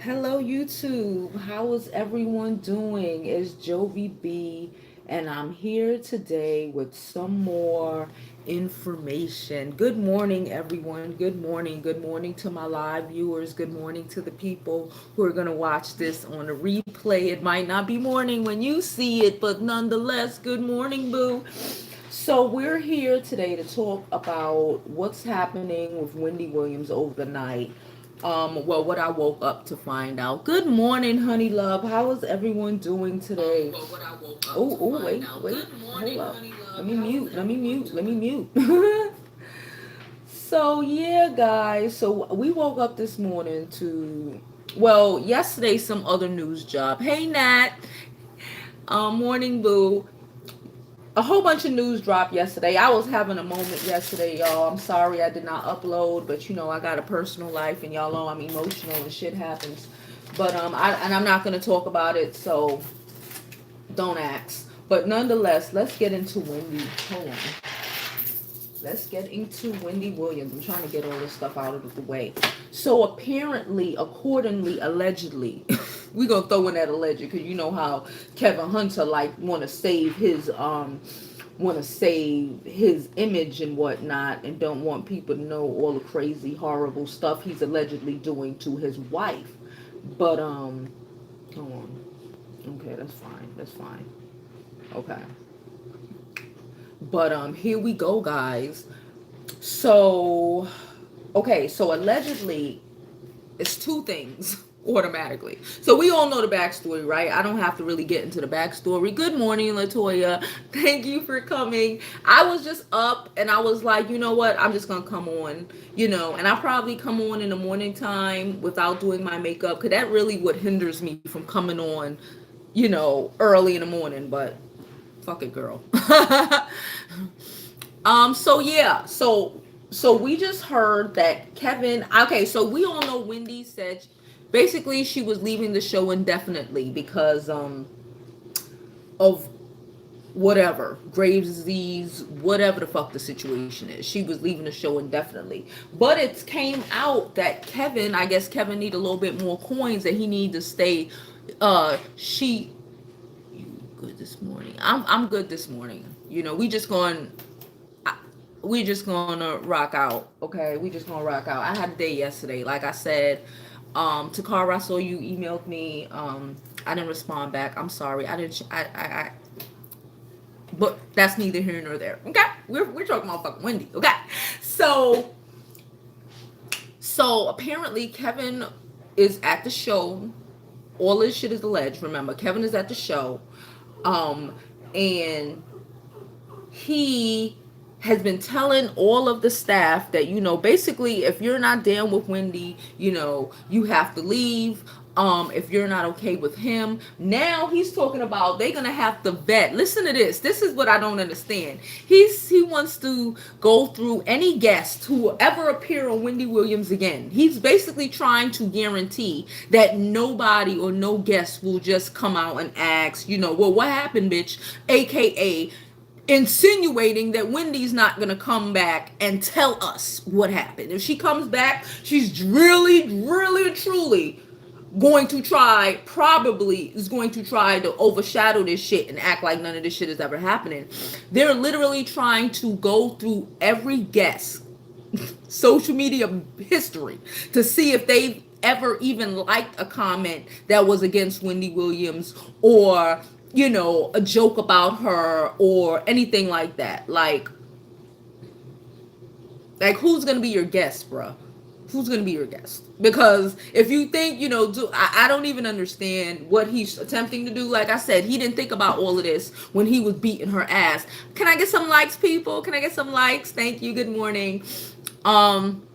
Hello YouTube, how is everyone doing? It's Jovi B, and I'm here today with some more information. Good morning everyone, good morning to my live viewers, good morning to the people who are going to watch this on a replay. It might not be morning when you see it, but nonetheless, good morning boo. So we're here today to talk about what's happening with Wendy Williams over the night. Well, what I woke up to find out. Good morning, honey love. How is everyone doing today? Well, what I woke up Oh, to oh, find wait, out. wait, Good hold morning, up. honey Let love. me How is mute. Let me everyone mute. Let me doing? mute. So yeah, guys. So we woke up this morning to, well, yesterday some other news job. Hey Nat, morning boo. A whole bunch of news dropped yesterday. I was having a moment yesterday, y'all. I'm sorry I did not upload, but you know I got a personal life, and y'all know I'm emotional and shit happens. But I'm not gonna talk about it, so don't ask. But nonetheless, let's get into Wendy. Hold on. Let's get into Wendy Williams. I'm trying to get all this stuff out of the way. So apparently, accordingly, allegedly, we gonna throw in that alleged because you know how Kevin Hunter like want to save his image and whatnot, and don't want people to know all the crazy, horrible stuff he's allegedly doing to his wife. But hold on. Okay, that's fine. That's fine. Okay. But here we go, guys. So, okay, so allegedly, it's two things automatically. So we all know the backstory, right? I don't have to really get into the backstory. Good morning, Latoya. Thank you for coming. I was just up and I was like, you know what? I'm just gonna come on, and I probably come on in the morning time without doing my makeup because that really what hinders me from coming on, early in the morning. But fuck it, girl. So yeah, so we just heard that Kevin. Okay, so we all know Wendy said basically she was leaving the show indefinitely because of whatever Graves' disease, whatever the fuck the situation is. She was leaving the show indefinitely, but it came out that Kevin, I guess Kevin need a little bit more coins that he need to stay. She, you good this morning? I'm good this morning. We just gonna rock out, okay? We just gonna rock out. I had a day yesterday, like I said. Takara, I saw you emailed me. I didn't respond back. I'm sorry. I didn't. But that's neither here nor there. Okay, we're talking about fucking Wendy. Okay, so apparently Kevin is at the show. All this shit is alleged. Remember, Kevin is at the show, and he has been telling all of the staff that basically if you're not down with Wendy, you have to leave. If you're not okay with him, now he's talking about they're gonna have to vet. Listen to this. This is what I don't understand. He wants to go through any guest who will ever appear on Wendy Williams again. He's basically trying to guarantee that nobody or no guest will just come out and ask, well, what happened, bitch? AKA insinuating that Wendy's not gonna come back and tell us what happened. If she comes back, she's really, really, truly going to try, probably is going to try to overshadow this shit and act like none of this shit is ever happening. They're literally trying to go through every guest social media history to see if they've ever even liked a comment that was against Wendy Williams, or a joke about her or anything like that. Like who's gonna be your guest, bruh? Who's gonna be your guest? Because if you think, I don't even understand what he's attempting to do. Like I said, he didn't think about all of this when he was beating her ass. Can I get some likes, people? Can I get some likes? Thank you. Good morning. Um,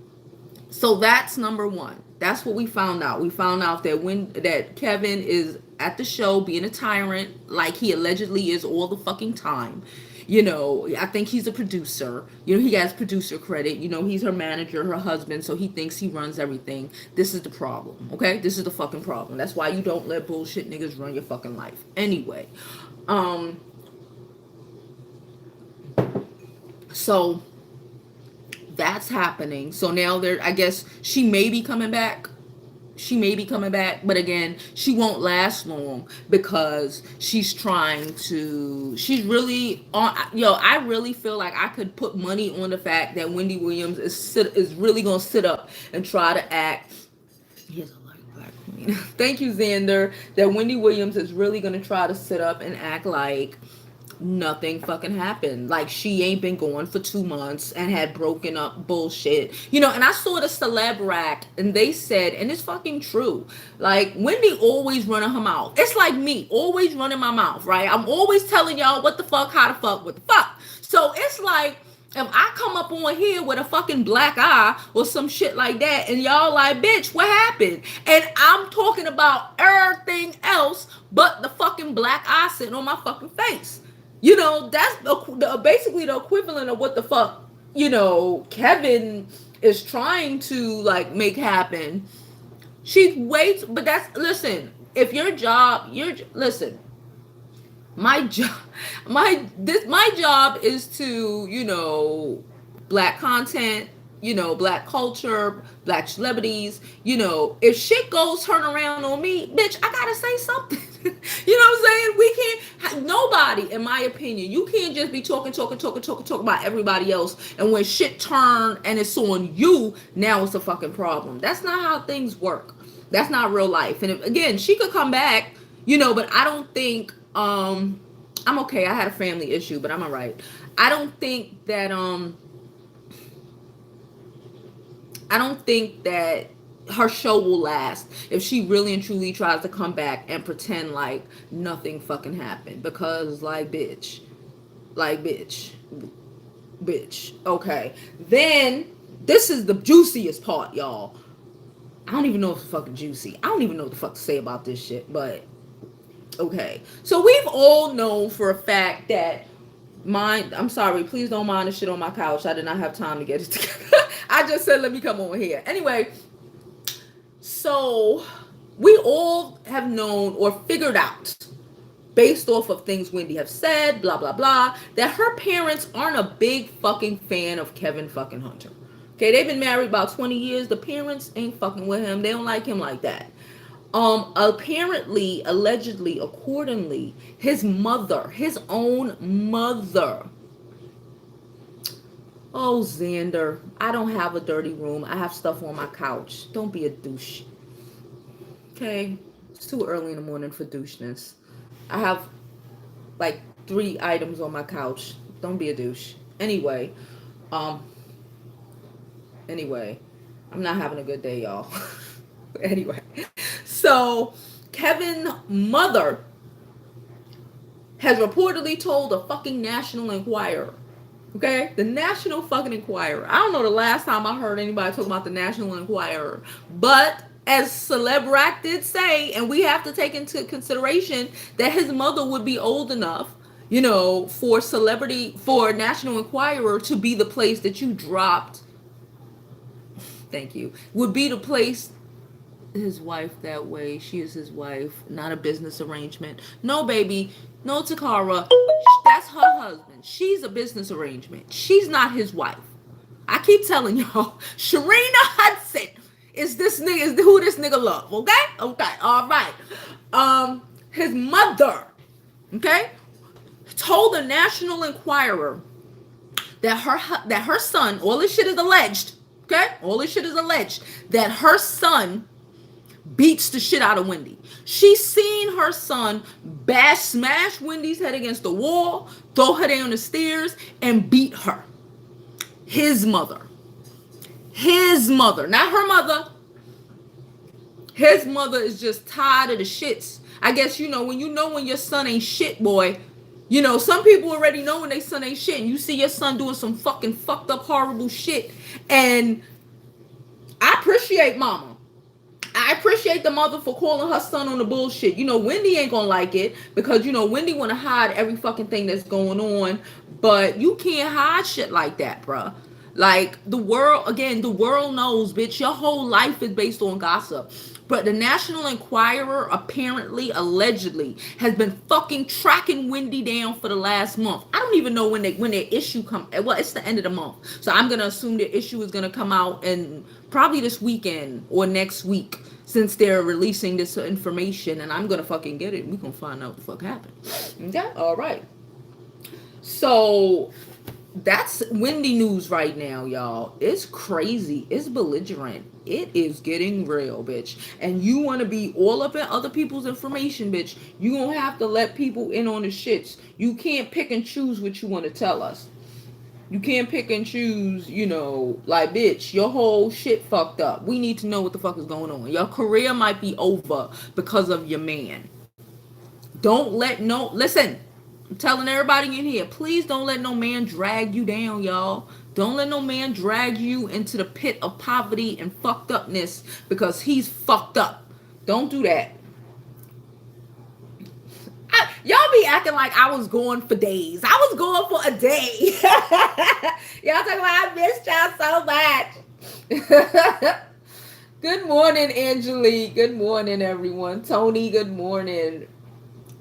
so that's number one. That's what we found out. We found out that Kevin is at the show being a tyrant, like he allegedly is all the fucking time. I think he's a producer. He has producer credit. He's her manager, her husband, so he thinks he runs everything. This is the problem, okay? This is the fucking problem. That's why you don't let bullshit niggas run your fucking life. Anyway, um, so that's happening. So now I guess she may be coming back. she may be coming back, but again, she won't last long because she's trying to, she's really on, I really feel like I could put money on the fact that Wendy Williams is really gonna sit up and try to act. Here's a light black queen. Thank you, Xander. That Wendy Williams is really gonna try to sit up and act like nothing fucking happened. Like she ain't been gone for 2 months and had broken up bullshit. And I saw the celeb rack and they said, and it's fucking true, like Wendy always running her mouth. It's like me, always running my mouth, right? I'm always telling y'all what the fuck, how the fuck, what the fuck. So it's like, if I come up on here with a fucking black eye or some shit like that, and y'all like, bitch, what happened? And I'm talking about everything else but the fucking black eye sitting on my fucking face. That's basically the equivalent of what the fuck, Kevin is trying to like make happen. She waits, but listen, if your job, listen, my job is to, black content, black culture, black celebrities, if shit goes turn around on me, bitch, I gotta say something. You know what I'm saying? We can't, nobody, in my opinion, you can't just be talking about everybody else, and when shit turn and it's on you, now it's a fucking problem. That's not how things work. That's not real life. And again, she could come back, but I don't think, I'm okay. I had a family issue, but I'm all right. I don't think that her show will last if she really and truly tries to come back and pretend like nothing fucking happened. Because bitch. Okay. Then this is the juiciest part, y'all. I don't even know if it's fucking juicy. I don't even know what the fuck to say about this shit, but okay. So we've all known for a fact that I'm sorry, please don't mind the shit on my couch. I did not have time to get it together. I just said, let me come over here. Anyway, so we all have known or figured out, based off of things Wendy have said, blah, blah, blah, that her parents aren't a big fucking fan of Kevin fucking Hunter. Okay, they've been married about 20 years. The parents ain't fucking with him. They don't like him like that. Apparently, allegedly, accordingly, his own mother. Oh, Xander, I don't have a dirty room. I have stuff on my couch. Don't be a douche. Okay? It's too early in the morning for doucheness. I have like 3 items on my couch. Don't be a douche. Anyway, I'm not having a good day, y'all. Anyway, so Kevin's mother has reportedly told the fucking National Enquirer. Okay? The National fucking Enquirer. I don't know the last time I heard anybody talk about the National Enquirer. But as Celeb Rack did say, and we have to take into consideration that his mother would be old enough, for National Enquirer to be the place that you dropped. Thank you. Would be the place his wife that way. She is his wife, not a business arrangement. No, baby. No, Takara. That's her husband. She's a business arrangement. She's not his wife. I keep telling y'all, Sharina Hudson is who this nigga love. Okay? Okay. All right. His mother, okay, told the National Enquirer that her son, all this shit is alleged, okay? All this shit is alleged, that her son beats the shit out of Wendy. She's seen her son smash Wendy's head against the wall, throw her down the stairs, and beat her. His mother, not her mother. His mother is just tired of the shits. I guess, when your son ain't shit, boy, some people already know when their son ain't shit, and you see your son doing some fucking fucked up, horrible shit. And I appreciate mama. I appreciate the mother for calling her son on the bullshit. Wendy ain't gonna like it because, Wendy want to hide every fucking thing that's going on. But you can't hide shit like that, bruh. Like, the world knows, bitch, your whole life is based on gossip. But the National Enquirer apparently, allegedly, has been fucking tracking Wendy down for the last month. I don't even know when their issue come. Well, it's the end of the month. So I'm going to assume their issue is going to come out in probably this weekend or next week, since they're releasing this information, and I'm gonna fucking get it. We gonna find out what the fuck happened. Okay, all right. So that's Wendy news right now, y'all. It's crazy. It's belligerent. It is getting real, bitch. And you want to be all up in other people's information, bitch. You gonna have to let people in on the shits. You can't pick and choose what you want to tell us. You can't pick and choose, like, bitch, your whole shit fucked up. We need to know what the fuck is going on. Your career might be over because of your man. Listen, I'm telling everybody in here, please don't let no man drag you down, y'all. Don't let no man drag you into the pit of poverty and fucked upness because he's fucked up. Don't do that. Y'all be acting like I was gone for days. I was gone for a day. Y'all talking about I missed y'all so much. Good morning, Angelique. Good morning, everyone. Tony, good morning.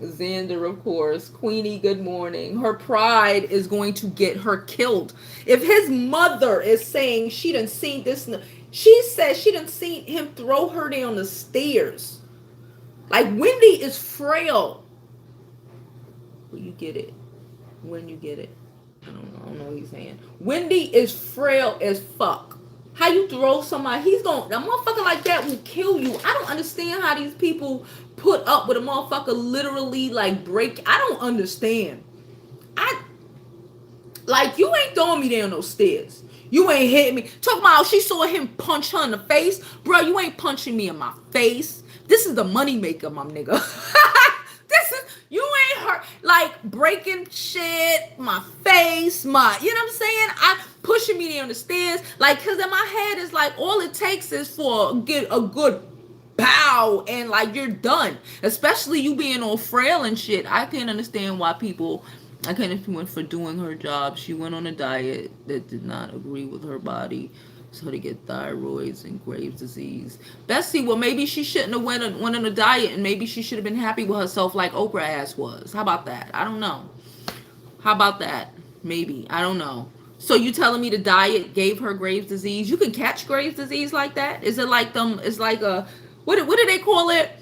Xander, of course. Queenie, good morning. Her pride is going to get her killed. If his mother is saying she done seen this, she says she done seen him throw her down the stairs. Like, Wendy is frail. But you get it. When you get it. I don't know what he's saying. Wendy is frail as fuck. How you throw somebody, a motherfucker like that will kill you. I don't understand how these people put up with a motherfucker literally like break. I don't understand. You ain't throwing me down those stairs. You ain't hitting me. Talking about she saw him punch her in the face. Bro, you ain't punching me in my face. This is the money maker, my nigga. You ain't hurt, like, breaking shit, my face, you know what I'm saying? Pushing me down the stairs, like, because in my head is like, all it takes is for get a good bow, and, like, you're done. Especially you being all frail and shit. I can't understand why people, I can't understand for doing her job. She went on a diet that did not agree with her body. So they get thyroids and Graves' disease. Bessie, well, maybe she shouldn't have went on a diet, and maybe she should have been happy with herself like Oprah ass was. How about that? I don't know. How about that? Maybe. I don't know. So you telling me the diet gave her Graves' disease? You can catch Graves' disease like that? Is it like them? It's like what do they call it?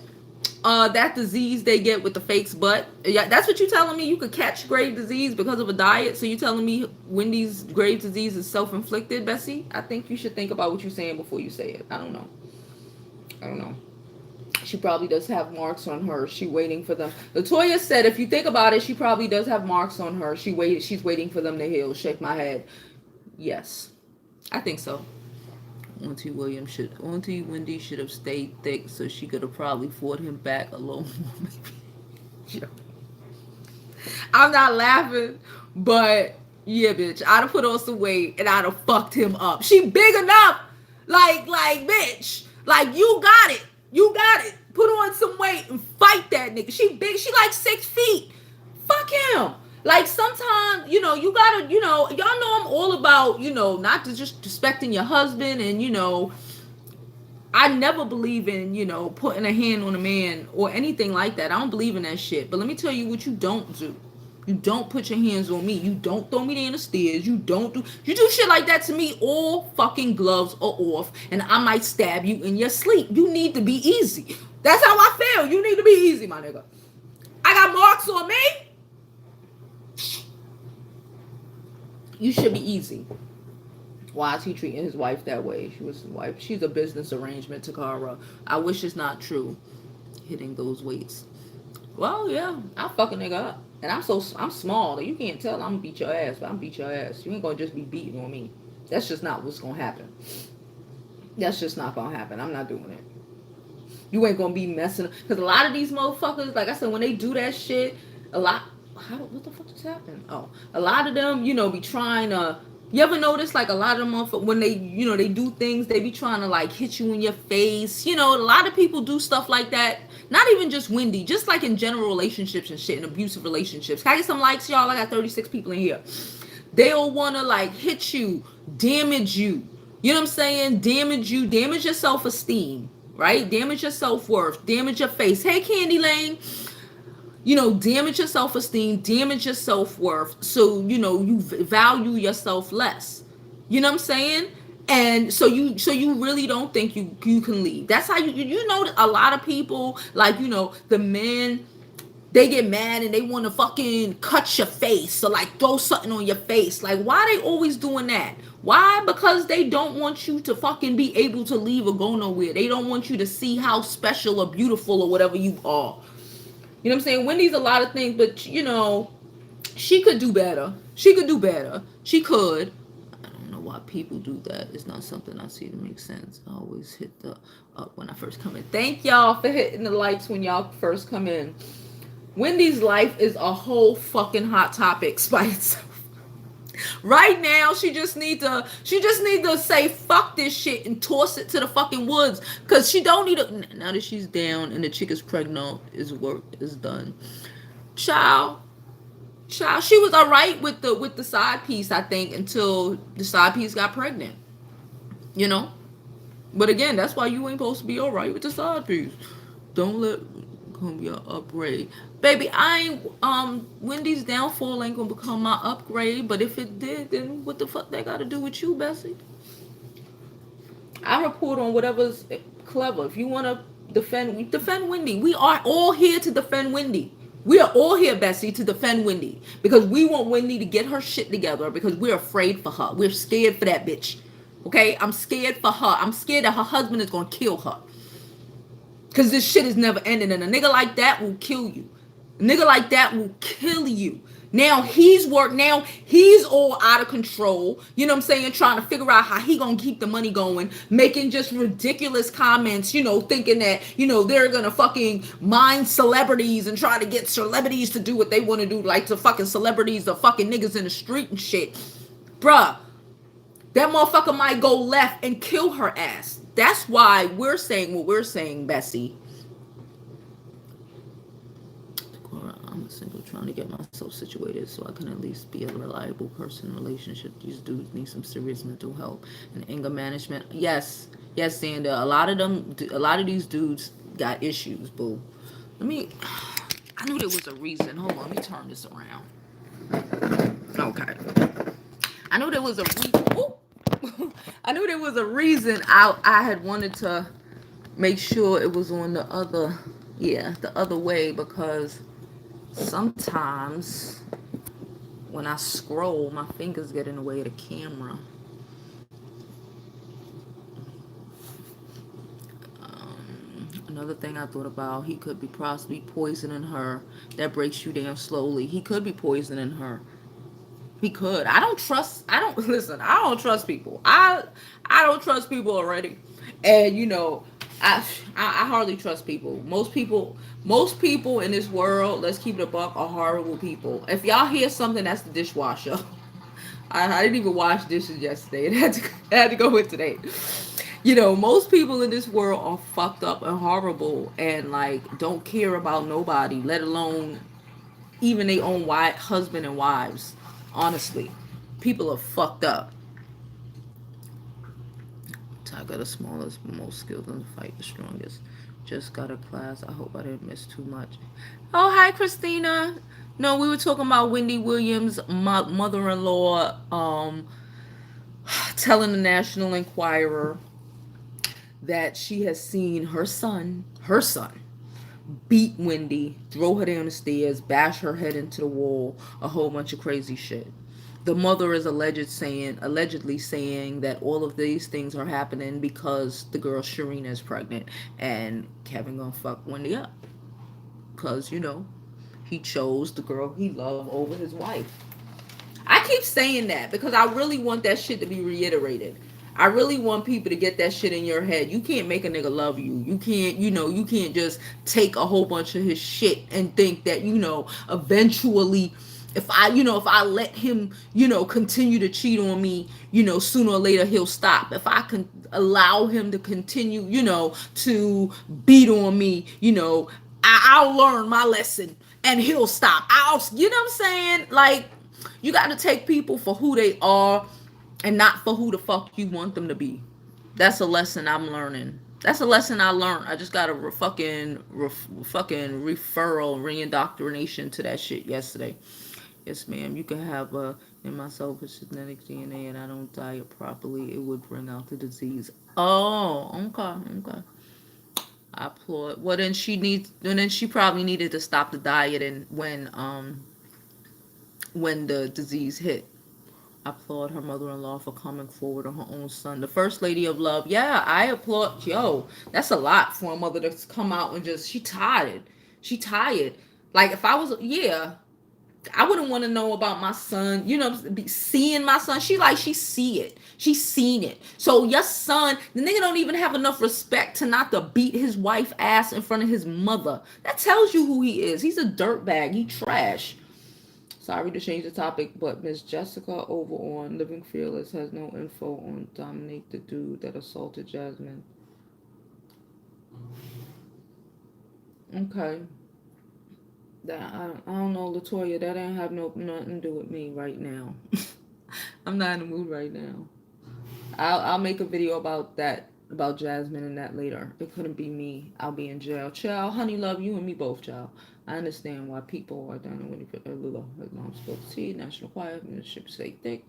That disease they get with the fake's butt. Yeah, that's what you telling me. You could catch Graves' disease because of a diet. So you telling me Wendy's Graves' disease is self-inflicted, Bessie? I think you should think about what you're saying before you say it. I don't know. She probably does have marks on her. She waiting for them. Latoya said, if you think about it, she probably does have marks on her. She's waiting for them to heal. Shake my head. Yes, I think so. Auntie Wendy should have stayed thick so she could have probably fought him back a little more. I'm not laughing, but yeah, bitch, I'd have put on some weight and I'd have fucked him up. She big enough, like bitch, like you got it. Put on some weight and fight that nigga. She big. She like 6 feet. Fuck him. Like, sometimes, you gotta, y'all know I'm all about, not to just respecting your husband. And, I never believe in, putting a hand on a man or anything like that. I don't believe in that shit. But let me tell you what you don't do. You don't put your hands on me. You don't throw me down the stairs. You do shit like that to me, all fucking gloves are off. And I might stab you in your sleep. You need to be easy. That's how I feel. You need to be easy, my nigga. I got marks on me. You should be easy. Why is he treating his wife that way? She was his wife. She's a business arrangement, Takara. I wish it's not true. Hitting those weights. Well, yeah, I'll fuck a nigga up. And I'm small. You can't tell I'm gonna beat your ass, but I'm beat your ass. You ain't gonna just be beating on me. That's just not what's gonna happen. That's just not gonna happen. I'm not doing it. You ain't gonna be messing. Because a lot of these motherfuckers, like I said, when they do that shit, what the fuck just happened? Oh, a lot of them, be trying to. You ever notice, like, a lot of them, when they, they do things, they be trying to, like, hit you in your face. A lot of people do stuff like that. Not even just Wendy, just, like, in general relationships and shit, in abusive relationships. Can I get some likes, y'all? I got 36 people in here. They'll want to, like, hit you, damage you. You know what I'm saying? Damage you, damage your self-esteem, right? Damage your self-worth, damage your face. Hey, Candy Lane. Damage your self-esteem, damage your self-worth. So, you value yourself less. You know what I'm saying? And so you really don't think you can leave. That's how you know a lot of people, like, the men, they get mad and they want to fucking cut your face or like throw something on your face. Like, why they always doing that? Why? Because they don't want you to fucking be able to leave or go nowhere. They don't want you to see how special or beautiful or whatever you are. You know what I'm saying? Wendy's a lot of things, but she could do better. She could do better. She could. I don't know why people do that. It's not something I see to make sense. I always hit the up when I first come in. Thank y'all for hitting the likes when y'all first come in. Wendy's life is a whole fucking hot topic by itself. Right now, she just need to say fuck this shit and toss it to the fucking woods. Cause she don't need to. Now that she's down and the chick is pregnant, is done. Child, she was alright with the side piece, I think, until the side piece got pregnant. You know? But again, that's why you ain't supposed to be alright with the side piece. Don't let come be an upgrade. Baby, I ain't Wendy's downfall ain't gonna become my upgrade, but if it did, then what the fuck that gotta do with you, Bessie? I report on whatever's clever. If you wanna defend Wendy. We are all here to defend Wendy. We are all here, Bessie, to defend Wendy. Because we want Wendy to get her shit together, because we're afraid for her. We're scared for that bitch. Okay? I'm scared for her. I'm scared that her husband is gonna kill her. Because this shit is never ending. And a nigga like that will kill you. A nigga like that will kill you. Now he's all out of control. You know what I'm saying? Trying to figure out how he gonna keep the money going. Making just ridiculous comments, thinking that, they're gonna fucking mine celebrities and try to get celebrities to do what they want to do. Like the fucking celebrities, the fucking niggas in the street and shit. Bruh, that motherfucker might go left and kill her ass. That's why we're saying what we're saying, Bessie. I'm a single trying to get myself situated so I can at least be a reliable person in a relationship. These dudes need some serious mental health and anger management. Yes, Xander. A lot of these dudes got issues, boo. I knew there was a reason. Hold on, let me turn this around. Okay. I knew there was a reason. I knew there was a reason I had wanted to make sure it was on the other way, because sometimes when I scroll, my fingers get in the way of the camera. Another thing I thought about, he could be possibly poisoning her. That breaks you down slowly. He could be poisoning her. He could. I don't trust people. I don't trust people already. And I hardly trust people. Most people in this world, let's keep it a buck, are horrible people. If y'all hear something, that's the dishwasher. I didn't even wash dishes yesterday. It had to go in today. Most people in this world are fucked up and horrible and like don't care about nobody, let alone even their own husband and wives. Honestly, people are fucked up. I got the smallest, most skilled in the fight, the strongest. Just got a class. I hope I didn't miss too much. Oh, hi, Christina. No, we were talking about Wendy Williams, mother-in-law, telling the National Enquirer that she has seen her son, beat Wendy, throw her down the stairs, bash her head into the wall, a whole bunch of crazy shit. The mother is allegedly saying that all of these things are happening because the girl Sharina is pregnant and Kevin gonna fuck Wendy up. Because, he chose the girl he loved over his wife. I keep saying that because I really want that shit to be reiterated. I really want people to get that shit in your head. You can't make a nigga love you. You can't just take a whole bunch of his shit and think that, eventually if I let him, continue to cheat on me, sooner or later he'll stop. If I can allow him to continue, to beat on me, I'll learn my lesson and he'll stop. You know what I'm saying? Like, you got to take people for who they are and not for who the fuck you want them to be. That's a lesson I'm learning. That's a lesson I learned. I just got a fucking referral, reindoctrination to that shit yesterday. Yes, ma'am. You can have in my selfish genetic DNA, and I don't diet properly, it would bring out the disease. Oh, okay, okay. I applaud. Well, then she needs. Then she probably needed to stop the diet, and when the disease hit. I applaud her mother-in-law for coming forward on her own son. The first lady of love. Yeah, I applaud. Yo, that's a lot for a mother to come out and just, she tired. She tired. Like if I was, yeah, I wouldn't want to know about my son, seeing my son. She see it. She seen it. So your son, the nigga don't even have enough respect to not to beat his wife ass in front of his mother. That tells you who he is. He's a dirtbag. He trash. Sorry to change the topic, but Miss Jessica over on Living Fearless has no info on Dominique, the dude that assaulted Jasmine. Okay. I don't know, Latoya. That ain't have nothing to do with me right now. I'm not in the mood right now. I'll make a video about that, about Jasmine and that later. It couldn't be me. I'll be in jail. Child, honey, love you and me both, child. I understand why people are down when his mom spilled tea, national choir, should stay thick.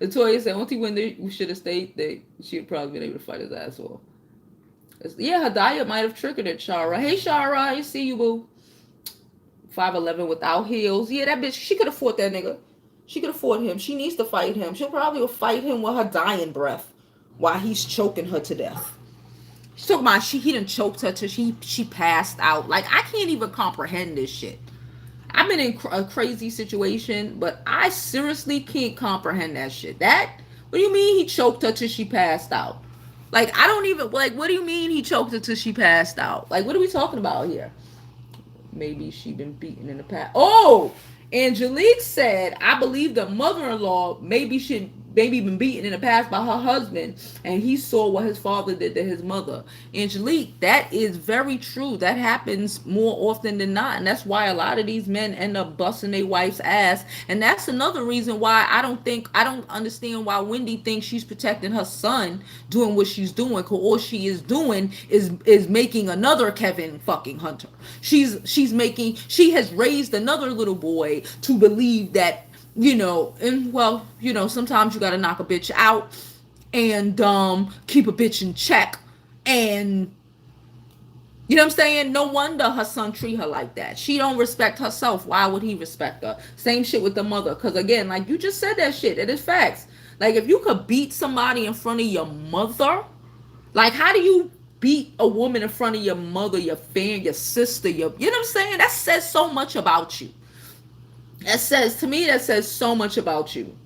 Latoya said, once he went there, we should have stayed thick. She would probably been able to fight his ass off. Yeah, her diet might have triggered it, Shara. Hey, Shara, I see you, boo. 5'11" without heels. Yeah, that bitch, she could have fought that nigga. She could have fought him. She needs to fight him. She'll probably fight him with her dying breath while he's choking her to death. She's talking about he done choked her till she passed out. Like, I can't even comprehend this shit. I've been in a crazy situation, but I seriously can't comprehend that shit. What do you mean he choked her till she passed out? Like, I don't even, like, what do you mean he choked her till she passed out? Like, what are we talking about here? Maybe she been beaten in the past. Oh, Angelique said, I believe the mother-in-law maybe been beaten in the past by her husband, and he saw what his father did to his mother. Angelique, that is very true. That happens more often than not, and that's why a lot of these men end up busting their wife's ass. And that's another reason why I don't understand why Wendy thinks she's protecting her son doing what she's doing, because all she is doing is making another Kevin fucking Hunter. She has raised another little boy to believe that, sometimes you gotta knock a bitch out and keep a bitch in check. And you know what I'm saying? No wonder her son treat her like that. She don't respect herself. Why would he respect her? Same shit with the mother. Because again, like you just said that shit. It is facts. Like if you could beat somebody in front of your mother, like how do you beat a woman in front of your mother, your fan, your sister, you know what I'm saying? That says so much about you. That says so much about you.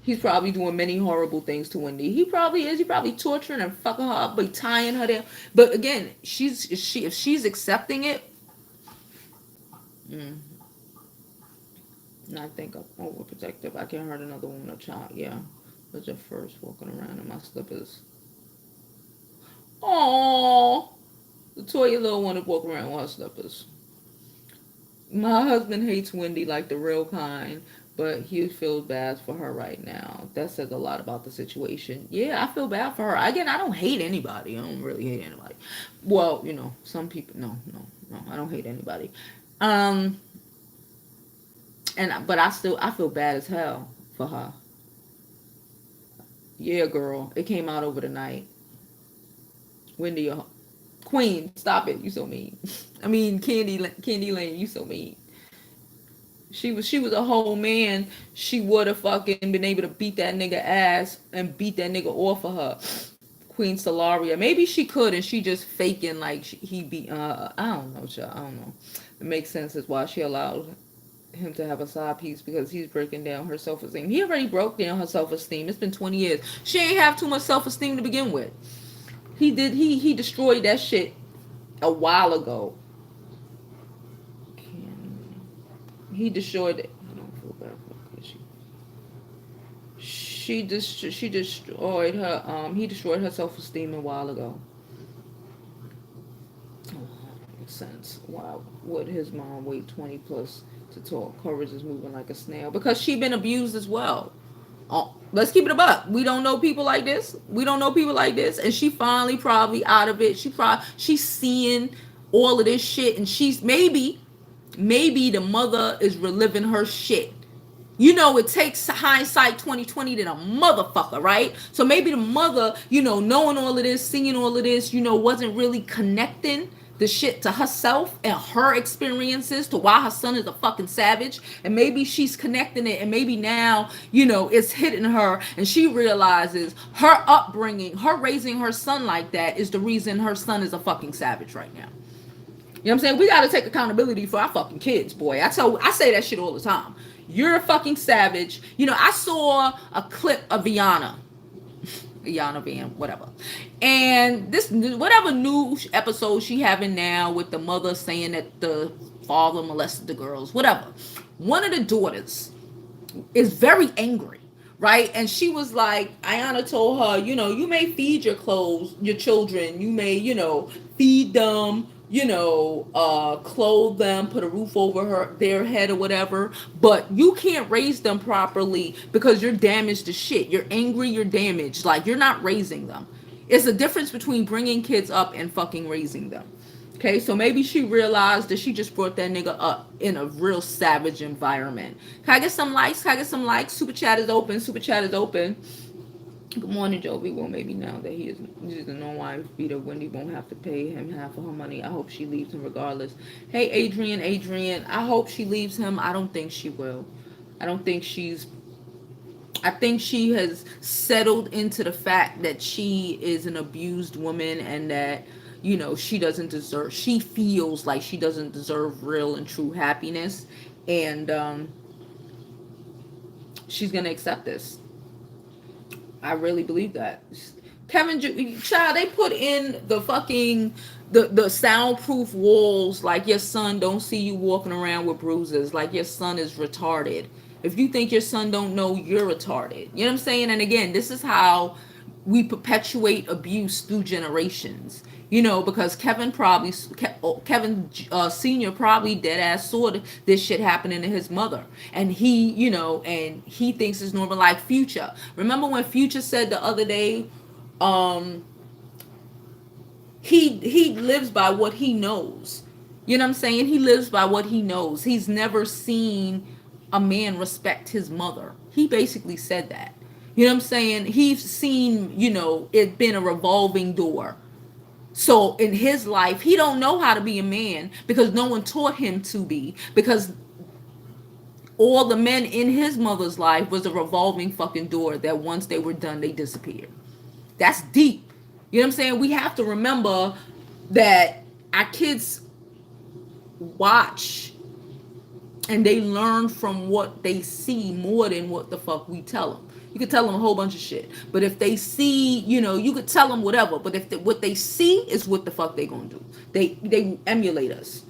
He's probably doing many horrible things to Wendy. He probably is. He probably torturing and fucking her up, but tying her down. But again, if she's accepting it, I think I'm overprotective. I can't hurt another woman or child. Yeah, but your first walking around in my slippers. Aww, the toy little one to walk around with her slippers. My husband hates Wendy like the real kind, but he feels bad for her right now. That says a lot about the situation. Yeah, I feel bad for her. Again, I don't hate anybody. I don't really hate anybody. Well, some people. No, I don't hate anybody. But I feel bad as hell for her. Yeah, girl, it came out over the night. Wendy, Queen, stop it. You so mean. I mean, Candy Lane, you so mean. She was a whole man. She would have fucking been able to beat that nigga ass and beat that nigga off of her. Queen Solaria. Maybe she could, and she just faking like he beat. I don't know, child. I don't know. It makes sense as why she allowed him to have a side piece, because he's breaking down her self-esteem. He already broke down her self-esteem. It's been 20 years. She ain't have too much self-esteem to begin with. He destroyed that shit a while ago. He destroyed it. I don't feel bad for her. She destroyed her. He destroyed her self-esteem a while ago. Makes sense. Why would his mom wait 20 plus to talk? Courage is moving like a snail because she been abused as well. Let's keep it a buck. We don't know people like this. And she finally probably out of it. She's seeing all of this shit, and she's maybe maybe the mother is reliving her shit. You know, it takes hindsight 2020 than a motherfucker, right? So maybe the mother, knowing all of this, seeing all of this, wasn't really connecting the shit to herself and her experiences to why her son is a fucking savage. And maybe she's connecting it, and maybe now, it's hitting her, and she realizes her upbringing, her raising her son like that is the reason her son is a fucking savage right now. You know what I'm saying? We got to take accountability for our fucking kids, boy. I say that shit all the time. You're a fucking savage. I saw a clip of Iyanla Van, whatever. And this, whatever new episode she having now with the mother saying that the father molested the girls, whatever. One of the daughters is very angry, right? And she was like, Iyanla told her, you may feed your children, you may, feed them, clothe them, put a roof over their head or whatever, but you can't raise them properly because you're damaged to shit. You're angry, you're damaged. Like, you're not raising them. It's a difference between bringing kids up and fucking raising them. Okay, so maybe she realized that she just brought that nigga up in a real savage environment. Can I get some likes? Can I get some likes? Super chat is open. Super chat is open. Good morning, Jovi. Well, maybe now that he is a non-wife beater, Wendy won't have to pay him half of her money. I hope she leaves him regardless. Hey, Adrian, I hope she leaves him. I don't think she will. I think she has settled into the fact that she is an abused woman, and that, she feels like she doesn't deserve real and true happiness. And she's going to accept this. I really believe that. Child, they put in the fucking the soundproof walls like your son don't see you walking around with bruises, like your son is retarded. If you think your son don't know, you're retarded. You know what I'm saying? And again, this is how we perpetuate abuse through generations. Because Kevin Senior probably dead ass saw this shit happening to his mother, and he thinks it's normal. Like Future. Remember when Future said the other day, he lives by what he knows. You know what I'm saying? He lives by what he knows. He's never seen a man respect his mother. He basically said that. You know what I'm saying? He's seen, it been a revolving door. So in his life, he don't know how to be a man because no one taught him to be, because all the men in his mother's life was a revolving fucking door that once they were done, they disappeared. That's deep. You know what I'm saying? We have to remember that our kids watch and they learn from what they see more than what the fuck we tell them. You could tell them a whole bunch of shit, but if they see, you could tell them whatever, but if what they see is what the fuck they gonna do. They emulate us.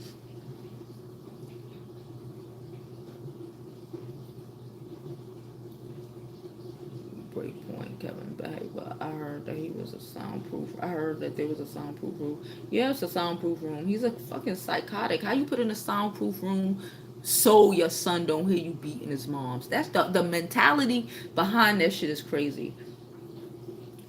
Great point, Kevin Behavior. I heard that he was a soundproof. I heard that there was a soundproof room. Yeah, it's a soundproof room. He's a fucking psychotic. How you put in a soundproof room so your son don't hear you beating his moms? That's the mentality behind that shit is crazy.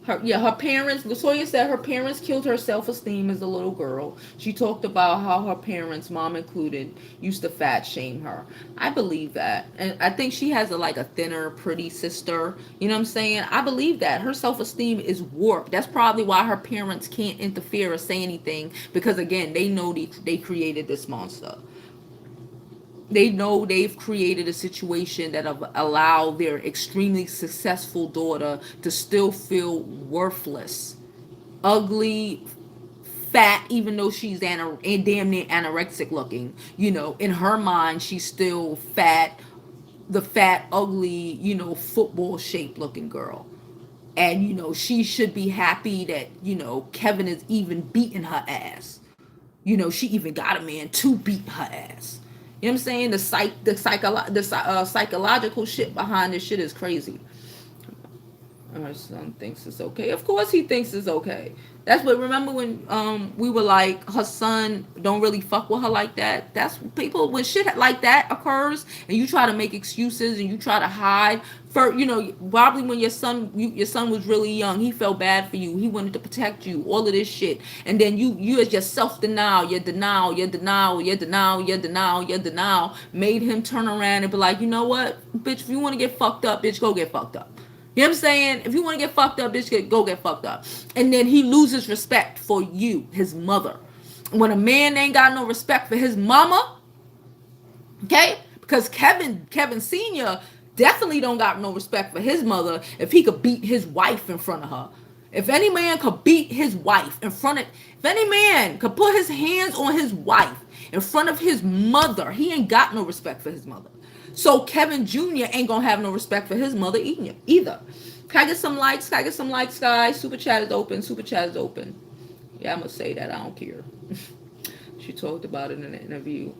Her parents, Latoya said her parents killed her self-esteem as a little girl. She talked about how her parents, mom included, used to fat shame her. I believe that. And I think she has a thinner, pretty sister. You know what I'm saying? I believe that. Her self-esteem is warped. That's probably why her parents can't interfere or say anything, because again, they know they created this monster. They know they've created a situation that allow their extremely successful daughter to still feel worthless, ugly, fat, even though she's damn near anorexic looking. In her mind, she's still fat, the fat, ugly, football shaped looking girl. And, she should be happy that, Kevin is even beating her ass. She even got a man to beat her ass. You know what I'm saying? The psychological shit behind this shit is crazy. Her son thinks it's okay. Of course he thinks it's okay. That's what, remember when we were like, her son don't really fuck with her like that. That's people, when shit like that occurs and you try to make excuses and you try to hide for, you know, probably when your son was really young, he felt bad for you, he wanted to protect you, all of this shit, and then you as your self-denial, your denial made him turn around and be like, you know what, bitch, if you want to get fucked up, bitch, go get fucked up. You know what I'm saying? If you want to get fucked up, bitch, go get fucked up. And then he loses respect for you, his mother. When a man ain't got no respect for his mama, okay? Because Kevin Sr. definitely don't got no respect for his mother if he could beat his wife in front of her. If any man could beat his wife in front of, if any man could put his hands on his wife in front of his mother, he ain't got no respect for his mother. So Kevin Jr. ain't gonna have no respect for his mother either. Can I get some likes? Can I get some likes, guys? Super chat is open. Super chat is open. Yeah, I'm gonna say that. I don't care. She talked about it in an interview.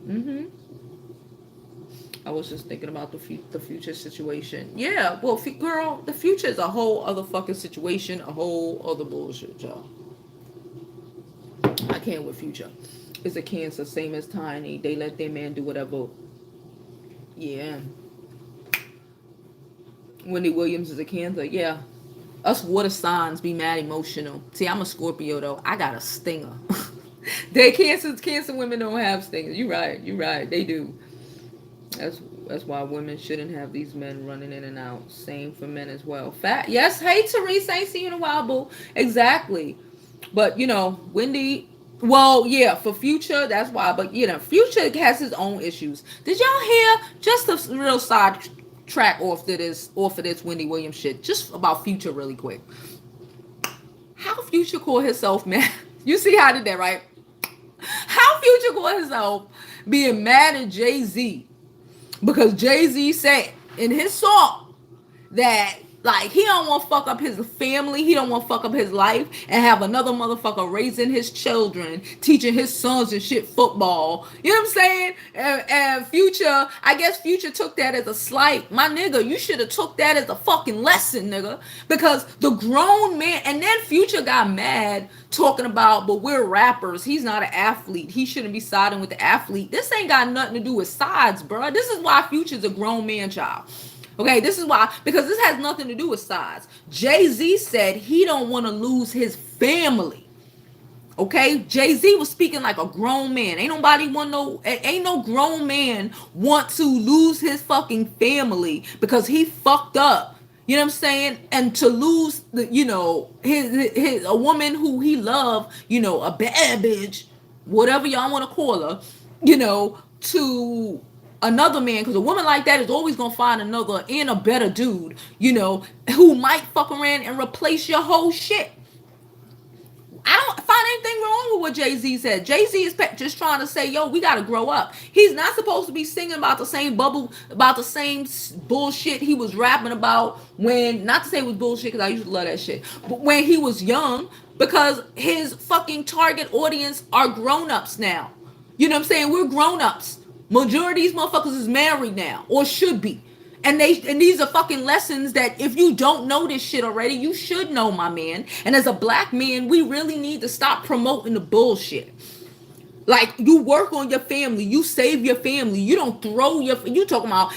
I was just thinking about the future situation. Yeah, well, girl, the future is a whole other fucking situation, a whole other bullshit, y'all. I can't with future. It's a cancer, same as Tiny. They let their man do whatever. Yeah. Wendy Williams is a cancer. Yeah. Us water signs be mad emotional. See, I'm a Scorpio though. I got a stinger. They cancer women don't have stingers. You're right. They do. That's why women shouldn't have these men running in and out. Same for men as well. Yes, hey Therese, ain't seen you in a while, boo. Exactly. But you know, Wendy, well, yeah, for Future, that's why. But you know, Future has his own issues. Did y'all hear, just a real side track off of this Wendy Williams shit, just about Future really quick? How Future called himself, man? You see how I did that, right? How Future called himself being mad at Jay-Z because Jay-Z said in his song that, like, he don't want to fuck up his family, he don't want to fuck up his life and have another motherfucker raising his children, teaching his sons and shit football. You know what I'm saying? And Future, I guess Future took that as a slight. My nigga, you should have took that as a fucking lesson, nigga. Because the grown man, and then Future got mad talking about, but we're rappers, he's not an athlete, he shouldn't be siding with the athlete. This ain't got nothing to do with sides, bro. This is why Future's a grown man child. Okay, this is why, because this has nothing to do with size. Jay-Z said he don't want to lose his family. Okay, Jay-Z was speaking like a grown man. Ain't no grown man want to lose his fucking family because he fucked up. You know what I'm saying? And to lose the, you know, his a woman who he loved, you know, a bad bitch, whatever y'all want to call her, you know, to another man, because a woman like that is always gonna find another and a better dude, you know, who might fuck around and replace your whole shit. I don't find anything wrong with what Jay-Z said. Jay-Z is just trying to say, yo, we gotta grow up. He's not supposed to be singing about the same bullshit he was rapping about when, not to say it was bullshit because I used to love that shit, but when he was young, because his fucking target audience are grown-ups now. You know what I'm saying? We're grown-ups. Majority of these motherfuckers is married now, or should be. And these are fucking lessons that if you don't know this shit already, you should know, my man. And as a black man, we really need to stop promoting the bullshit. Like, you work on your family, you save your family, you don't throw he talking about,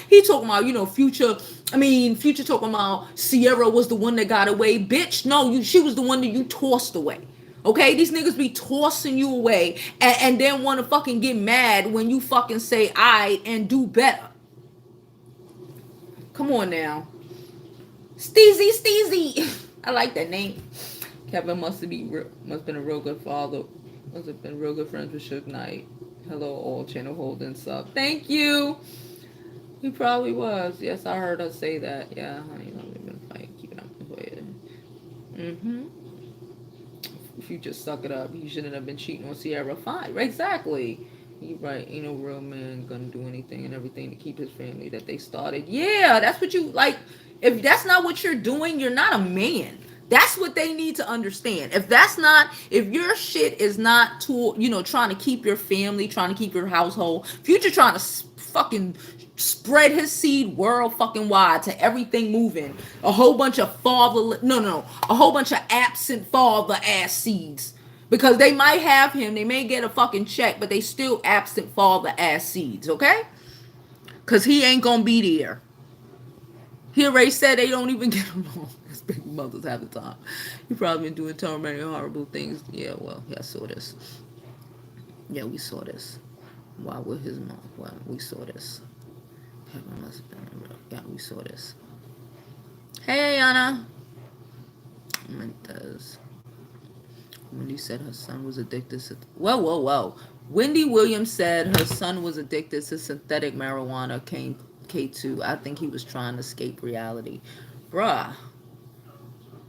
you know, Future talking about Sierra was the one that got away. Bitch, no, she was the one that you tossed away. Okay, these niggas be tossing you away and then want to fucking get mad when you fucking say I and do better. Come on now. Steezy. I like that name. Kevin must have been a real good father. Must have been real good friends with Suge Knight. Hello, all channel holding sub. Thank you. He probably was. Yes, I heard her say that. Yeah, honey, we've been fighting. Keep it up. If you just suck it up, he shouldn't have been cheating on Sierra. Fine, exactly. You're right. Ain't no real man gonna do anything and everything to keep his family that they started. Yeah, that's what you like. If that's not what you're doing, you're not a man. That's what they need to understand. If your shit is not to, you know, trying to keep your family, trying to keep your household, Future trying to fucking spread his seed world fucking wide to everything moving. A whole bunch of a whole bunch of absent father ass seeds. Because they might have him, they may get a fucking check, but they still absent father ass seeds, okay? Because he ain't gonna be there. He already said they don't even get along as baby mothers half the time. He probably been doing so many horrible things. Yeah, well, yeah, I saw this. Yeah, we saw this. Why with his mom? Well, we saw this. Yeah, we saw this. Hey, Anna. Wendy said her son was addicted to... Whoa. Wendy Williams said her son was addicted to synthetic marijuana, K2. I think he was trying to escape reality. Bruh.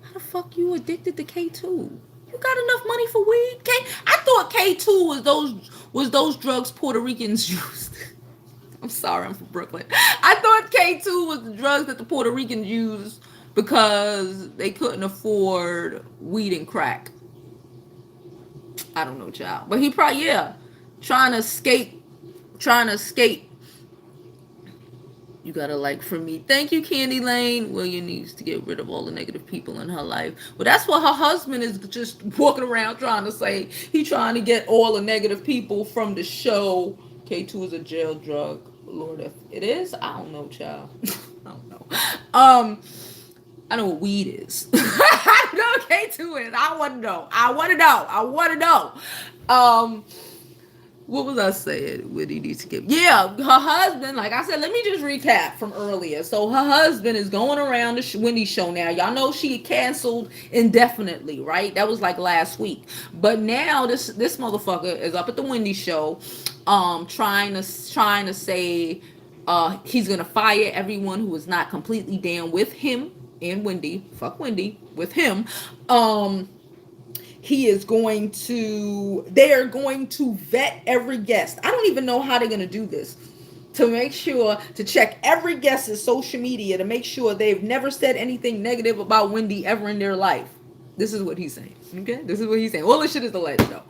How the fuck you addicted to K2? You got enough money for weed? I thought K2 was those drugs Puerto Ricans used. I'm sorry, I'm from Brooklyn. I thought K2 was the drugs that the Puerto Ricans used because they couldn't afford weed and crack. I don't know, child. But he probably, trying to escape. You gotta like for me. Thank you, Candy Lane. William needs to get rid of all the negative people in her life. Well, that's what her husband is just walking around trying to say. He trying to get all the negative people from the show. K2 is a jail drug. Lord, if it is, I don't know, child. I don't know. I know what weed is. I know what K2 is. I want to know. What was I saying? What he needs to give? Yeah, her husband, like I said, let me just recap from earlier. So her husband is going around the Wendy show now. Y'all know she canceled indefinitely, right? That was like last week. But now this motherfucker is up at the Wendy show, trying to say he's gonna fire everyone who is not completely down with him and Wendy. Fuck Wendy with him. They're going to vet every guest. I don't even know how they're going to do this. To make sure, to check every guest's social media to make sure they've never said anything negative about Wendy ever in their life. This is what he's saying. Okay? This is what he's saying. All this shit is alleged though.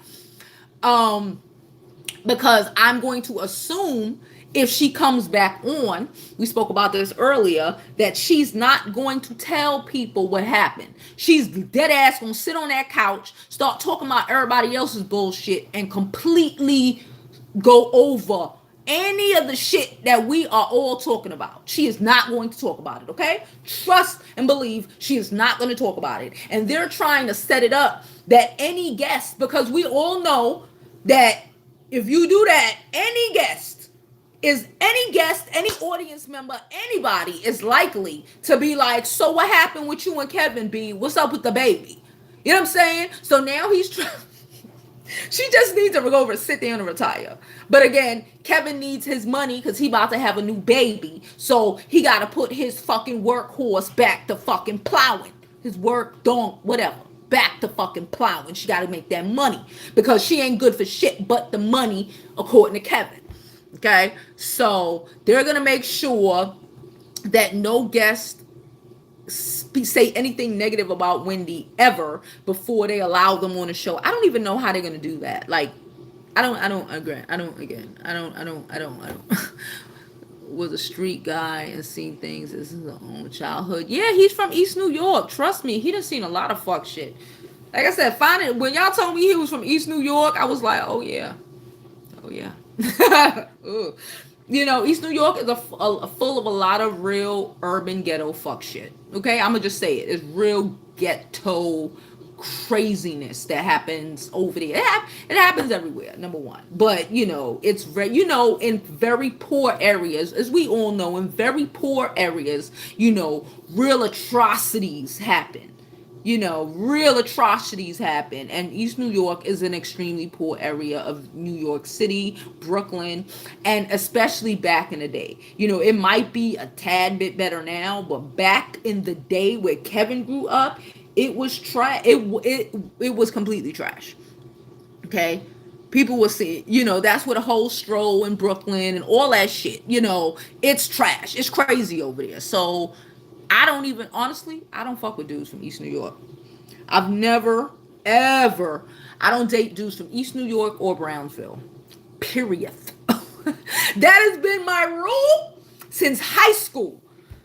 Because I'm going to assume if she comes back on, we spoke about this earlier, that she's not going to tell people what happened. She's dead ass gonna sit on that couch, start talking about everybody else's bullshit, and completely go over any of the shit that we are all talking about. She is not going to talk about it, okay? Trust and believe she is not going to talk about it. And they're trying to set it up that any guest, because we all know that if you do that, any guest, any audience member, anybody is likely to be like, so what happened with you and Kevin B? What's up with the baby? You know what I'm saying? So now he's trying. She just needs to go over, sit down and retire. But again, Kevin needs his money because he about to have a new baby. So he got to put his fucking workhorse back to fucking plowing. His work, whatever. Back to fucking plowing. She got to make that money because she ain't good for shit but the money, according to Kevin. Okay, so they're going to make sure that no guest say anything negative about Wendy ever before they allow them on the show. I don't even know how they're going to do that. Like, I don't was a street guy and seen things as his own childhood. Yeah, he's from East New York. Trust me, he done seen a lot of fuck shit. Like I said, when y'all told me he was from East New York, I was like, oh yeah. You know, East New York is full of a lot of real urban ghetto fuck shit. Okay, I'm gonna just say it. It's real ghetto craziness that happens over there. It happens everywhere, number one. But you know, it's in very poor areas, as we all know, in very poor areas, real atrocities happen. Real atrocities happen. And East New York is an extremely poor area of New York City, Brooklyn, and especially back in the day. It might be a tad bit better now, but back in the day where Kevin grew up, it was trash. It was completely trash. Okay? People will see, that's where the whole stroll in Brooklyn and all that shit, it's trash. It's crazy over there. So I don't fuck with dudes from East New York. I've never, ever, I don't date dudes from East New York or Brownsville. Period. That has been my rule. since high school.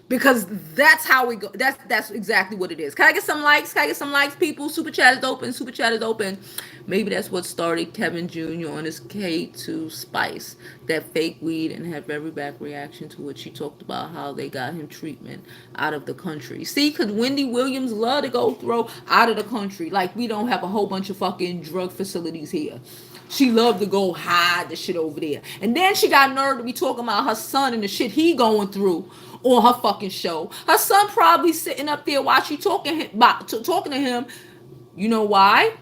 Because that's how we go. That's exactly what it is. Can I get some likes? Can I get some likes, people? Super chat is open. Super chat is open. Maybe that's what started Kevin Jr. on his K2 Spice, that fake weed, and had very bad reaction to it. She talked about how they got him treatment out of the country. See, because Wendy Williams love to go throw out of the country. Like, we don't have a whole bunch of fucking drug facilities here. She loved to go hide the shit over there. And then she got nerve to be talking about her son and the shit he going through on her fucking show. Her son probably sitting up there while she talking to him. You know why?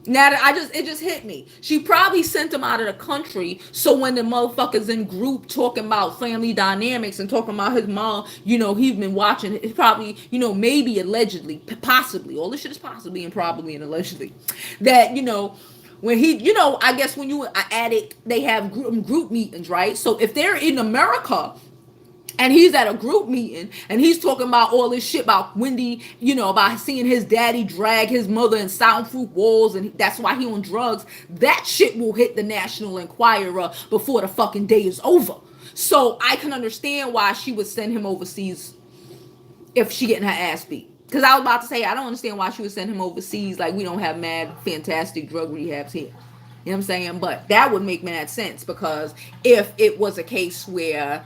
Now that it just hit me. She probably sent him out of the country so when the motherfuckers in group talking about family dynamics and talking about his mom, he's been watching it probably, maybe allegedly, possibly, all this shit is possibly and probably and allegedly, that, when he, I guess when you an addict, they have group meetings, right? So if they're in America and he's at a group meeting and he's talking about all this shit about Wendy, about seeing his daddy drag his mother in soundproof walls and that's why he on drugs, that shit will hit the National Enquirer before the fucking day is over. So I can understand why she would send him overseas if she getting her ass beat. Because I was about to say, I don't understand why she would send him overseas. Like, we don't have mad, fantastic drug rehabs here. You know what I'm saying? But that would make mad sense because if it was a case where,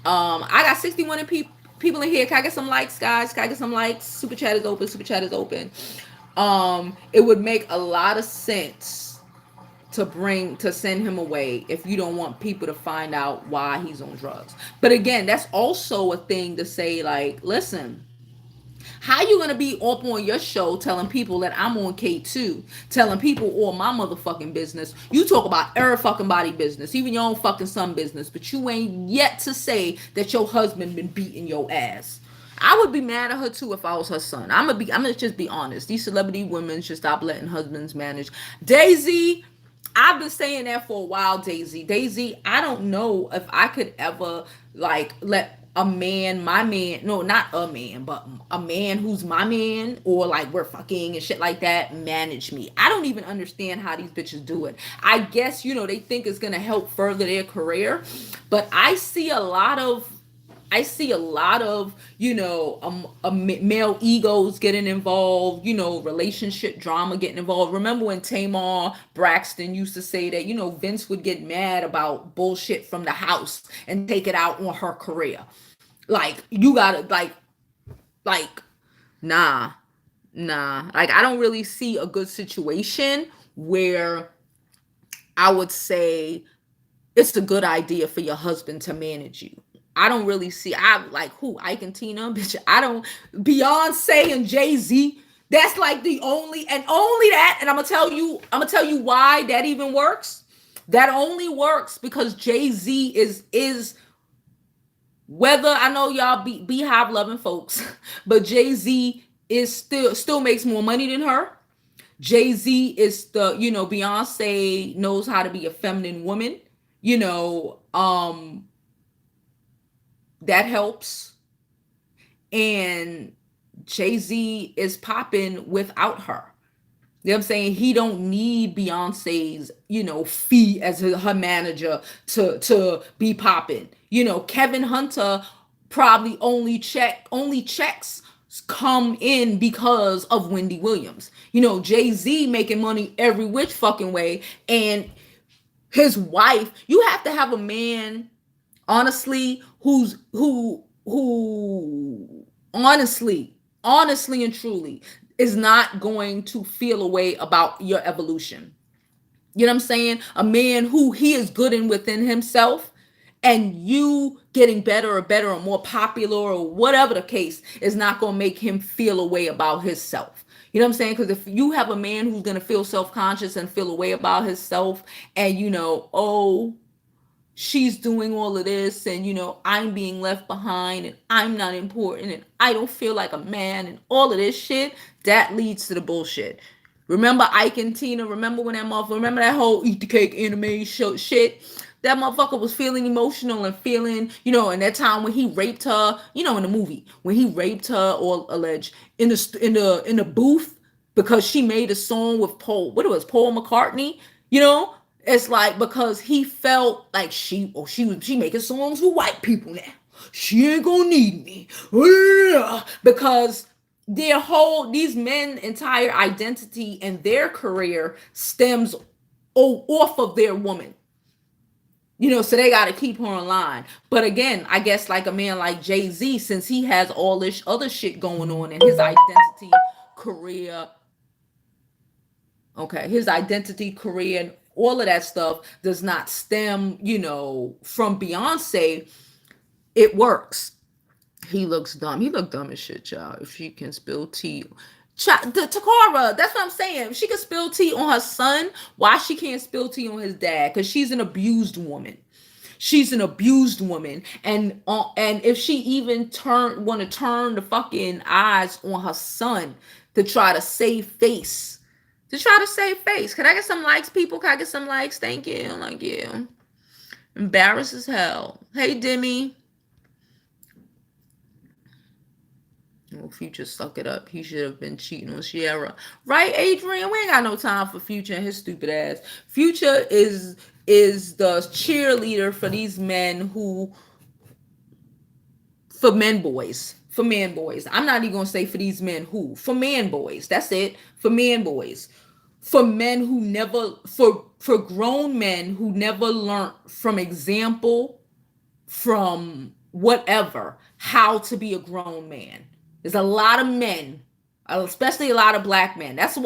I got 61 people in here. Can I get some likes, guys? Can I get some likes? Super chat is open. Super chat is open. It would make a lot of sense to send him away if you don't want people to find out why he's on drugs. But again, that's also a thing to say, like, listen, how you gonna be up on your show telling people that I'm on K2, telling people all my motherfucking business? You talk about every fucking body business, even your own fucking son business, but you ain't yet to say that your husband been beating your ass. I would be mad at her too if I was her son. I'm gonna just be honest. These celebrity women should stop letting husbands manage. Daisy, I've been saying that for a while, Daisy, I don't know if I could ever let a man, my man, no, not a man, but a man who's my man, or like we're fucking and shit like that, manage me. I don't even understand how these bitches do it. I guess, they think it's gonna help further their career, but I see a lot of male egos getting involved, relationship drama getting involved. Remember when Tamar Braxton used to say that, Vince would get mad about bullshit from the house and take it out on her career. Like, you gotta, nah. Like, I don't really see a good situation where I would say it's a good idea for your husband to manage you. I don't really see. I like who? Ike and Tina, bitch. I don't. Beyonce and Jay-Z. That's like the only that. And I'm gonna tell you why that even works. That only works because Jay-Z is whether, I know y'all beehive loving folks, but Jay-Z is still makes more money than her. Jay-Z is Beyonce knows how to be a feminine woman. That helps. And Jay-Z is popping without her. You know what I'm saying? He don't need Beyonce's, fee as her manager to be popping. Kevin Hunter probably only checks come in because of Wendy Williams. Jay-Z making money every which fucking way. And his wife, you have to have a man, honestly, who honestly and truly is not going to feel a way about your evolution. You know what I'm saying? A man who he is good in within himself, and you getting better or more popular or whatever the case is not going to make him feel a way about himself. You know what I'm saying? Because if you have a man who's going to feel self-conscious and feel a way about himself, and she's doing all of this, and I'm being left behind, and I'm not important, and I don't feel like a man, and all of this shit, that leads to the bullshit. Remember Ike and Tina? Remember when remember that whole eat the cake anime show shit? That motherfucker was feeling emotional and feeling, in that time when he raped her, in the movie, when he raped her, or alleged, in the booth, because she made a song with Paul McCartney, It's like, because he felt like she making songs with white people now. she ain't gonna need me. Because these men entire identity and their career stems off of their woman. So they got to keep her in line. But again, I guess like a man like Jay-Z, since he has all this other shit going on in his identity, career, okay, his identity, career, and all of that stuff does not stem, from Beyonce, it works. He looks dumb. He looked dumb as shit, y'all. If she can spill tea. Takara, that's what I'm saying. If she can spill tea on her son, why she can't spill tea on his dad? Because she's an abused woman. She's an abused woman, and if she even want to turn the fucking eyes on her son to try to save face, Can I get some likes, people? Can I get some likes? Thank you. Like you. Embarrassed as hell. Hey, Demi. Well, Future suck it up. He should have been cheating on Sierra. Right, Adrian? We ain't got no time for Future and his stupid ass. Future is the cheerleader for these men for men boys. For man boys. I'm not even gonna say for these men for man boys. That's it. For man boys. For men who never for grown men who never learned from example, from whatever, how to be a grown man. There's a lot of men, especially a lot of black men. That's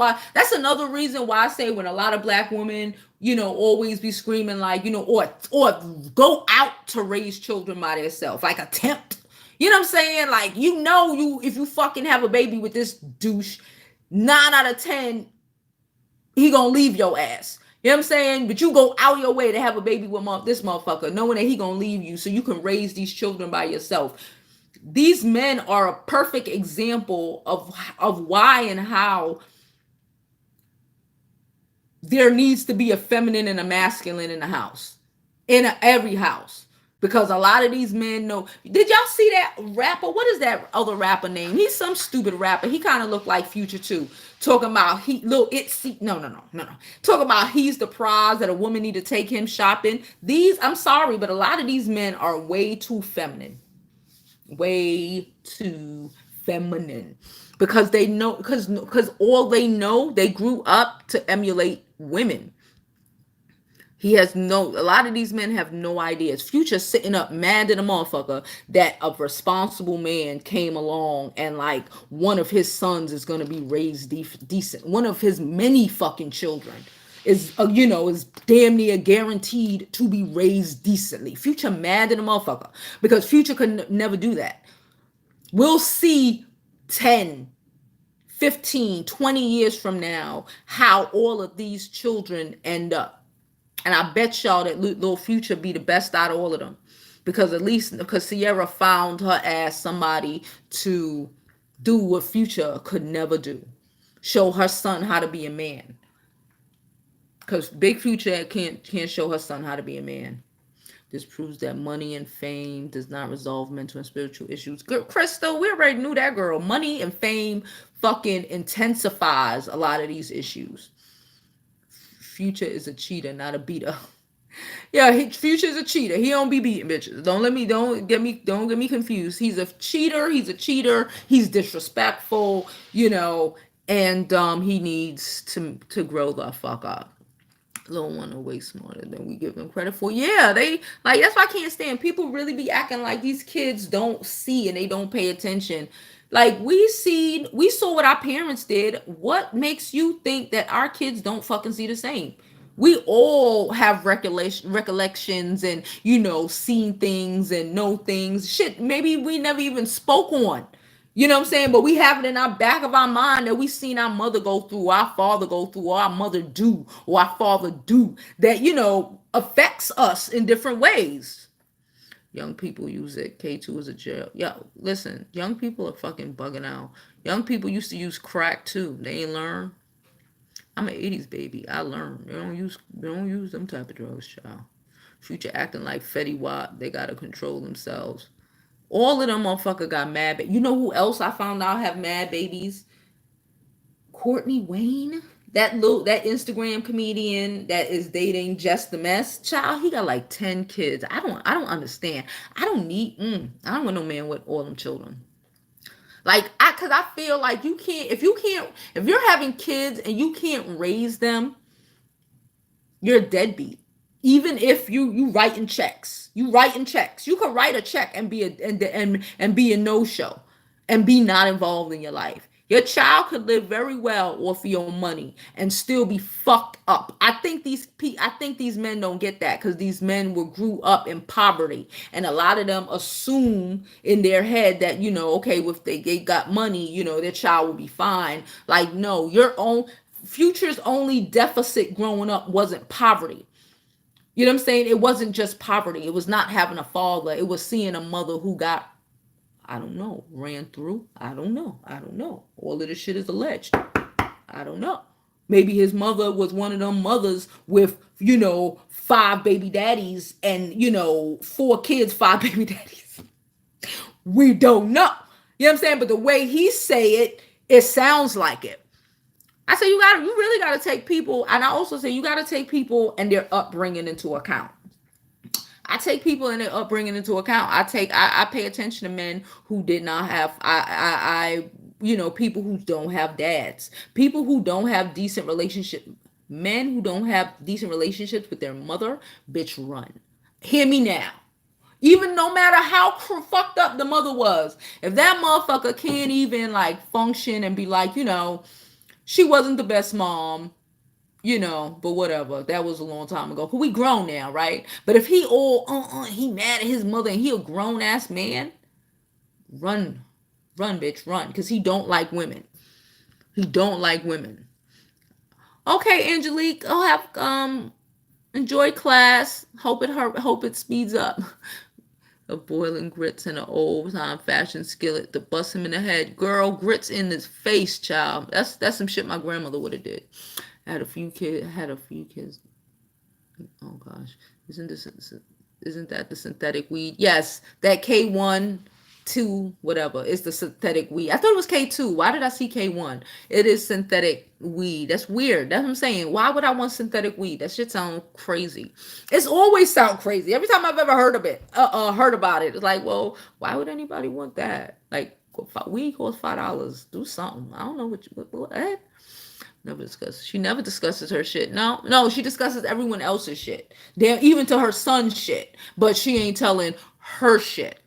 another reason why I say when a lot of black women, always be screaming like, or go out to raise children by themselves, like attempt. You know what I'm saying? Like, if you fucking have a baby with this douche, 9 out of 10, he gonna leave your ass. You know what I'm saying? But you go out your way to have a baby with this motherfucker, knowing that he gonna leave you so you can raise these children by yourself. These men are a perfect example of why and how there needs to be a feminine and a masculine in the house, in every house. Because a lot of these men know. Did y'all see that rapper? What is that other rapper name? He's some stupid rapper. He kind of looked like Future too. Talking about no. Talking about he's the prize that a woman need to take him shopping. I'm sorry, but a lot of these men are way too feminine. Way too feminine. Because they know, because all they know, they grew up to emulate women. A lot of these men have no ideas. Future sitting up mad at a motherfucker that a responsible man came along and like one of his sons is going to be raised decent. One of his many fucking children is damn near guaranteed to be raised decently. Future mad at a motherfucker because Future could never do that. We'll see 10, 15, 20 years from now how all of these children end up. And I bet y'all that little Future be the best out of all of them. Because Sierra found her ass somebody to do what Future could never do. Show her son how to be a man. Because Big Future can't show her son how to be a man. This proves that money and fame does not resolve mental and spiritual issues. Crystal, we already knew that, girl. Money and fame fucking intensifies a lot of these issues. Future is a cheater, not a beater. Yeah, Future is a cheater. He don't be beating bitches. Don't get me confused. He's a cheater. He's disrespectful, and he needs to grow the fuck up. Little one are way smarter than we give them credit for. Yeah, they like that's why I can't stand people really be acting like these kids don't see and they don't pay attention. Like we saw what our parents did. What makes you think that our kids don't fucking see the same? We all have recollections and seen things and know things. Shit, maybe we never even spoke on. You know what I'm saying? But we have it in our back of our mind that we seen our mother go through, our father go through, or our mother do, or our father do, that affects us in different ways. Young people use it. K2 is a jail. Yo, listen, young people are fucking bugging out. Young people used to use crack too. They ain't learn. I'm an 80s baby. I learned. They don't use them type of drugs, child. Future acting like Fetty Wap. They gotta control themselves. All of them motherfucker got mad. You know who else I found out have mad babies? Courtney Wayne. That Instagram comedian that is dating Just the Mess, child, he got like 10 kids. I don't understand. I don't want no man with all them children. Like cause I feel like if you're having kids and you can't raise them, you're a deadbeat. Even if you writing checks, you could write a check and be and be a no show, and be not involved in your life. Your child could live very well off of your money and still be fucked up. I think these men don't get that, because these men were grew up in poverty, and a lot of them assume in their head that, okay, if they got money, their child will be fine. Like, no, your own future's only deficit growing up wasn't poverty. You know what I'm saying? It wasn't just poverty. It was not having a father. It was seeing a mother who got, I don't know, ran through. I don't know. I don't know. All of this shit is alleged. I don't know. Maybe his mother was one of them mothers with, 5 baby daddies and, 4 kids, 5 baby daddies. We don't know. You know what I'm saying? But the way he say it, it sounds like it. I say you really gotta take people, and I also say you gotta take people and their upbringing into account. I take people and their upbringing into account. I pay attention to men who did not have people who don't have dads, people who don't have decent relationships, men who don't have decent relationships with their mother. Bitch, run. Hear me now. Even no matter how fucked up the mother was, if that motherfucker can't even like function and be like, she wasn't the best mom, but whatever. That was a long time ago. We grown now, right? But if he mad at his mother and he a grown ass man, run, run, bitch, run, because he don't like women. He don't like women. Okay, Angelique, I'll have enjoy class. Hope it speeds up. Of boiling grits in an old time fashion skillet to bust him in the head. Girl, grits in his face, child. That's some shit my grandmother would have did. I had a few kids. Oh gosh. Isn't that the synthetic weed? Yes, that K1 2 whatever. It's the synthetic weed. I thought it was K2. Why did I see K1? It is synthetic weed. That's weird. That's what I'm saying. Why would I want synthetic weed? That shit sound crazy. It's always sound crazy. Every time I've ever heard of it, heard about it, it's like, well, why would anybody want that? Like, weed costs $5. Do something. I don't know what. Never discusses. She never discusses her shit. No, she discusses everyone else's shit. Damn, even to her son's shit. But she ain't telling her shit.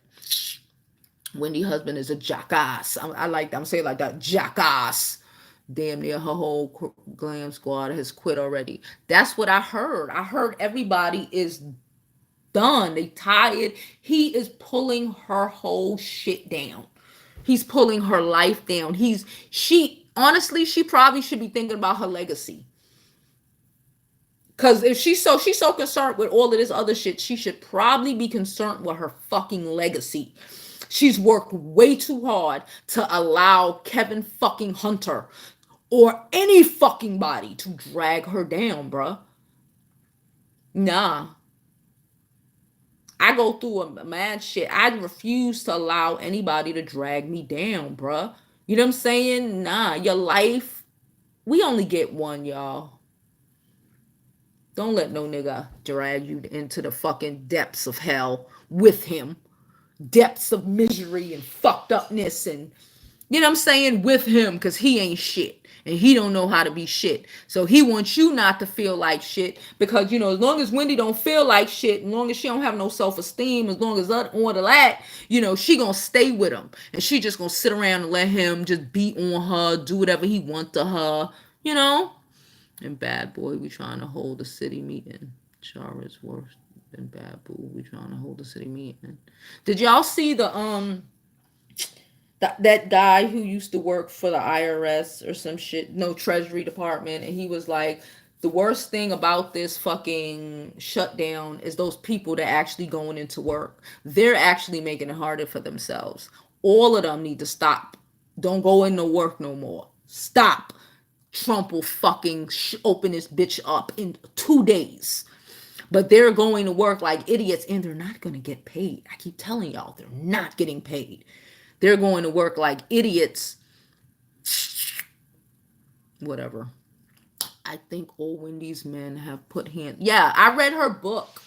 Wendy husband is a jackass. I like that. I'm saying like that. Jackass. Damn near her whole glam squad has quit already. That's what I heard. I heard everybody is done. They tired. He is pulling her whole shit down. He's pulling her life down. Honestly, she probably should be thinking about her legacy. Because if she's so concerned with all of this other shit, she should probably be concerned with her fucking legacy. She's worked way too hard to allow Kevin fucking Hunter or any fucking body to drag her down, bruh. Nah. I go through a mad shit. I refuse to allow anybody to drag me down, bruh. You know what I'm saying? Nah, your life, we only get one, y'all. Don't let no nigga drag you into the fucking depths of hell with him. Depths of misery and fucked upness and, you know what I'm saying, with him, because he ain't shit. And he don't know how to be shit. So he wants you not to feel like shit. Because, as long as Wendy don't feel like shit, as long as she don't have no self-esteem, as long as all of that, she gonna stay with him. And she just gonna sit around and let him just beat on her, do whatever he want to her, And bad boy, we trying to hold a city meeting. Charlotte's worse than bad boo. We trying to hold a city meeting. Did y'all see that guy who used to work for the IRS or some shit, no, Treasury Department, and he was like, the worst thing about this fucking shutdown is those people that actually going into work. They're actually making it harder for themselves. All of them need to stop. Don't go into work no more. Stop. Trump will fucking open this bitch up in 2 days. But they're going to work like idiots and they're not going to get paid. I keep telling y'all, they're not getting paid. They're going to work like idiots. Whatever. I think all Wendy's men have put hands. Yeah, I read her book.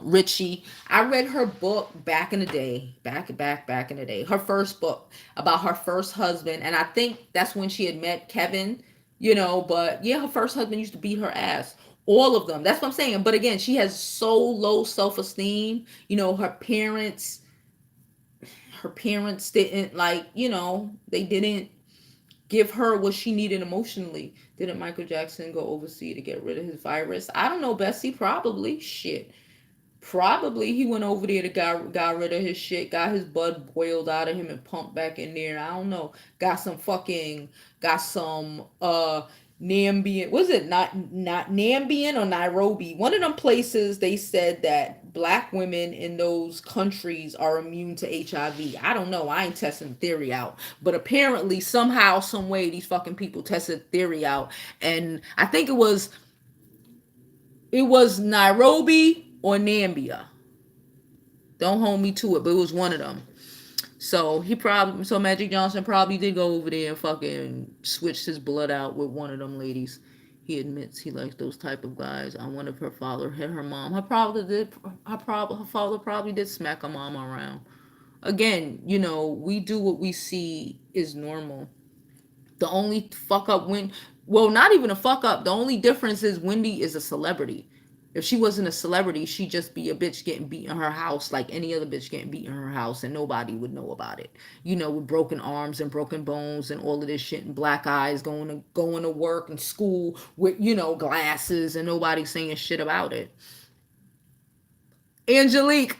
Richie. I read her book back in the day. Back in the day. Her first book about her first husband. And I think that's when she had met Kevin, but yeah, her first husband used to beat her ass. All of them. That's what I'm saying. But again, she has so low self-esteem. Her parents didn't they didn't give her what she needed emotionally. Didn't Michael Jackson go overseas to get rid of his virus? I don't know, Bessie. Probably. Shit. Probably he went over there to got rid of his shit, got his blood boiled out of him and pumped back in there. I don't know. Got some Nambian. Was it not Nambian or Nairobi? One of them places they said that black women in those countries are immune to HIV. I don't know. I ain't testing the theory out. But apparently somehow, some way these fucking people tested the theory out. And I think it was Nairobi or Nambia. Don't hold me to it, but it was one of them. So Magic Johnson probably did go over there and fucking switch his blood out with one of them ladies. He admits he likes those type of guys. I wonder if her father hit her mom. Her father probably did smack her mom around. Again, we do what we see is normal. The only fuck up not even a fuck up. The only difference is Wendy is a celebrity. If she wasn't a celebrity, she'd just be a bitch getting beat in her house like any other bitch getting beat in her house, and nobody would know about it. With broken arms and broken bones and all of this shit and black eyes, going to work and school with glasses, and nobody saying shit about it. Angelique,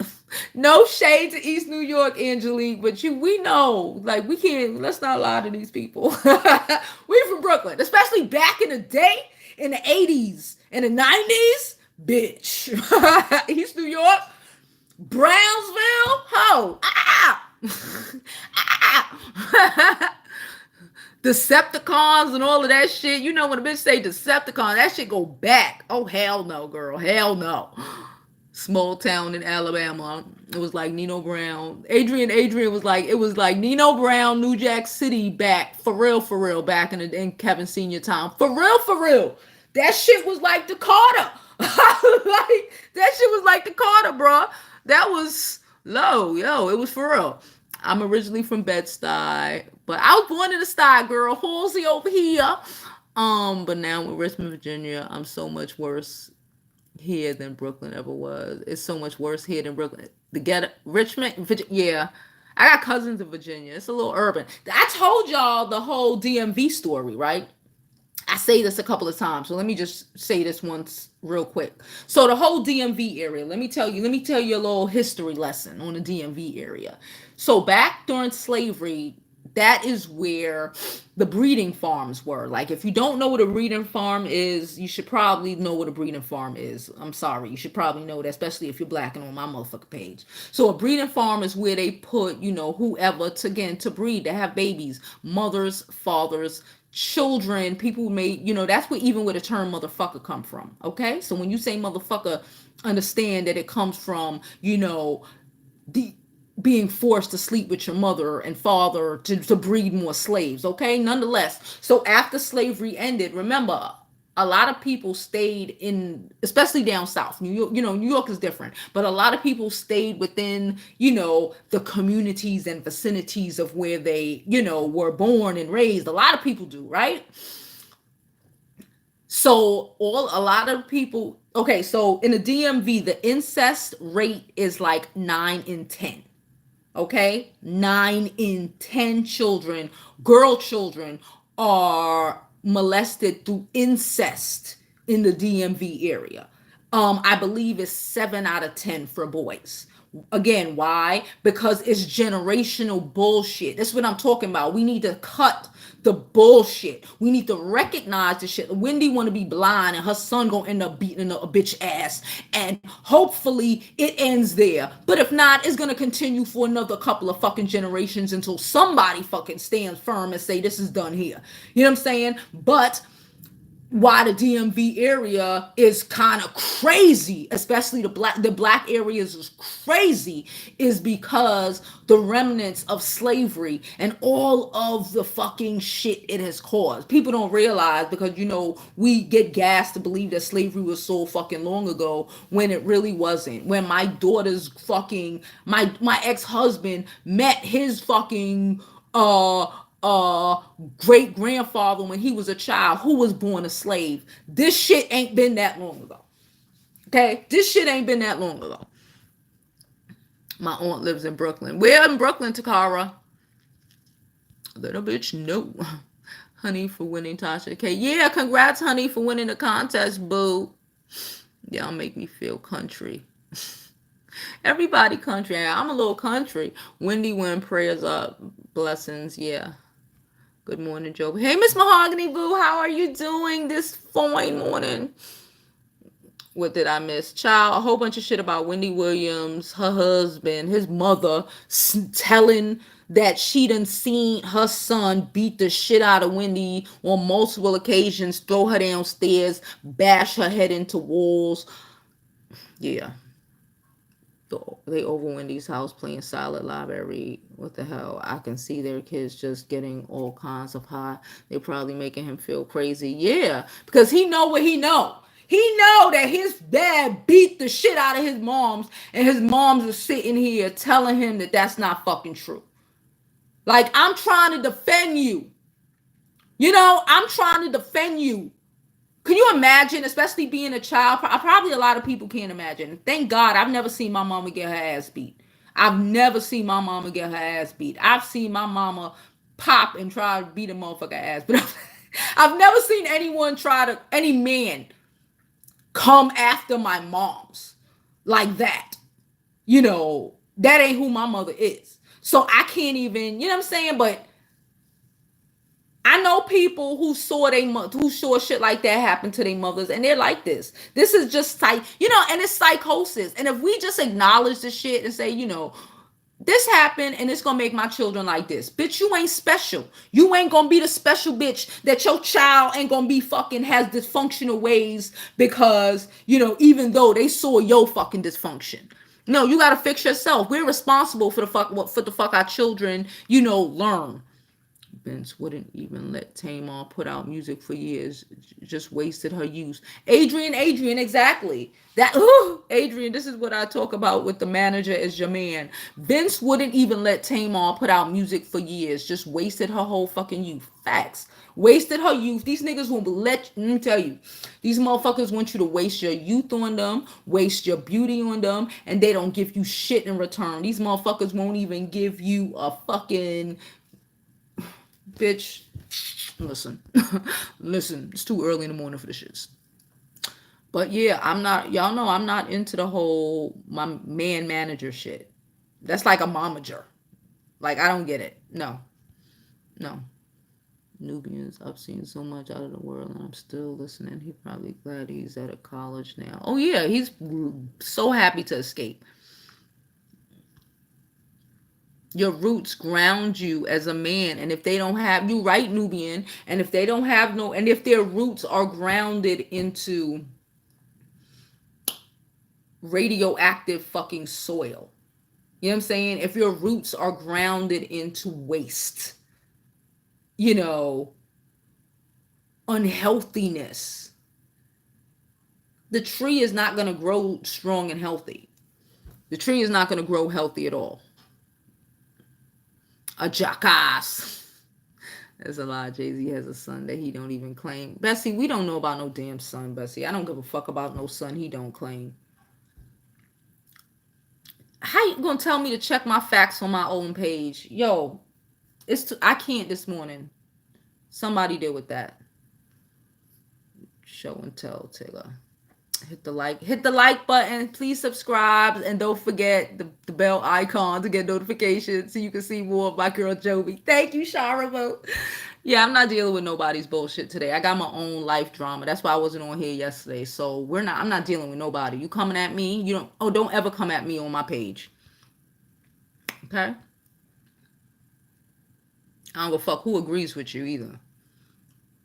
no shade to East New York, Angelique, but we know, like, we can't, let's not lie to these people. We from Brooklyn, especially back in the day, in the 80s and the 90s, bitch. East New York, Brownsville, ho, Decepticons and all of that shit. When a bitch say Decepticon, that shit go back. Oh, hell no, girl, hell no. Small town in Alabama. It was like Nino Brown. Adrian was like, it was like Nino Brown, New Jack City back. For real, back in Kevin Senior time. For real. That shit was like the Carter. Like, that shit was like the Carter, bro. That was low. Yo, it was for real. I'm originally from Bed-Stuy, but I was born in the Stuy, girl. Halsey over here. But now in Richmond, Virginia, I'm so much worse here than Brooklyn ever was. It's so much worse here than Brooklyn. The ghetto, Richmond, Virginia, yeah. I got cousins in Virginia. It's a little urban. I told y'all the whole DMV story, right? I say this a couple of times, so let me just say this once real quick. So the whole DMV area, let me tell you a little history lesson on the DMV area. So back during slavery, that is where the breeding farms were. Like, if you don't know what a breeding farm is, you should probably know what a breeding farm is. I'm sorry. You should probably know that, especially if you're black and on my motherfucking page. So a breeding farm is where they put, whoever to breed, to have babies, mothers, fathers, children, people made, that's where the term motherfucker come from. Okay. So when you say motherfucker, understand that it comes from, the being forced to sleep with your mother and father to breed more slaves. Okay. Nonetheless. So after slavery ended, remember, a lot of people stayed in, especially down south. New York, New York is different, but a lot of people stayed within, the communities and vicinities of where they, were born and raised. A lot of people do, right? So a lot of people, okay, so in the DMV, the incest rate is like 9 in 10. Okay? 9 in 10 children, girl children, are molested through incest in the DMV area. I believe it's 7 out of 10 for boys. Again, why? Because it's generational bullshit. That's what I'm talking about. We need to cut the bullshit. We need to recognize the shit. Wendy want to be blind and her son gonna end up beating a bitch ass, and hopefully it ends there. But if not, it's gonna continue for another couple of fucking generations until somebody fucking stands firm and say this is done here. You know what I'm saying? But why the DMV area is kind of crazy, especially the black areas is crazy, is because the remnants of slavery and all of the fucking shit it has caused. People don't realize, because we get gas to believe that slavery was so fucking long ago when it really wasn't. When my daughter's fucking my ex-husband met his fucking uh uh great grandfather when he was a child who was born a slave. This shit ain't been that long ago. Okay? This shit ain't been that long ago. My aunt lives in Brooklyn. Where in Brooklyn, Takara? Little bitch, no. Honey for winning, Tasha. Okay, yeah, congrats, honey, for winning the contest, boo. Y'all make me feel country. Everybody country. I'm a little country. Wendy win, prayers up. Blessings, yeah. Good morning, Joe. Hey, Miss Mahogany Boo, how are you doing this fine morning? What did I miss? Child, a whole bunch of shit about Wendy Williams, her husband, his mother, telling that she done seen her son beat the shit out of Wendy on multiple occasions, throw her downstairs, bash her head into walls. Yeah. They over Wendy's house playing Silent Library. What the hell? I can see their kids just getting all kinds of high. They're probably making him feel crazy. Yeah, because he know what he know. He know that his dad beat the shit out of his moms, and his moms are sitting here telling him that that's not fucking true. Like, I'm trying to defend you. I'm trying to defend you. Can you imagine, especially being a child? Probably a lot of people can't imagine. Thank God I've never seen my mama get her ass beat. I've never seen my mama get her ass beat. I've seen my mama pop and try to beat a motherfucker ass. But I've never seen any man come after my moms like that. That ain't who my mother is. So I can't even, you know what I'm saying? But I know people who saw shit like that happen to their mothers, and they're like this. This is just and it's psychosis. And if we just acknowledge the shit and say, this happened and it's gonna make my children like this. Bitch, you ain't special. You ain't gonna be the special bitch that your child ain't gonna be fucking has dysfunctional ways because, even though they saw your fucking dysfunction. No, you gotta fix yourself. We're responsible for the fuck our children, learn. Vince wouldn't even let Tamar put out music for years. Just wasted her youth. Adrian, exactly. Adrian, this is what I talk about with the manager as your man. Vince wouldn't even let Tamar put out music for years. Just wasted her whole fucking youth. Facts. Wasted her youth. These niggas won't let me tell you. These motherfuckers want you to waste your youth on them, waste your beauty on them, and they don't give you shit in return. These motherfuckers won't even give you a fucking bitch. Listen. Listen, it's too early in the morning for the shits. But yeah, y'all know I'm not into the whole my man manager shit. That's like a momager. Like, I don't get it. No. Nubians, I've seen so much out of the world and I'm still listening. He's probably glad he's at a college now. Oh yeah, he's so happy to escape. Your roots ground you as a man, and if they don't have you, right, Nubian, and if they don't have and if their roots are grounded into radioactive fucking soil, you know what I'm saying? If your roots are grounded into waste, unhealthiness, the tree is not going to grow strong and healthy. The tree is not going to grow healthy at all. A jackass. There's a lie. Jay-Z has a son that he don't even claim. Bessie, we don't know about no damn son, Bessie. I don't give a fuck about no son he don't claim. How you gonna tell me to check my facts on my own page? Yo, I can't this morning. Somebody deal with that. Show and tell, Taylor. Hit the like button. Please subscribe, and don't forget the bell icon to get notifications so you can see more of my girl Jovi. Thank you, Sharavo. Yeah, I'm not dealing with nobody's bullshit today. I got my own life drama. That's why I wasn't on here yesterday. So I'm not dealing with nobody. You coming at me? Don't ever come at me on my page. Okay? I don't give a fuck who agrees with you either.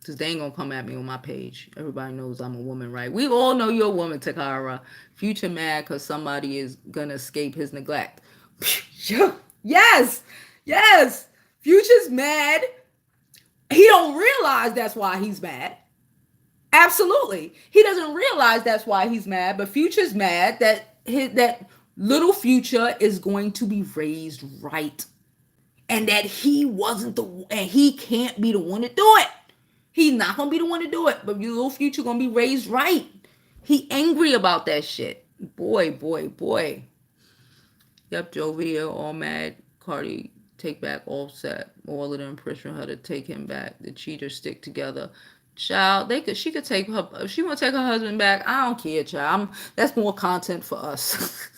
Because they ain't gonna come at me on my page. Everybody knows I'm a woman, right? We all know you're a woman, Takara. Future mad because somebody is gonna escape his neglect. Yes, yes. Future's mad. He don't realize that's why he's mad. Absolutely, he doesn't realize that's why he's mad. But Future's mad that little Future is going to be raised right, and that he wasn't and he can't be the one to do it. He's not gonna be the one to do it, but your little Future gonna be raised right. He angry about that shit. Boy, boy, boy. Yep, Jovi all mad. Cardi take back Offset. All of them pressuring her to take him back. The cheaters stick together. Child, she could take her if she want to take her husband back. I don't care, child. That's more content for us.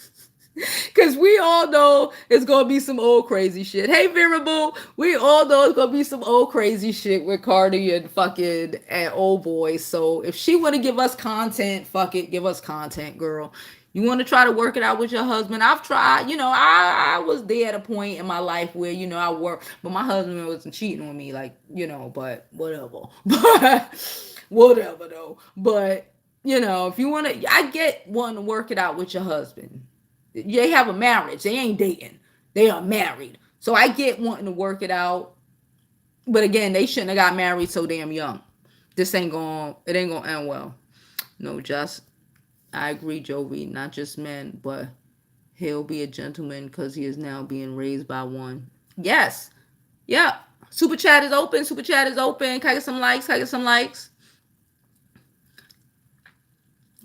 Cause we all know it's gonna be some old crazy shit. Hey Variable, we all know it's gonna be some old crazy shit with Cardi and fucking and old boy. So if she wanna give us content, fuck it, give us content, girl. You want to try to work it out with your husband? I've tried. I was there at a point in my life where I worked, but my husband wasn't cheating on me, like but whatever. But whatever though. But if you want to, I get wanting to work it out with your husband. They have a marriage. They ain't dating. They are married. So I get wanting to work it out. But again, they shouldn't have got married so damn young. It ain't gonna end well. No, I agree, Jovi. Not just men, but he'll be a gentleman because he is now being raised by one. Yes. Yep. Super chat is open. Super chat is open. Can I get some likes? Can I get some likes?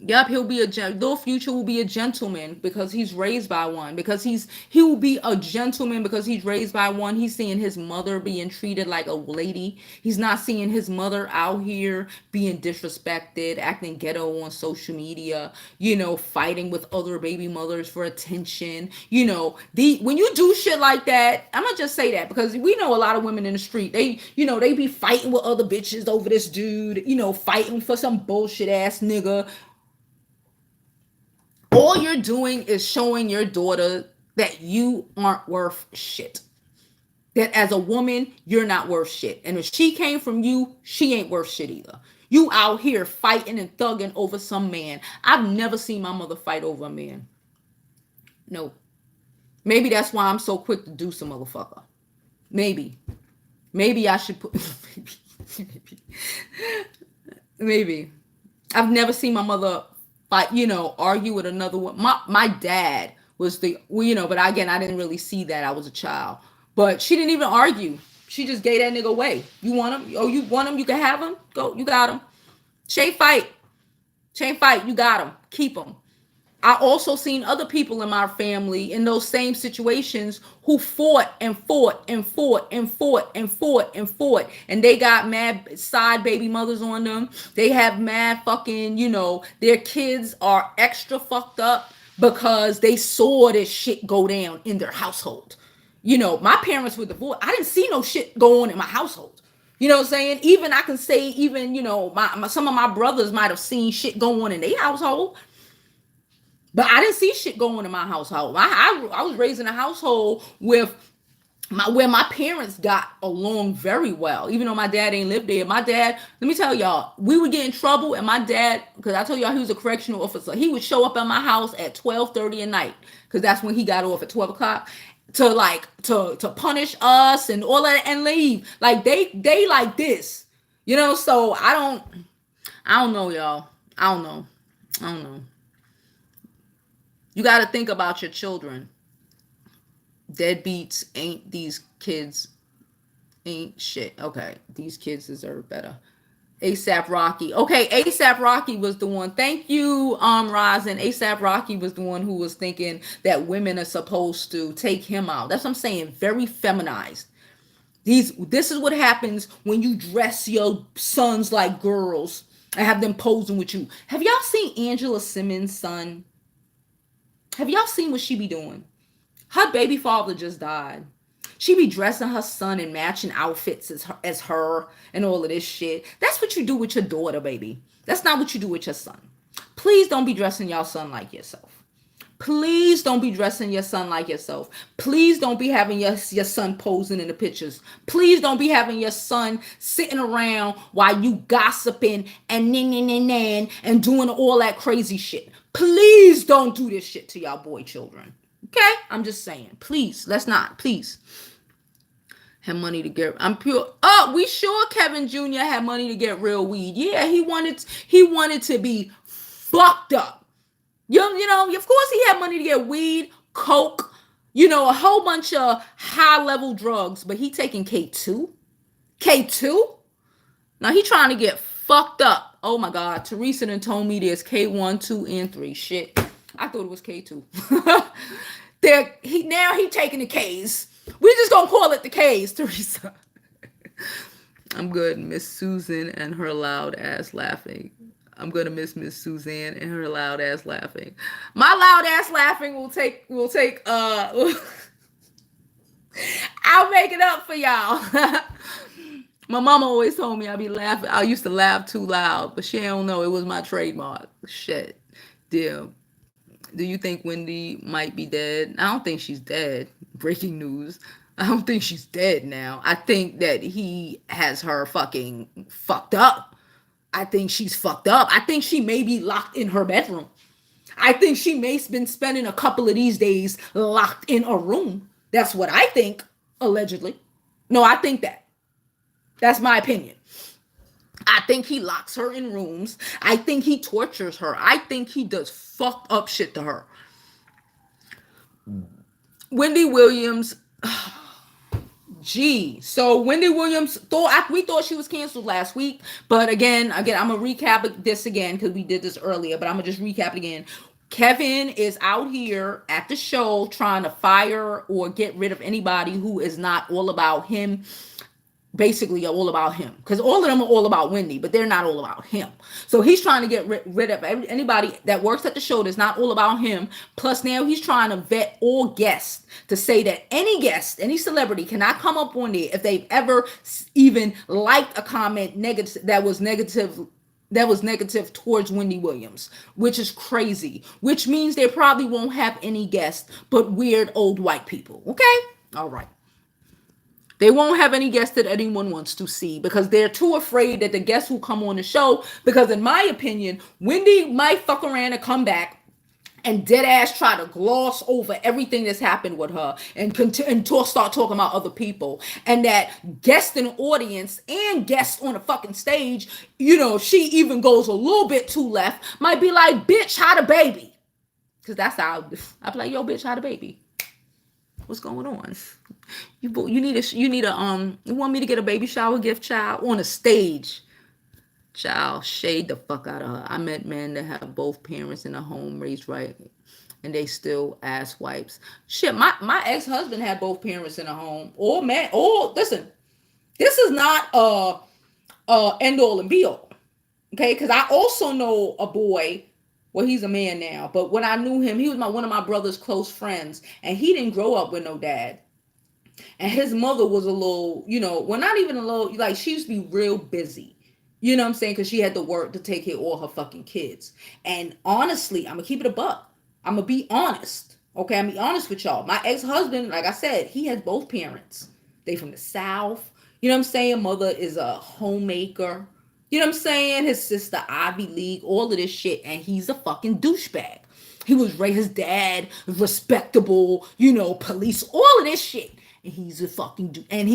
Yep, little Future will be a gentleman because he's raised by one. Because he will be a gentleman because he's raised by one. He's seeing his mother being treated like a lady. He's not seeing his mother out here being disrespected, acting ghetto on social media, fighting with other baby mothers for attention. When you do shit like that, I'm gonna just say that because we know a lot of women in the street. They be fighting with other bitches over this dude, fighting for some bullshit ass nigga. All you're doing is showing your daughter that you aren't worth shit. That as a woman, you're not worth shit. And if she came from you, she ain't worth shit either. You out here fighting and thugging over some man. I've never seen my mother fight over a man. No. Maybe that's why I'm so quick to do some motherfucker. Maybe. Maybe I should put... Maybe. I've never seen my mother... argue with another one. My dad was but again, I didn't really see that. I was a child. But she didn't even argue. She just gave that nigga away. You want him? Oh, you want him? You can have him? Go, you got him. She ain't fight. You got him. Keep him. I also seen other people in my family in those same situations who fought and fought and fought and fought and fought and fought. And they got mad side baby mothers on them. They have mad fucking, their kids are extra fucked up because they saw this shit go down in their household. My parents were divorced. I didn't see no shit go on in my household. You know what I'm saying? Even I can say some of my brothers might have seen shit go on in their household. But I didn't see shit going in my household. I was raised in a household where my parents got along very well. Even though my dad ain't lived there. My dad, let me tell y'all, we would get in trouble. And my dad, because I told y'all he was a correctional officer, he would show up at my house at 12:30 at night. Because that's when he got off at 12 o'clock. To punish us and all that and leave. Like they like this. So I don't know, y'all. I don't know. You got to think about your children. Deadbeats these kids ain't shit. Okay, these kids deserve better. ASAP Rocky. Okay, ASAP Rocky was the one. Thank you, Rosin. ASAP Rocky was the one who was thinking that women are supposed to take him out. That's what I'm saying. Very feminized. This is what happens when you dress your sons like girls and have them posing with you. Have y'all seen Angela Simmons' son? Have y'all seen what she be doing? Her baby father just died. She be dressing her son in matching outfits as her and all of this shit. That's what you do with your daughter, baby. That's not what you do with your son. Please don't be dressing your son like yourself. Please don't be dressing your son like yourself. Please don't be having your son posing in the pictures. Please don't be having your son sitting around while you gossiping and and doing all that crazy shit. Please don't do this shit to y'all boy children. Okay? I'm just saying. Please, let's not. Please. Had money to get. I'm pure. Oh, we sure Kevin Jr. had money to get real weed. Yeah, he wanted to be fucked up. You know, of course he had money to get weed, coke, a whole bunch of high level drugs, but he taking K2? K2? Now he trying to get fucked up. Oh my God. Teresa done told me there's K1, 2, and 3. Shit. I thought it was K2. Now he taking the K's. We just gonna call it the K's, Teresa. I'm good. Miss Susan and her loud ass laughing. I'm gonna miss Miss Suzanne and her loud ass laughing. My loud ass laughing will take I'll make it up for y'all. My mama always told me I be laughing. I used to laugh too loud, but she don't know it was my trademark. Shit. Damn. Do you think Wendy might be dead? I don't think she's dead. Breaking news. I don't think she's dead now. I think that he has her fucking fucked up. I think she's fucked up. I think she may be locked in her bedroom. I think she may have been spending a couple of these days locked in a room. That's what I think, allegedly. No, I think that. That's my opinion. I think he locks her in rooms. I think he tortures her. I think he does fucked up shit to her. Wendy Williams. So Wendy Williams we thought she was canceled last week, but again, I'm gonna recap this again because we did this earlier, but I'm gonna just recap it again. Kevin is out here at the show trying to fire or get rid of anybody who is not all about him. Basically all about him, because all of them are all about Wendy, but they're not all about him. So he's trying to get rid of anybody that works at the show that's not all about him. Plus now he's trying to vet all guests to say that any guest, any celebrity cannot come up on there if they've ever even liked a comment that was negative towards Wendy Williams, which is crazy, which means they probably won't have any guests but weird old white people. Okay? All right. They won't have any guests that anyone wants to see because they're too afraid that the guests will come on the show. Because in my opinion, Wendy might fuck around and come back and dead ass try to gloss over everything that's happened with her and start talking about other people. And that guest in the audience and guests on the fucking stage, she even goes a little bit too left, might be like, bitch, how the baby? Because that's how I'd be like, yo, bitch, how the baby? What's going on? You want me to get a baby shower gift, child? On a stage. Child, shade the fuck out of her. I met men that have both parents in the home raised right, and they still ass wipes. Shit, my ex-husband had both parents in the home. Listen, this is not end all and be all. Okay, because I also know a boy. Well, he's a man now, but when I knew him, he was one of my brother's close friends, and he didn't grow up with no dad. And his mother was a little, not even a little, like she used to be real busy. You know what I'm saying? Because she had to work to take care of all her fucking kids. And honestly, I'm going to keep it a buck. I'm going to be honest. Okay, I'm going to be honest with y'all. My ex-husband, like I said, he has both parents. They from the South. You know what I'm saying? Mother is a homemaker. You know what I'm saying? His sister, Ivy League, all of this shit. And he's a fucking douchebag. He was raised, his dad, respectable, police, all of this shit. And he's a fucking dude. And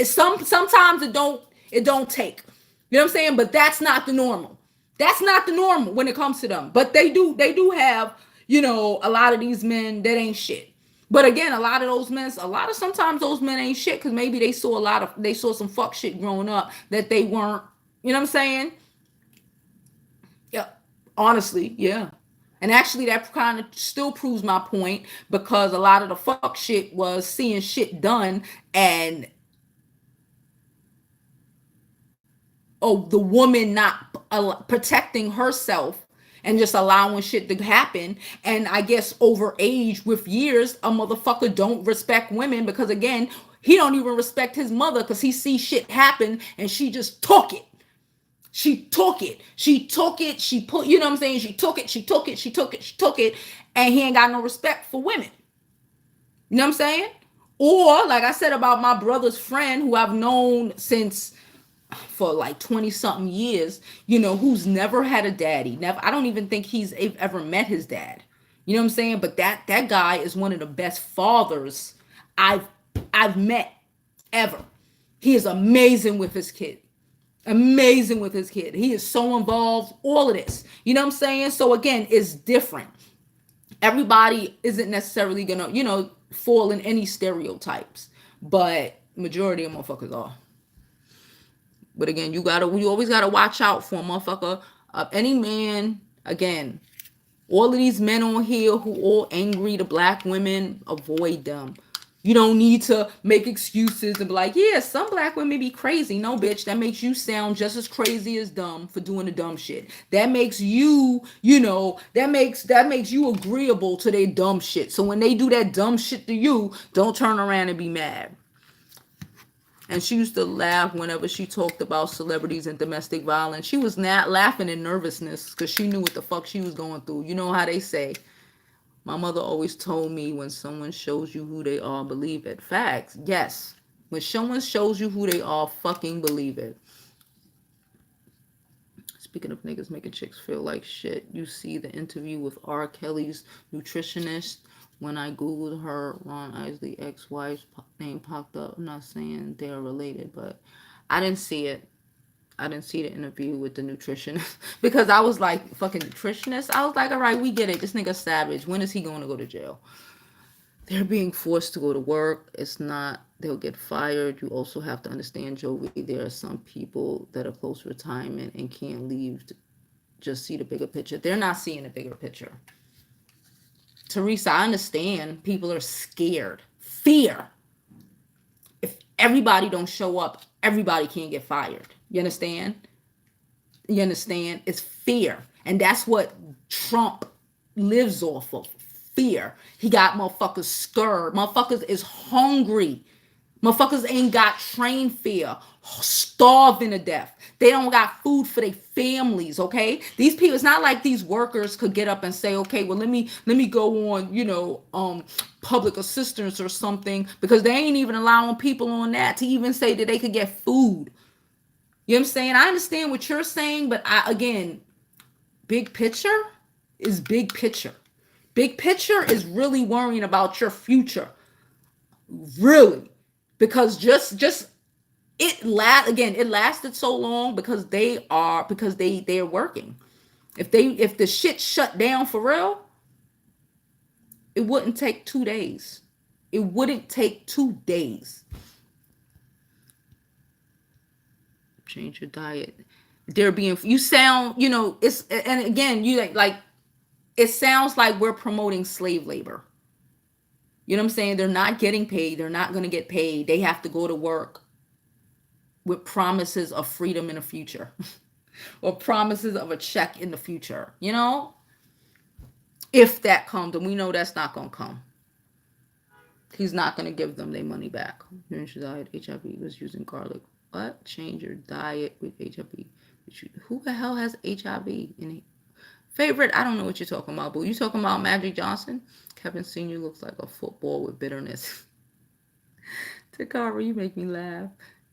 sometimes it don't take. You know what I'm saying? But that's not the normal. That's not the normal when it comes to them. But they do have, a lot of these men that ain't shit. But again, sometimes those men ain't shit because maybe they saw some fuck shit growing up that they weren't, you know what I'm saying? Yeah. Honestly, yeah. And actually that kind of still proves my point because a lot of the fuck shit was seeing shit done and the woman not protecting herself and just allowing shit to happen. And I guess over age with years, a motherfucker don't respect women because again, he don't even respect his mother because he sees shit happen and she just took it. She took it. She put, you know what I'm saying? She took it. and he ain't got no respect for women. You know what I'm saying? Or like I said about my brother's friend who I've known since for like 20 something years, who's never had a daddy. Never, I don't even think he's ever met his dad. You know what I'm saying? But that guy is one of the best fathers I've I've met ever. He is amazing with his kid. Amazing with his kid. He is so involved, all of this. You know what I'm saying? So again, it's different. Everybody isn't necessarily gonna, fall in any stereotypes, but majority of motherfuckers are. But again, you always gotta watch out for a motherfucker. Any man, again, all of these men on here who all angry to black women, avoid them. You don't need to make excuses and be like, yeah, some black women be crazy. No, bitch, that makes you sound just as crazy as dumb for doing the dumb shit. That makes you, that makes you agreeable to their dumb shit. So when they do that dumb shit to you, don't turn around and be mad. And she used to laugh whenever she talked about celebrities and domestic violence. She was not laughing in nervousness because she knew what the fuck she was going through. You know how they say, my mother always told me, when someone shows you who they are, believe it. Facts. Yes. When someone shows you who they are, fucking believe it. Speaking of niggas making chicks feel like shit, you see the interview with R. Kelly's nutritionist. When I Googled her, Ron Isley ex-wife's name popped up. I'm not saying they're related, but I didn't see it. I didn't see the interview with the nutritionist because I was like, fucking nutritionist. I was like, all right, we get it. This nigga's savage. When is he going to go to jail? They're being forced to go to work. It's not, they'll get fired. You also have to understand, Jovi, there are some people that are close to retirement and can't leave to just see the bigger picture. They're not seeing the bigger picture. Teresa, I understand people are scared. Fear. If everybody don't show up, everybody can't get fired. You understand? You understand? It's fear. And that's what Trump lives off of. Fear. He got motherfuckers scared. Motherfuckers is hungry. Motherfuckers ain't got train fear. Starving to death. They don't got food for their families, okay? These people, it's not like these workers could get up and say, okay, well, let me go on, public assistance or something, because they ain't even allowing people on that to even say that they could get food. You know what I'm saying? I understand what you're saying, but again, big picture is big picture. Big picture is really worrying about your future. Really. Because it lasted so long because they're working. If the shit shut down for real, it wouldn't take 2 days. It wouldn't take 2 days. Change your diet. You sound, it's, and again, you like it sounds like we're promoting slave labor. You know what I'm saying? They're not getting paid. They're not going to get paid. They have to go to work with promises of freedom in the future or promises of a check in the future, if that comes, and we know that's not going to come. He's not going to give them their money back. Change your diet. HIV was using garlic. What? Change your diet with HIV. Who the hell has HIV in it? Favorite, I don't know what you're talking about, but you talking about Magic Johnson? Kevin Sr. looks like a football with bitterness. Takara, you make me laugh.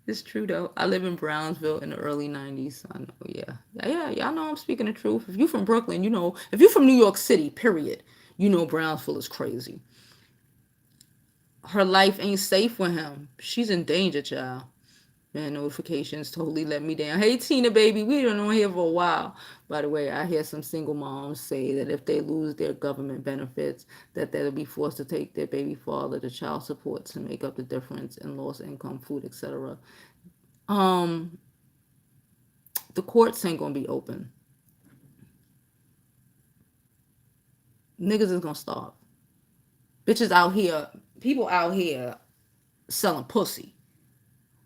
It's true, though. I live in Brownsville in the early 90s. I know, yeah. Y'all know I'm speaking the truth. If you from Brooklyn, if you from New York City, period, Brownsville is crazy. Her life ain't safe with him. She's in danger, child. Man, notifications totally let me down. Hey, Tina, baby, we don't know here for a while. By the way, I hear some single moms say that if they lose their government benefits, that they'll be forced to take their baby father to child support to make up the difference in lost income, food, etc. The courts ain't gonna be open. Niggas is gonna starve. Bitches out here, people out here selling pussy.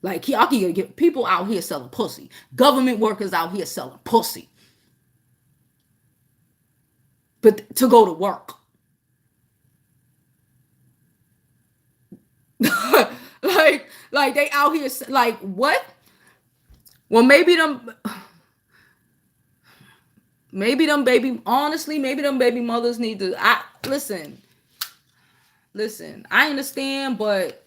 Like, y'all can get people out here selling pussy. Government workers out here selling pussy. But to go to work. like they out here, like, what? Well, maybe them. Maybe them baby, honestly, maybe them baby mothers need to, listen, I understand, but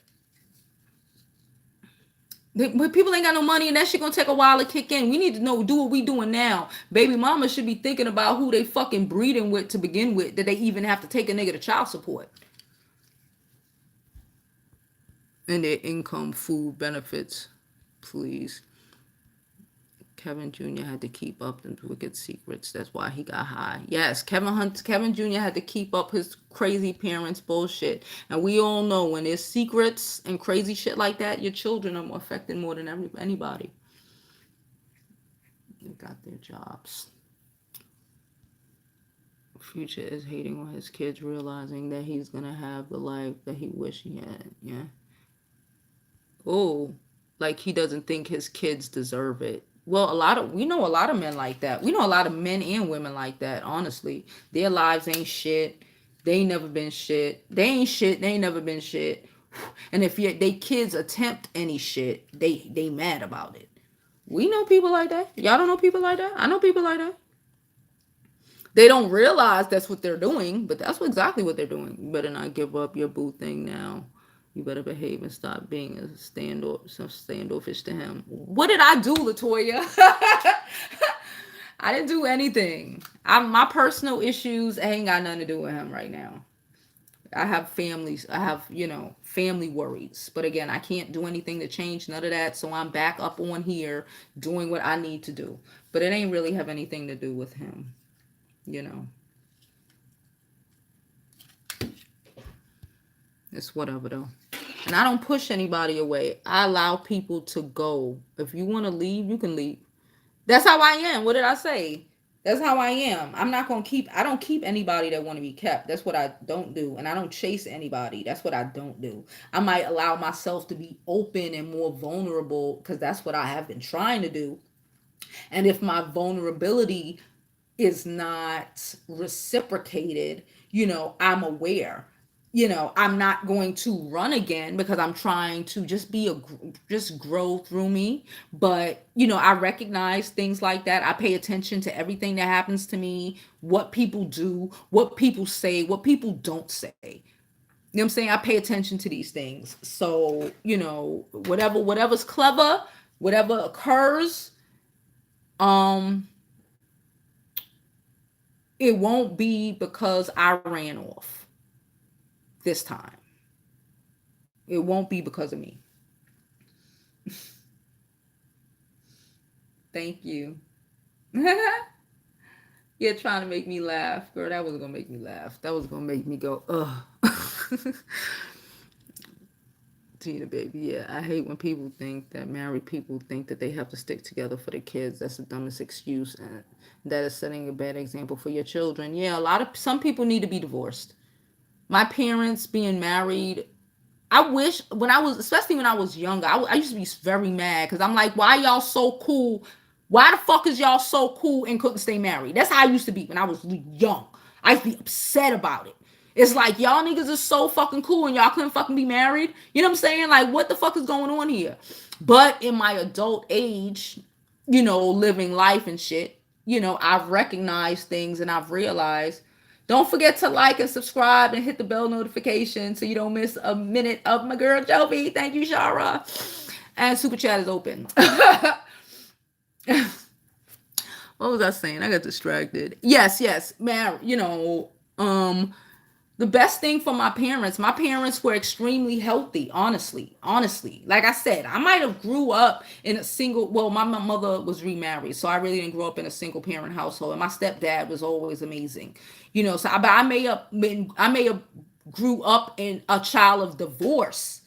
people ain't got no money and that shit gonna take a while to kick in. We need to know, do what we doing now. Baby mama should be thinking about who they fucking breeding with to begin with, that they even have to take a nigga to child support. And their income, food, benefits, please. Kevin Jr. had to keep up the wicked secrets. That's why he got high. Yes, Kevin Jr. had to keep up his crazy parents' bullshit. And we all know when there's secrets and crazy shit like that, your children are more affected more than anybody. They got their jobs. Future is hating on his kids, realizing that he's gonna have the life that he wish he had. Yeah. Oh, like he doesn't think his kids deserve it. Well, we know a lot of men like that. We know a lot of men and women like that, honestly. Their lives ain't shit. They ain't never been shit. They ain't shit. They ain't never been shit. And if they kids attempt any shit, they mad about it. We know people like that. Y'all don't know people like that? I know people like that. They don't realize that's what they're doing, but that's exactly what they're doing. You better not give up your boo thing now. You better behave and stop being standoffish to him. What did I do, Latoya? I didn't do anything. My personal issues ain't got nothing to do with him right now. I have families. I have, family worries. But again, I can't do anything to change none of that. So I'm back up on here doing what I need to do. But it ain't really have anything to do with him. It's whatever though. And I don't push anybody away. I allow people to go. If you want to leave, you can leave. That's how I am. What did I say? That's how I am. I don't keep anybody that want to be kept. That's what I don't do. And I don't chase anybody. That's what I don't do. I might allow myself to be open and more vulnerable because that's what I have been trying to do. And if my vulnerability is not reciprocated, I'm aware. I'm not going to run again because I'm trying to just grow through me. But, I recognize things like that. I pay attention to everything that happens to me, what people do, what people say, what people don't say. You know what I'm saying? I pay attention to these things. So, whatever's clever, whatever occurs, it won't be because I ran off this time. It won't be because of me. Thank you. You're trying to make me laugh. Girl, that wasn't going to make me laugh. That was going to make me go, ugh. Tina, baby, yeah. I hate when people think that married people think that they have to stick together for their kids. That's the dumbest excuse. And that is setting a bad example for your children. Yeah, some people need to be divorced. My parents being married, I wish especially when I was younger, I used to be very mad because I'm like, why y'all so cool? Why the fuck is y'all so cool and couldn't stay married? That's how I used to be when I was young. I used to be upset about it. It's like, y'all niggas is so fucking cool and y'all couldn't fucking be married. You know what I'm saying? Like, what the fuck is going on here? But in my adult age, living life and shit, I've recognized things and I've realized. Don't forget to like and subscribe and hit the bell notification so you don't miss a minute of my girl Jovi. Thank you, Shara. And Super Chat is open. What was I saying? I got distracted. Yes, man, the best thing for my parents were extremely healthy, honestly. Like I said, I might have grew up in a my mother was remarried, so I really didn't grow up in a single parent household. And my stepdad was always amazing, so I may have grew up in a child of divorce,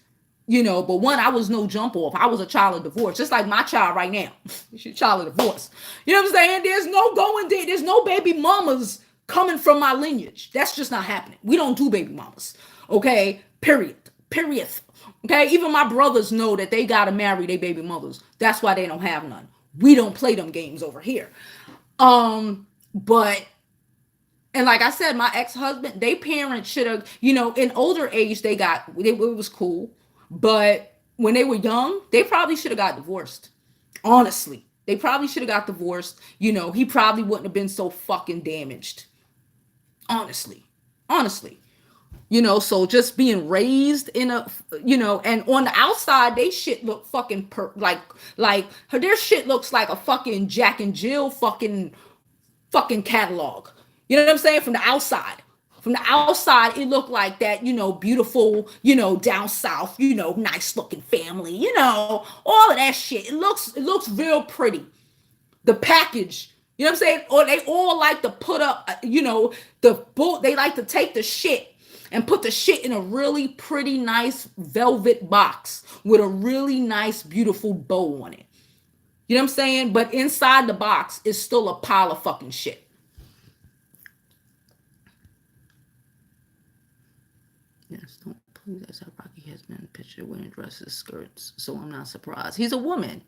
but I was no jump off. I was a child of divorce, just like my child right now. She's a child of divorce. You know what I'm saying? There's no going there. There's no baby mamas coming from my lineage. That's just not happening. We don't do baby mamas. Okay? Period. Okay? Even my brothers know that they gotta marry their baby mothers. That's why they don't have none. We don't play them games over here. But and like I said, my ex-husband, they parents should have, in older age, it was cool. But when they were young, they probably should have got divorced. Honestly. They probably should have got divorced. He probably wouldn't have been so fucking damaged. Honestly. Honestly. So just being raised in a, and on the outside, they shit look fucking like their shit looks like a fucking Jack and Jill fucking catalog. You know what I'm saying? From the outside. From the outside, it looked like that, beautiful, down south, nice looking family, all of that shit. It looks real pretty. The package, you know what I'm saying? Or they all like to put up, they like to take the shit and put the shit in a really pretty nice velvet box with a really nice, beautiful bow on it. You know what I'm saying? But inside the box is still a pile of fucking shit. Yes, don't please. That's how Rocky has been pictured wearing dresses, skirts. So I'm not surprised. He's a woman.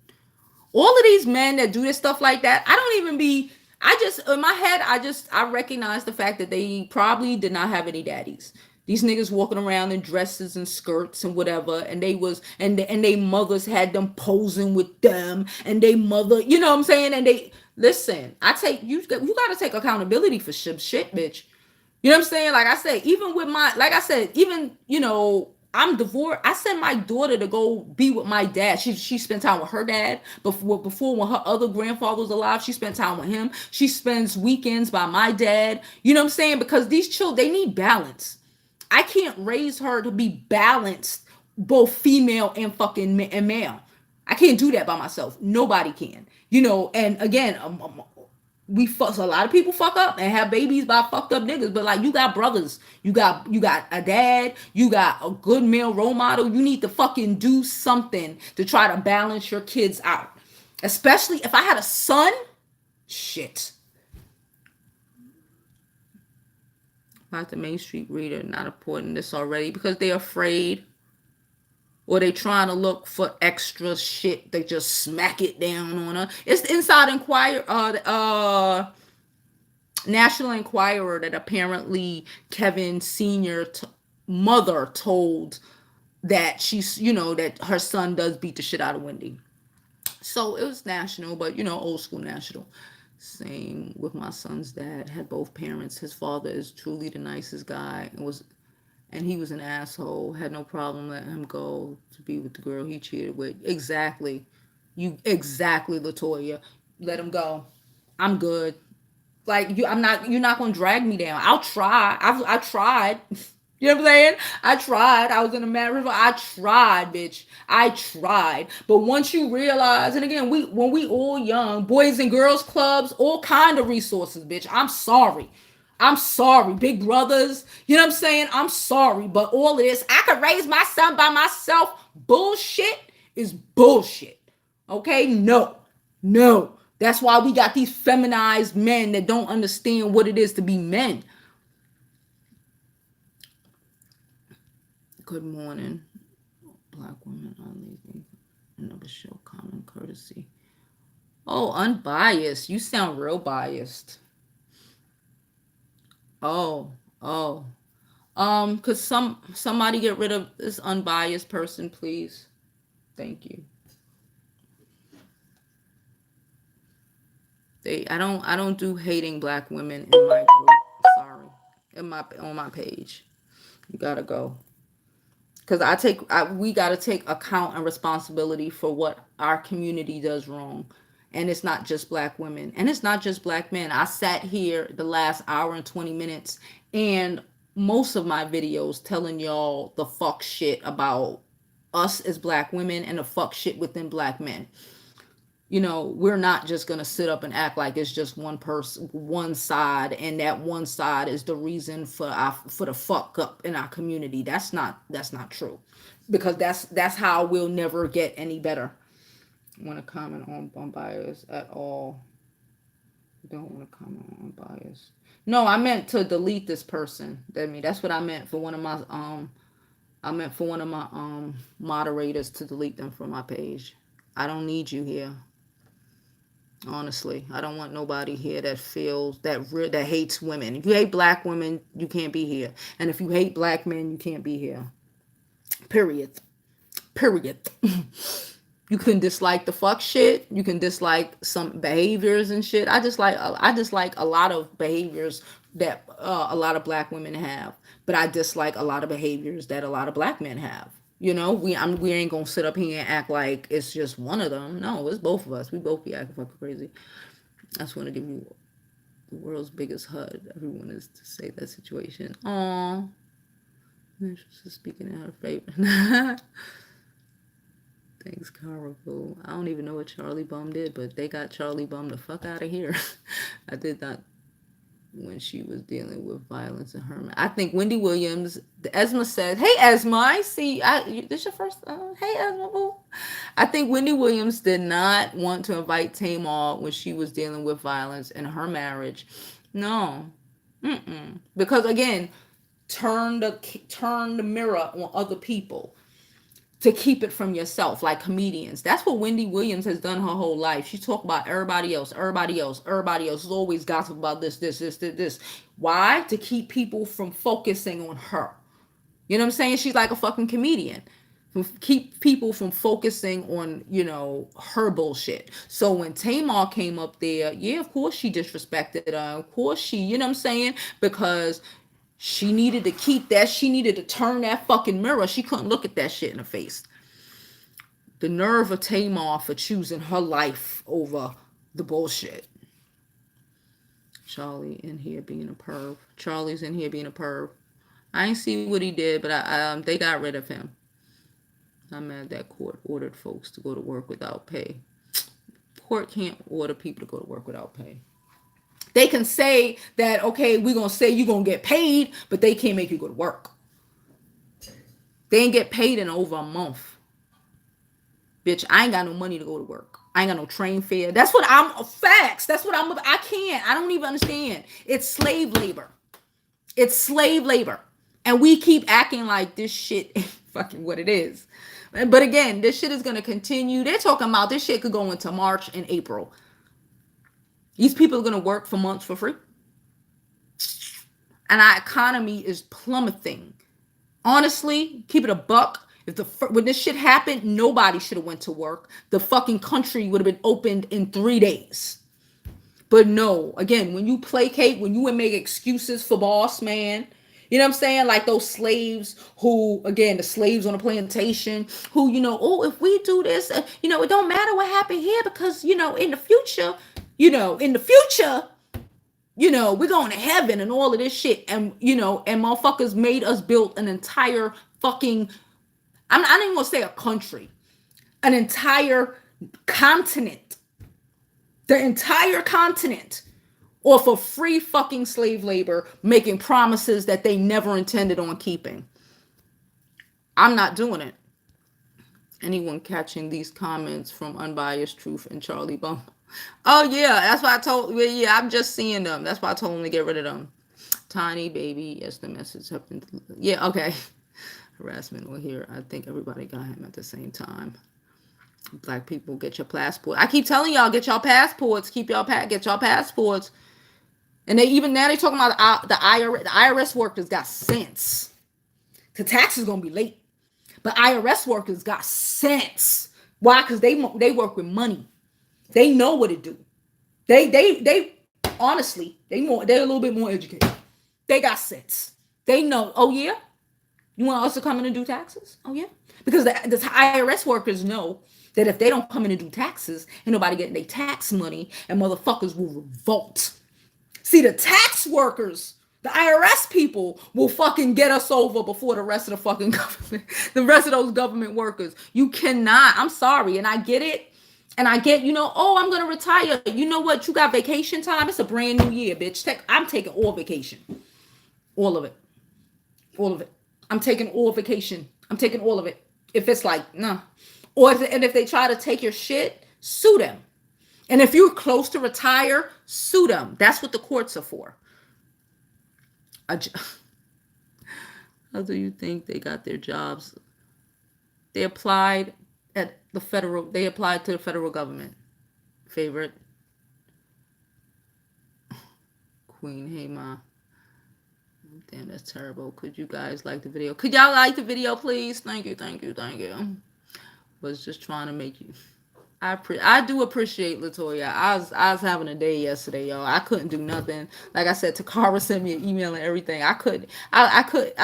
All of these men that do this stuff like that, I don't even be. I just in my head, I recognize the fact that they probably did not have any daddies. These niggas walking around in dresses and skirts and whatever, and they mothers had them posing with them, and they mother, you know what I'm saying? And they listen. I take you. You got to take accountability for shit, bitch. You know what I'm saying? Like I said, even with I'm divorced. I sent my daughter to go be with my dad. She spent time with her dad before when her other grandfather was alive. She spent time with him. She spends weekends by my dad. You know what I'm saying? Because these children, they need balance. I can't raise her to be balanced, both female and fucking and male. I can't do that by myself. Nobody can. And again, a lot of people fuck up and have babies by fucked up niggas, but like you got brothers, you got a dad, you got a good male role model. You need to fucking do something to try to balance your kids out. Especially if I had a son, shit. About the Main Street reader not reporting this already because they're afraid or they trying to look for extra shit. They just smack it down on her. It's the Inside Enquirer, National Enquirer, that apparently Kevin Sr. Mother told that she's, that her son does beat the shit out of Wendy. So it was national, but old school national. Same with my son's dad. Had both parents. His father is truly the nicest guy and he was an asshole. Had no problem letting him go to be with the girl he cheated with. Exactly, Latoya. Let him go. I'm good. Like you're not gonna drag me down. I'll try. I tried. You know what I'm saying? I tried. I was in a mad river. I tried, bitch. I tried. But once you realize, and again, when we all young, boys and girls clubs, all kind of resources, bitch. I'm sorry. Big brothers. You know what I'm saying? I'm sorry. But all this, I could raise my son by myself. Bullshit is bullshit. Okay? No. That's why we got these feminized men that don't understand what it is to be men. Good morning. Black women are leaving. Never show common courtesy. Oh, unbiased. You sound real biased. Oh. Could somebody get rid of this unbiased person, please? Thank you. I don't do hating black women in my group. Sorry. On my page. You gotta go. Because we got to take account and responsibility for what our community does wrong. And it's not just black women. And it's not just black men. I sat here the last hour and 20 minutes and most of my videos telling y'all the fuck shit about us as black women and the fuck shit within black men. We're not just going to sit up and act like it's just one person, one side, and that one side is the reason for the fuck up in our community. That's not true, because that's how we'll never get any better. I want to comment on bias at all. Don't want to comment on bias. No, I meant to delete this person. That's what I meant for one of my moderators to delete them from my page. I don't need you here. Honestly, I don't want nobody here that feels that hates women. If you hate black women, you can't be here. And if you hate black men, you can't be here. Period. You can dislike the fuck shit. You can dislike some behaviors and shit. I dislike a lot of behaviors that a lot of black women have, but I dislike a lot of behaviors that a lot of black men have. We ain't gonna sit up here and act like it's just one of them. No, it's both of us. We both be acting fucking crazy. I just want to give you the world's biggest hug. Everyone is to say that situation. Aww. Just speaking out of favor. Thanks, Carnival. I don't even know what Charlie Bum did, but they got Charlie Bum the fuck out of here. I did not when she was dealing with violence in Herman. I think Wendy Williams, Esma said, hey, Esma, I see. This your first, hey, Esma, boo. I think Wendy Williams did not want to invite Tamar when she was dealing with violence in her marriage. No. Because, again, turn the mirror on other people to keep it from yourself, like comedians. That's what Wendy Williams has done her whole life. She talked about everybody else. There's always gossip about this. Why? To keep people from focusing on her. You know what I'm saying? She's like a fucking comedian. Keep people from focusing on, her bullshit. So when Tamar came up there, yeah, of course she disrespected her. Of course she, you know what I'm saying? Because she needed to keep that. She needed to turn that fucking mirror. She couldn't look at that shit in the face. The nerve of Tamar for choosing her life over the bullshit. Charlie in here being a perv. Charlie's in here being a perv. I ain't see what he did, but they got rid of him. I'm mad that court ordered folks to go to work without pay. Court can't order people to go to work without pay. They can say that, okay, we're going to say you're going to get paid, but they can't make you go to work. They ain't get paid in over a month. Bitch, I ain't got no money to go to work. I ain't got no train fare. That's what facts. That's what I can't. I don't even understand. It's slave labor. It's slave labor. And we keep acting like this shit ain't fucking what it is. But again, this shit is going to continue. They're talking about this shit could go into March and April. These people are going to work for months for free. And our economy is plummeting. Honestly, keep it a buck. When this shit happened, nobody should have went to work. The fucking country would have been opened in 3 days. But no, again, when you placate, when you make excuses for boss man, you know what I'm saying? Like those slaves who, again, the slaves on the plantation who, oh, if we do this, it don't matter what happened here because, in the future, we're going to heaven and all of this shit. And, and motherfuckers made us build an entire fucking, I don't even want to say a country, an entire continent. The entire continent off of free fucking slave labor, making promises that they never intended on keeping. I'm not doing it. Anyone catching these comments from Unbiased Truth and Charlie Bum? Oh, yeah, that's why I told, yeah, I'm just seeing them. That's why I told them to get rid of them. Tiny baby, yes, the message have been, yeah, okay. Harassment over here. I think everybody got him at the same time. Black people, get your passport. I keep telling y'all, get y'all passports. Get y'all passports. And they talking about the IRS. The IRS workers got sense. The tax is gonna be late, but IRS workers got sense. Why? Because they work with money. They know what it do. They honestly, they're a little bit more educated. They got sense. They know. Oh yeah, you want us to come in and do taxes? Oh yeah, because the IRS workers know that if they don't come in and do taxes, ain't nobody getting their tax money, and motherfuckers will revolt. See, the tax workers, the IRS people will fucking get us over before the rest of the fucking government, the rest of those government workers. You cannot. I'm sorry. And I get it. And I get, oh, I'm going to retire. You know what? You got vacation time. It's a brand new year, bitch. I'm taking all vacation. All of it. All of it. I'm taking all vacation. I'm taking all of it. If it's like, nah. And if they try to take your shit, sue them. And if you're close to retire, sue them. That's what the courts are for. How do you think they got their jobs? They applied to the federal government. Favorite. Queen, hey ma. Damn, that's terrible. Could you guys like the video? Could y'all like the video, please? Thank you. Was just trying to make you. I do appreciate Latoya. I was having a day yesterday, y'all. I couldn't do nothing. Like I said, Takara sent me an email and everything. I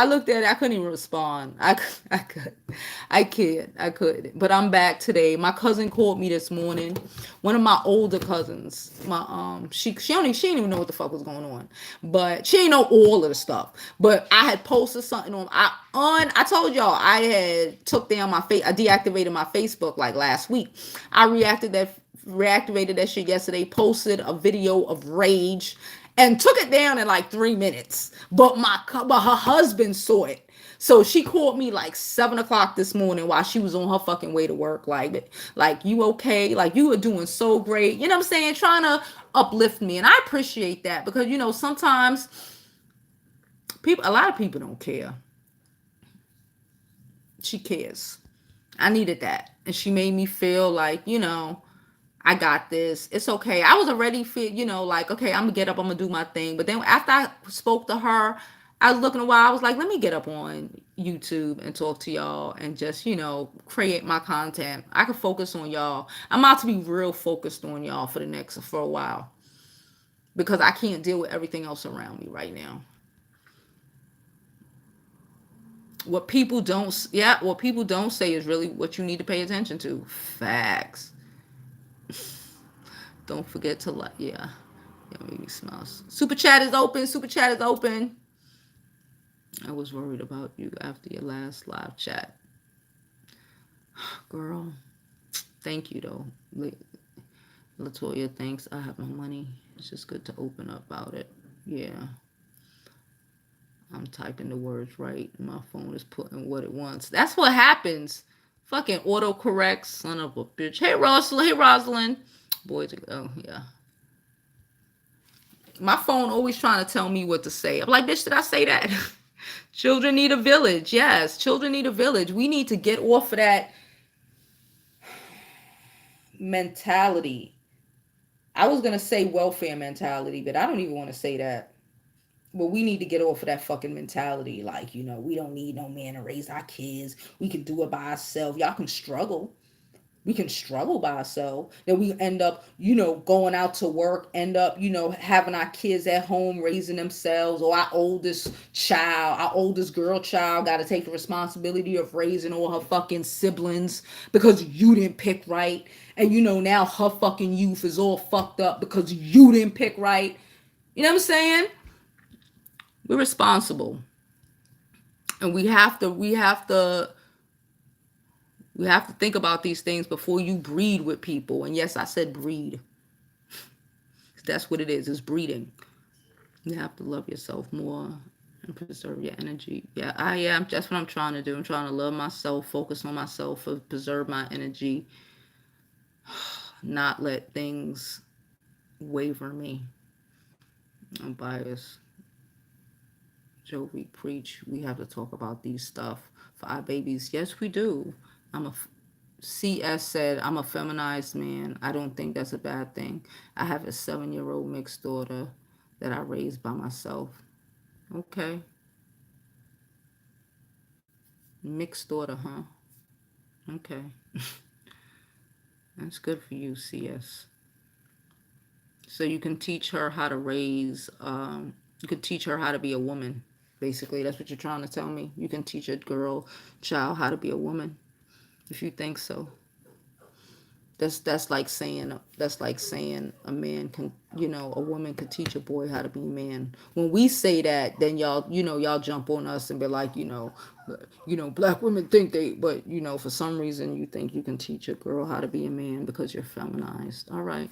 looked at it. I couldn't even respond. I could. I could. But I'm back today. My cousin called me this morning. One of my older cousins. She didn't even know what the fuck was going on. But she didn't know all of the stuff. But I had posted something I told y'all I had took down my face. I deactivated my Facebook like last week. I reactivated that shit yesterday, posted a video of rage and took it down in like 3 minutes. But her husband saw it. So she called me like 7 o'clock this morning while she was on her fucking way to work. Like you okay? Like you were doing so great. You know what I'm saying? Trying to uplift me. And I appreciate that because, sometimes a lot of people don't care. She cares. I needed that. And she made me feel like, I got this. It's okay. I was already like, okay, I'm gonna get up, I'm gonna do my thing. But then after I spoke to her, I was looking a while, I was like, let me get up on YouTube and talk to y'all and just, create my content. I can focus on y'all. I'm about to be real focused on y'all for a while. Because I can't deal with everything else around me right now. What people don't say is really what you need to pay attention to. Facts. Don't forget to like, yeah. Maybe smells. Super chat is open. Super chat is open. I was worried about you after your last live chat. Girl, thank you though. Latoya, thanks. I have my money. It's just good to open up about it. Yeah. I'm typing the words right. My phone is putting what it wants. That's what happens. Fucking autocorrect, son of a bitch. Hey, Rosalind. Hey, Rosalind. Boys, oh, yeah. My phone always trying to tell me what to say. I'm like, bitch, did I say that? Children need a village. Yes, children need a village. We need to get off of that mentality. I was going to say welfare mentality, but I don't even want to say that. But we need to get off of that fucking mentality. Like, we don't need no man to raise our kids. We can do it by ourselves. Y'all can struggle. We can struggle by ourselves. Then we end up, going out to work, end up, having our kids at home raising themselves, or our oldest girl child got to take the responsibility of raising all her fucking siblings because you didn't pick right. And, now her fucking youth is all fucked up because you didn't pick right. You know what I'm saying? We're responsible. And we have to think about these things before you breed with people. And yes, I said breed. That's what it is. It's breeding. You have to love yourself more and preserve your energy. Yeah, I am. That's what I'm trying to do. I'm trying to love myself, focus on myself, preserve my energy, not let things waver me. I'm biased. Jovi, preach. We have to talk about these stuff for our babies. Yes, we do. CS said, I'm a feminized man. I don't think that's a bad thing. I have a 7-year-old mixed daughter that I raised by myself. Okay. Mixed daughter, huh? Okay. That's good for you, CS. So you can teach her how to raise, you can teach her how to be a woman. Basically, that's what you're trying to tell me. You can teach a child how to be a woman, if you think so. That's like saying a man can, a woman can teach a boy how to be a man. When we say that, then y'all jump on us and be like, black women think but for some reason you think you can teach a girl how to be a man because you're feminized. All right.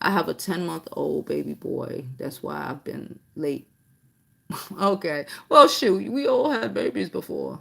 I have a 10-month-old baby boy. That's why I've been late. Okay. Well, shoot, we all had babies before.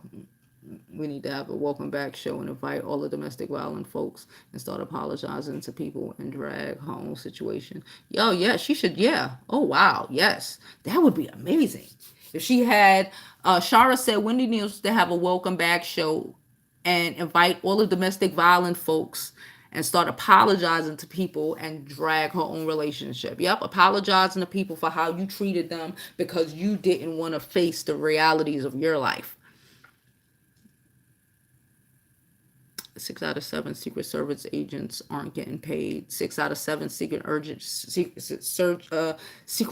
We need to have a welcome back show and invite all the domestic violent folks and start apologizing to people and drag her own situation. Yo, yeah, she should. Yeah. Oh, wow. Yes. That would be amazing. If she had, Shara said Wendy needs to have a welcome back show and invite all the domestic violent folks and start apologizing to people and drag her own relationship. Yep, apologizing to people for how you treated them because you didn't want to face the realities of your life. 6 out of 7 Secret Service agents aren't getting paid. 6 out of 7 Secret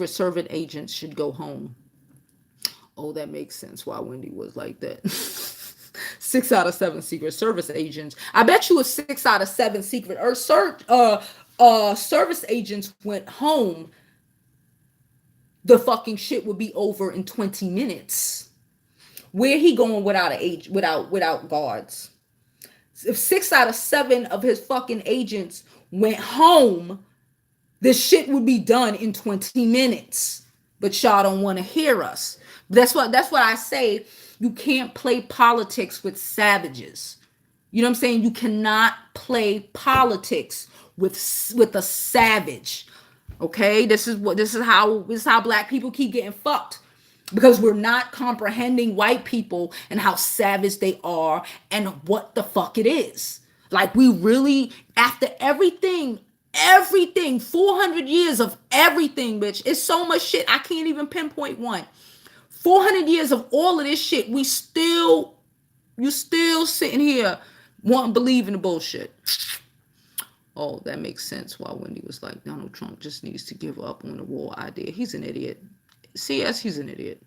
Service agents should go home. Oh, that makes sense why Wendy was like that. 6 out of 7 Secret Service agents. I bet you if 6 out of 7 service agents went home, the fucking shit would be over in 20 minutes. Where he going without guards? If 6 out of 7 of his fucking agents went home, this shit would be done in 20 minutes. But y'all don't want to hear us. That's what I say. You can't play politics with savages. You know what I'm saying? You cannot play politics with a savage. Okay? This is how black people keep getting fucked. Because we're not comprehending white people and how savage they are and what the fuck it is. Like, we really, after everything, 400 years of everything, bitch. It's so much shit. I can't even pinpoint one. 400 years of all of this shit. You still sitting here wanting to believe in the bullshit. Oh, that makes sense why Wendy was like, Donald Trump just needs to give up on the war idea. He's an idiot. CS, he's an idiot.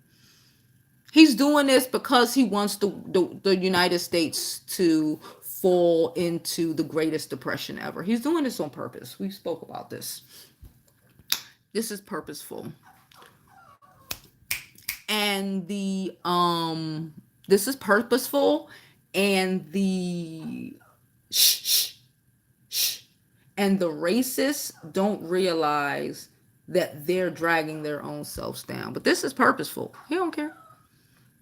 He's doing this because he wants the United States to fall into the greatest depression ever. He's doing this on purpose. We spoke about this. This is purposeful. And this is purposeful, and the and the racists don't realize that they're dragging their own selves down. But this is purposeful. He don't care.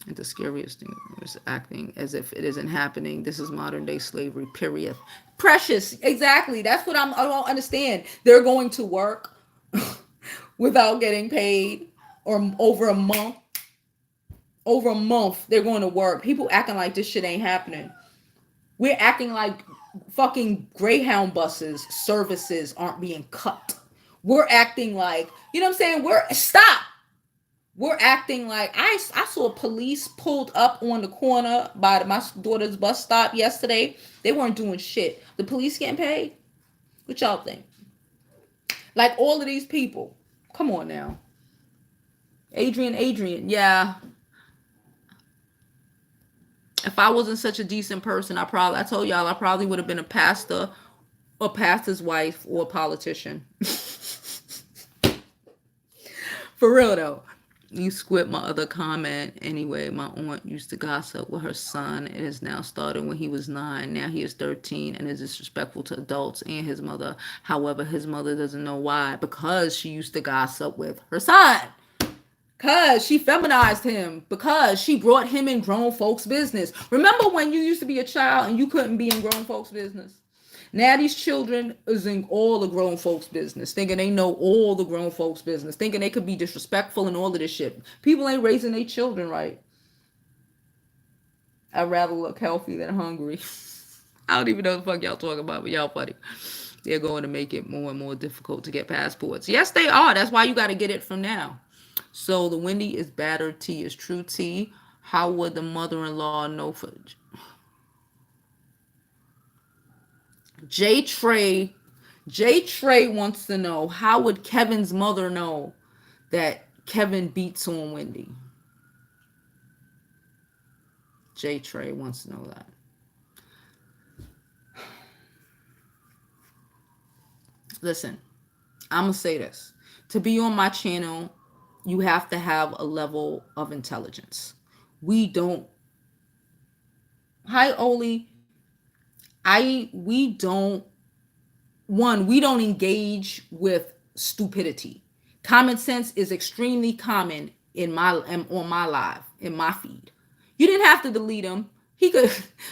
And the scariest thing is acting as if it isn't happening. This is modern day slavery, period. Precious. Exactly. That's what I don't understand. They're going to work without getting paid, or over a month. Over a month, they're going to work. People acting like this shit ain't happening. We're acting like fucking Greyhound buses services aren't being cut. We're acting like, you know what I'm saying? We're acting like, I saw police pulled up on the corner by my daughter's bus stop yesterday. They weren't doing shit. The police getting paid? What y'all think? Like, all of these people. Come on now. Adrian. Yeah. If I wasn't such a decent person, I told y'all I probably would have been a pastor, a pastor's wife, or a politician. For real though. You squid my other comment. Anyway, my aunt used to gossip with her son. It has now started when he was 9. Now he is 13 and is disrespectful to adults and his mother. However, his mother doesn't know why. Because she used to gossip with her son. Because she feminized him. Because she brought him in grown folks' business. Remember when you used to be a child and you couldn't be in grown folks' business? Now these children is in all the grown folks' business, thinking they know all the grown folks' business, thinking they could be disrespectful and all of this shit. People ain't raising their children right. I'd rather look healthy than hungry. I don't even know what the fuck y'all talking about, but y'all funny. They're going to make it more and more difficult to get passports. Yes, they are. That's why you got to get it from now. So the Wendy is battered tea is true tea. How would the mother-in-law know for... J Trey wants to know, how would Kevin's mother know that Kevin beats on Wendy? J Trey wants to know that. Listen, I'm going to say this. To be on my channel, you have to have a level of intelligence. We don't... Hi, Oli. We don't engage with stupidity. Common sense is extremely common on my live, in my feed. You didn't have to delete him. He could,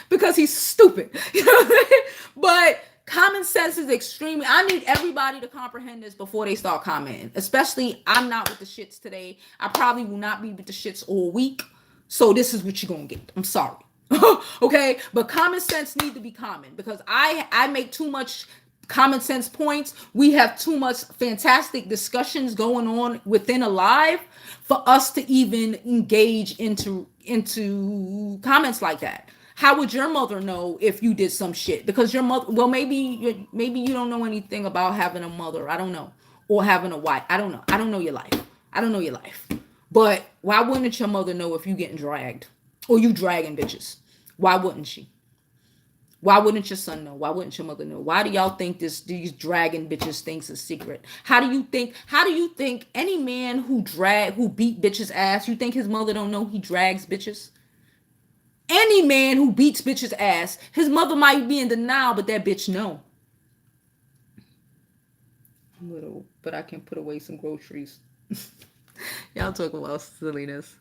because he's stupid. You know what I mean? But common sense is extremely... I need everybody to comprehend this before they start commenting. Especially, I'm not with the shits today. I probably will not be with the shits all week. So this is what you're going to get. I'm sorry. Okay, but common sense need to be common, because I make too much common sense points. We have too much fantastic discussions going on within a live for us to even engage into comments like that. How would your mother know if you did some shit? Because your mother, well, maybe you don't know anything about having a mother. I don't know, or having a wife. I don't know. I don't know your life. I don't know your life. But why wouldn't your mother know if you getting dragged or you dragging bitches? Why wouldn't she? Why wouldn't your son know? Why wouldn't your mother know? Why do y'all think these dragging bitches thinks a secret? How do you think any man who beat bitches ass, you think his mother don't know he drags bitches? Any man who beats bitches ass, his mother might be in denial, but that bitch know. Little, but I can put away some groceries. Y'all talk about silliness.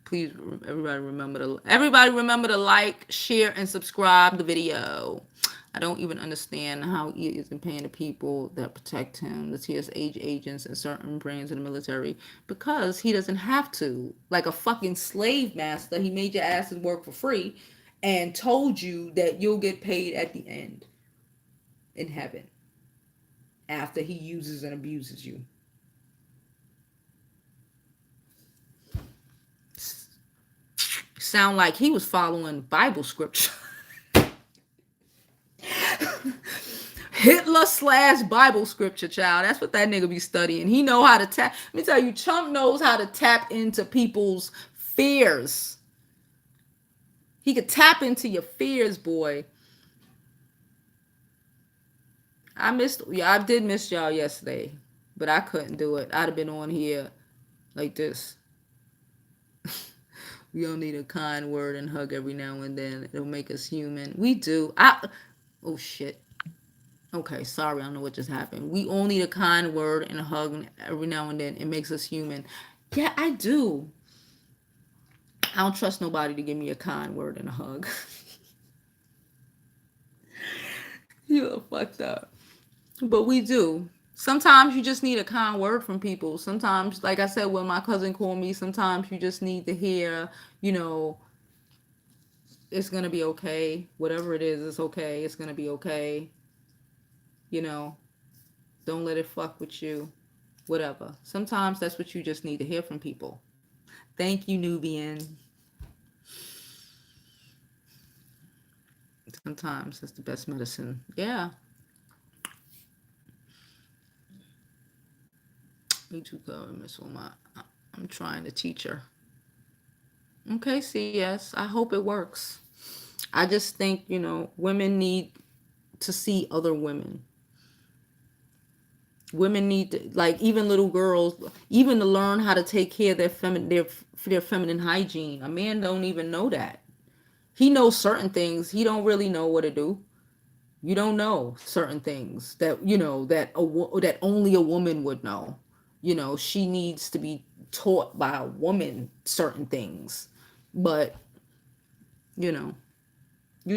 Please, everybody remember to like, share, and subscribe the video. I don't even understand how he isn't paying the people that protect him, the TSA agents and certain brands in the military, because he doesn't have to. Like a fucking slave master, he made your asses work for free and told you that you'll get paid at the end in heaven after he uses and abuses you. Sound like he was following Bible scripture. Hitler/Bible scripture, child. That's what that nigga be studying. He know how to tap. Let me tell you, Trump knows how to tap into people's fears. He could tap into your fears, boy. I did miss y'all yesterday, but I couldn't do it. I'd have been on here like this. We all need a kind word and hug every now and then. It'll make us human. We do. Oh shit. Okay, sorry, I don't know what just happened. We all need a kind word and a hug every now and then. It makes us human. Yeah, I do. I don't trust nobody to give me a kind word and a hug. You are fucked up. But we do. Sometimes you just need a kind word from people. Sometimes, like I said, when my cousin called me, sometimes you just need to hear, it's going to be okay. Whatever it is, it's okay. It's going to be okay. Don't let it fuck with you. Whatever. Sometimes that's what you just need to hear from people. Thank you, Nubian. Sometimes that's the best medicine. Yeah. Me too, Miss Wilma. I'm trying to teach her. Okay, CS. I hope it works. I just think, women need to see other women. Women need to, like, even little girls, even to learn how to take care of their feminine hygiene. A man don't even know that. He knows certain things. He don't really know what to do. You don't know certain things that, that only a woman would know. She needs to be taught by a woman certain things. But, you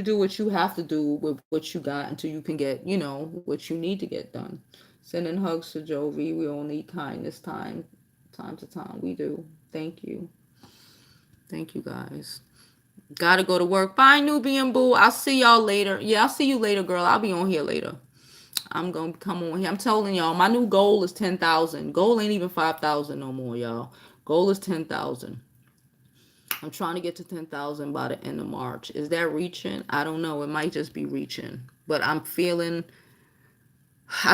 do what you have to do with what you got until you can get, what you need to get done. Sending hugs to Jovi. We all need kindness time to time. We do. Thank you. Thank you, guys. Gotta go to work. Bye, Nubian Boo. I'll see y'all later. Yeah, I'll see you later, girl. I'll be on here later. I'm gonna come on here. I'm telling y'all, my new goal is 10,000. Goal ain't even 5,000 no more, y'all. Goal is 10,000. I'm trying to get to 10,000 by the end of March. Is that reaching? I don't know. It might just be reaching. But I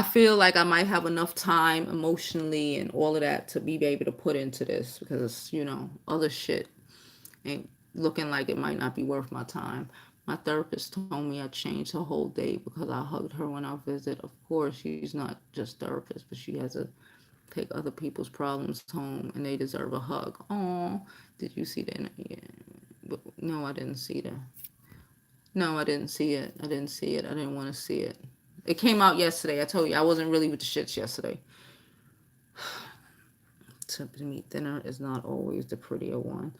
feel like I might have enough time emotionally and all of that to be able to put into this because, other shit ain't looking like it might not be worth my time. My therapist told me I changed her whole day because I hugged her when I visit. Of course, she's not just therapist, but she has to take other people's problems home and they deserve a hug. Oh, did you see that? Yeah. But no, I didn't see that. No, I didn't see it. I didn't want to see it. It came out yesterday. I told you I wasn't really with the shits yesterday. To meet thinner is not always the prettier one.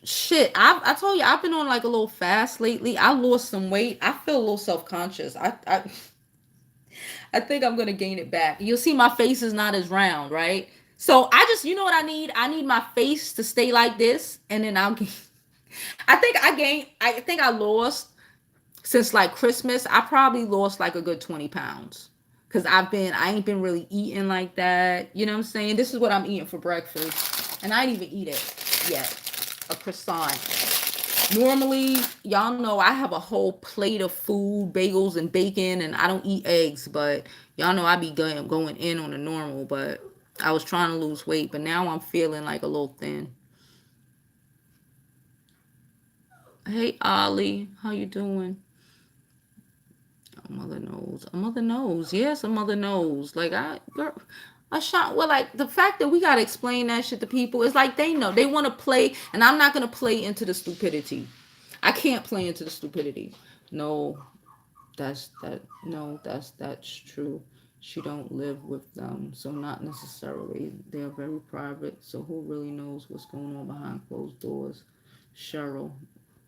Shit, I told you I've been on like a little fast lately. I lost some weight. I feel a little self-conscious. I think I'm gonna gain it back. You'll see my face is not as round, right? So I just, what I need? I need my face to stay like this, and then I'll gain. I think I lost since like Christmas. I probably lost like a good 20 pounds. Because I ain't been really eating like that. You know what I'm saying? This is what I'm eating for breakfast. And I didn't even eat it yet. A croissant. Normally, y'all know I have a whole plate of food, bagels and bacon, and I don't eat eggs, but y'all know I be going in on the normal, but I was trying to lose weight, but now I'm feeling like a little thin. Hey Ollie, how you doing? A mother knows. A mother knows. Yes, a mother knows. Like girl, I shot. Well, like the fact that we gotta explain that shit to people is like they know they want to play, and I'm not gonna play into the stupidity. I can't play into the stupidity. No, that's true. She don't live with them, so not necessarily. They're very private. So who really knows what's going on behind closed doors? Cheryl,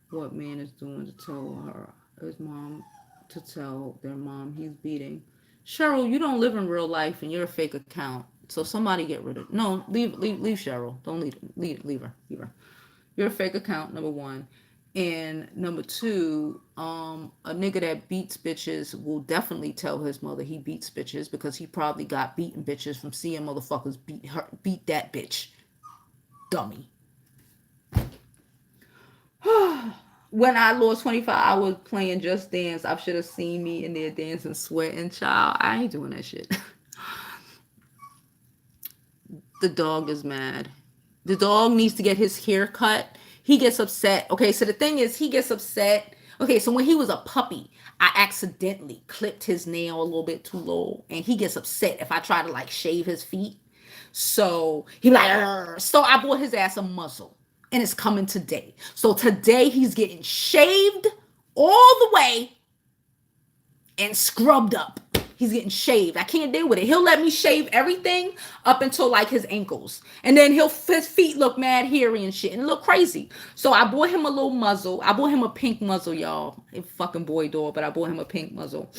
what man is doing to tell her his mom to tell their mom he's beating? Cheryl, you don't live in real life and you're a fake account. So somebody get rid of no, leave Cheryl. Don't leave her. Leave her. You're a fake account, number one. And number two, a nigga that beats bitches will definitely tell his mother he beats bitches because he probably got beaten bitches from seeing motherfuckers beat that bitch. Dummy. When I lost 25 hours playing Just Dance, I should have seen me in there dancing, sweating. Child, I ain't doing that shit. The dog is mad. The dog needs to get his hair cut. He gets upset. Okay, so the thing is, he gets upset. Okay, so when he was a puppy, I accidentally clipped his nail a little bit too low, and he gets upset if I try to like shave his feet. So he like, "Arr." So I bought his ass a muzzle, and it's coming today. So today he's getting shaved all the way and scrubbed up. He's getting shaved. I can't deal with it. He'll let me shave everything up until like his ankles. And then his feet look mad hairy and shit and look crazy. So I bought him a little muzzle. I bought him a pink muzzle, y'all. A fucking boy door, but I bought him a pink muzzle.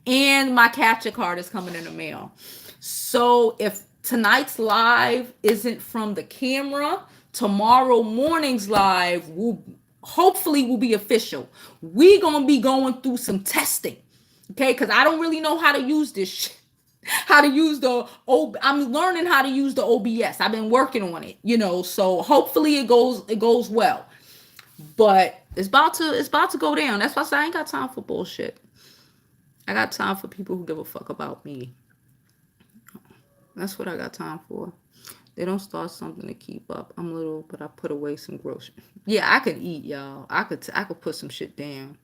And my capture card is coming in the mail. So if tonight's live isn't from the camera, tomorrow morning's live will be official. We gonna be going through some testing. Okay, because I don't really know how to use this shit. How to use I'm learning how to use the OBS. I've been working on it, so hopefully it goes well. But it's about to go down. That's why I say I ain't got time for bullshit. I got time for people who give a fuck about me. That's what I got time for. They don't start something to keep up. I'm little, but I put away some groceries. Yeah, I could eat, y'all. I could put some shit down.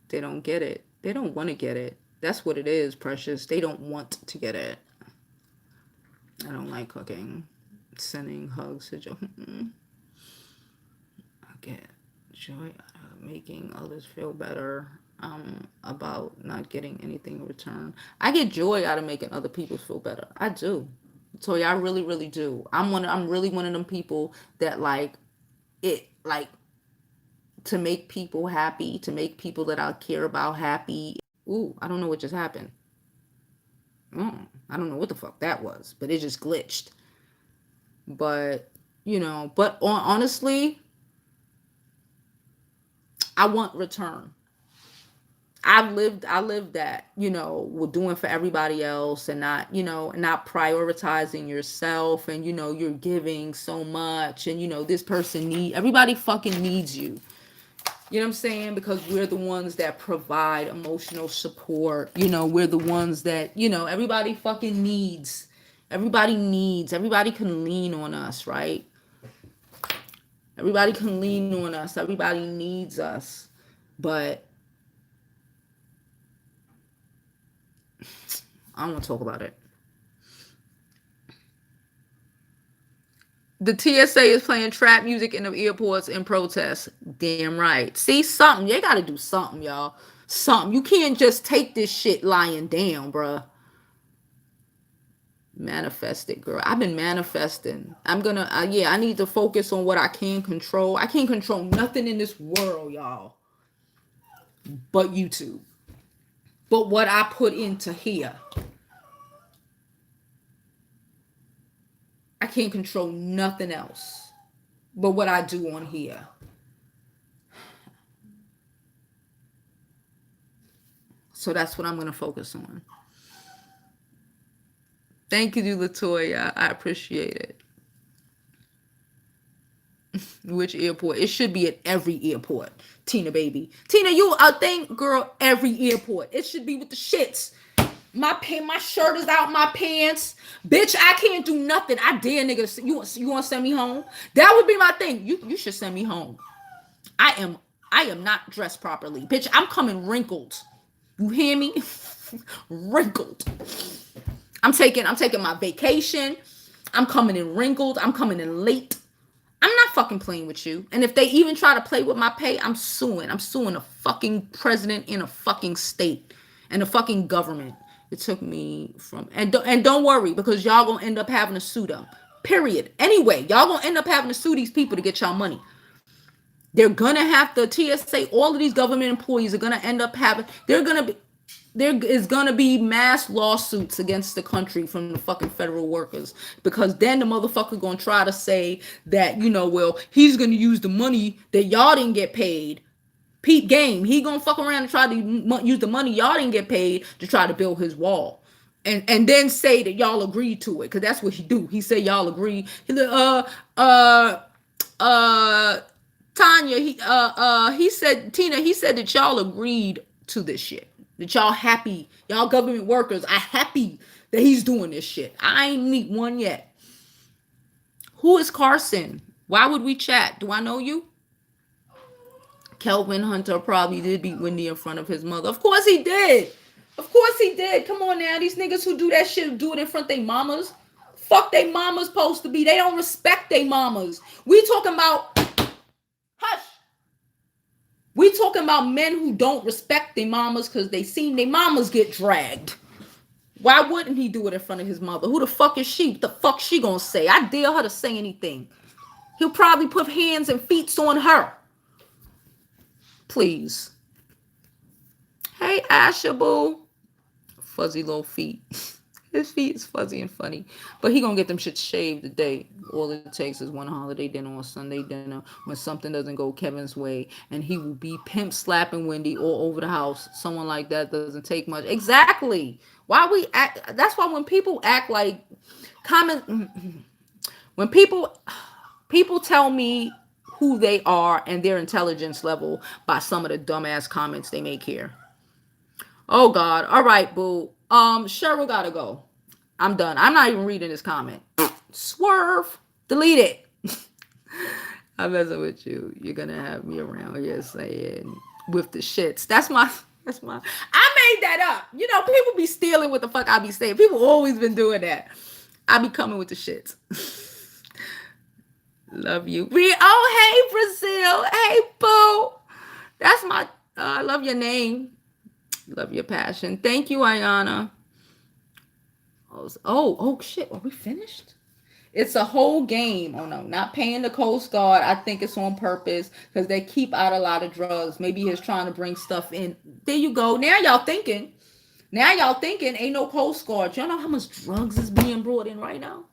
They don't get it. They don't want to get it. That's what it is, precious. They don't want to get it. I don't like cooking. Sending hugs to Joe. I get joy out of making others feel better. About not getting anything in return. I get joy out of making other people feel better. I do. So yeah, I really, really do. I'm really one of them people that like it, like to make people happy, to make people that I care about happy. Ooh, I don't know what just happened. I don't know what the fuck that was, but it just glitched. But honestly, I want return. I lived that, we're doing for everybody else and not prioritizing yourself, and you're giving so much, and this person everybody fucking needs you. You know what I'm saying? Because we're the ones that provide emotional support. We're the ones that, everybody fucking needs. Everybody can lean on us, right? Everybody can lean on us. Everybody needs us. But I don't want to talk about it. The TSA is playing trap music in the airports in protest. Damn right. See, something. You got to do something, y'all. Something. You can't just take this shit lying down, bruh. Manifest it, girl. I've been manifesting. I'm gonna, I need to focus on what I can control. I can't control nothing in this world, y'all, but YouTube. But what I put into here. I can't control nothing else but what I do on here. So that's what I'm going to focus on. Thank you, Latoya. I appreciate it. Which airport? It should be at every airport. Tina, baby. Tina, you a thing, girl, every airport. It should be with the shits. My shirt is out my pants. Bitch, I can't do nothing. I dare nigga to, you want to send me home? That would be my thing. You should send me home. I am not dressed properly. Bitch, I'm coming wrinkled. You hear me? Wrinkled. I'm taking my vacation. I'm coming in wrinkled. I'm coming in late. I'm not fucking playing with you. And if they even try to play with my pay, I'm suing. I'm suing a fucking president in a fucking state and a fucking government. It took me from and don't worry, because y'all gonna end up having to sue them. Period. Anyway, y'all gonna end up having to sue these people to get y'all money. They're gonna have to TSA. All of these government employees are gonna end up having. There is gonna be mass lawsuits against the country from the fucking federal workers, because then the motherfucker gonna try to say that, well, he's gonna use the money that y'all didn't get paid. Peep game. He gonna fuck around and try to use the money y'all didn't get paid to try to build his wall, and then say that y'all agreed to it, because that's what he do. He say y'all agree. Tanya, he said, Tina, he said that y'all agreed to this shit. That y'all happy, y'all government workers are happy that he's doing this shit. I ain't meet one yet. Who is Carson? Why would we chat? Do I know you? Kelvin Hunter probably did beat Wendy in front of his mother. Of course he did. Of course he did. Come on now. These niggas who do that shit do it in front of their mamas. Fuck they mamas supposed to be. They don't respect their mamas. We talking about... Hush. We talking about men who don't respect their mamas because they seen their mamas get dragged. Why wouldn't he do it in front of his mother? Who the fuck is she? What the fuck she gonna say? I dare her to say anything. He'll probably put hands and feet on her. Please. Hey, Asha Boo. Fuzzy little feet. His feet is fuzzy and funny. But he gonna get them shit shaved today. All it takes is one holiday dinner or Sunday dinner when something doesn't go Kevin's way. And he will be pimp slapping Wendy all over the house. Someone like that doesn't take much. Exactly. Why we act... That's why when people act like... When people tell me who they are and their intelligence level by some of the dumbass comments they make here. Oh, God. All right, boo. Cheryl gotta go. I'm done. I'm not even reading this comment. Swerve. Delete it. I'm messing with you. You're gonna have me around here saying with the shits. That's my I made that up. People be stealing what the fuck I be saying. People always been doing that. I be coming with the shits. Love you. Oh, hey, Brazil. Hey, boo. That's my I love your name. Love your passion. Thank you, Ayana. Oh, shit. Are we finished? It's a whole game. Oh, no. Not paying the Coast Guard. I think it's on purpose because they keep out a lot of drugs. Maybe he's trying to bring stuff in. There you go. Now y'all thinking ain't no Coast Guard. Y'all know how much drugs is being brought in right now?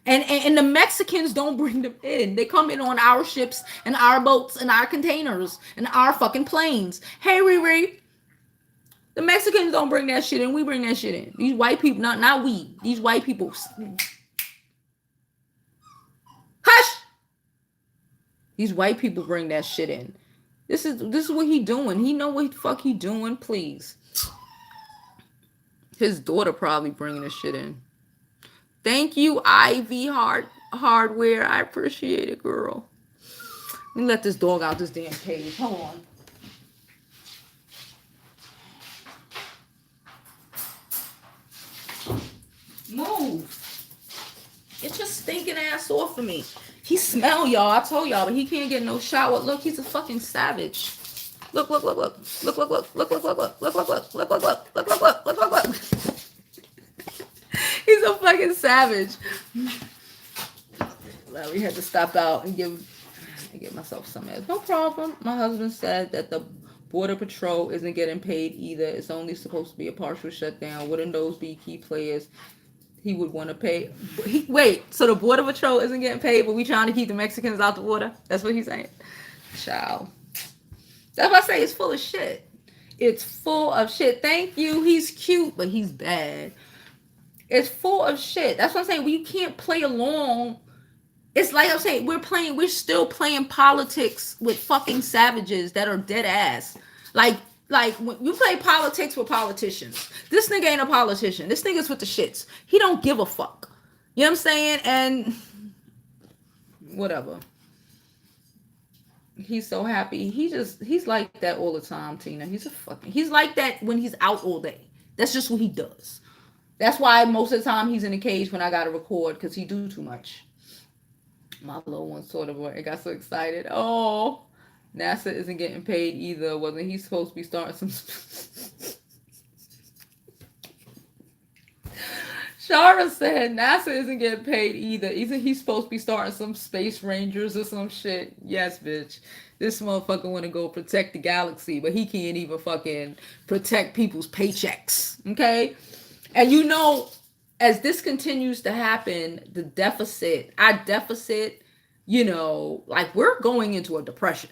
And the Mexicans don't bring them in. They come in on our ships and our boats and our containers and our fucking planes. Hey, Riri. The Mexicans don't bring that shit in. We bring that shit in. These white people, not we. These white people. Hush! These white people bring that shit in. This is what he doing. He know what the fuck he doing, please. His daughter probably bringing this shit in. Thank you, Ivy Hardware. I appreciate it, girl. Let me let this dog out this damn cage. Hold on. Move. Get your stinking ass off of me. He smell y'all. I told y'all, but he can't get no shower. Look, he's a fucking savage. Look. Look. He's a fucking savage. Well, we had to stop out and give myself some ass. No problem. My husband said that the Border Patrol isn't getting paid either. It's only supposed to be a partial shutdown. Wouldn't those be key players he would want to pay? Wait, so the Border Patrol isn't getting paid, but we trying to keep the Mexicans out the water? That's what he's saying? Child. That's why I say it's full of shit. It's full of shit. Thank you. He's cute, but he's bad. It's full of shit. That's what I'm saying. You can't play along It's like I'm saying, we're still playing politics with fucking savages that are dead ass. Like, when you play politics with politicians, this nigga ain't a politician. This nigga's with the shits. He don't give a fuck. You know what I'm saying? And whatever. He's so happy. He's like that all the time, Tina. He's like that when he's out all day. That's just what he does. That's why most of the time he's in a cage when I gotta record, because he do too much. My little one sort of got so excited. Oh, NASA isn't getting paid either. Wasn't he supposed to be starting some? Shara said NASA isn't getting paid either. Isn't he supposed to be starting some space rangers or some shit? Yes, bitch. This motherfucker want to go protect the galaxy, but he can't even fucking protect people's paychecks. Okay? And as this continues to happen, our deficit, like, we're going into a depression.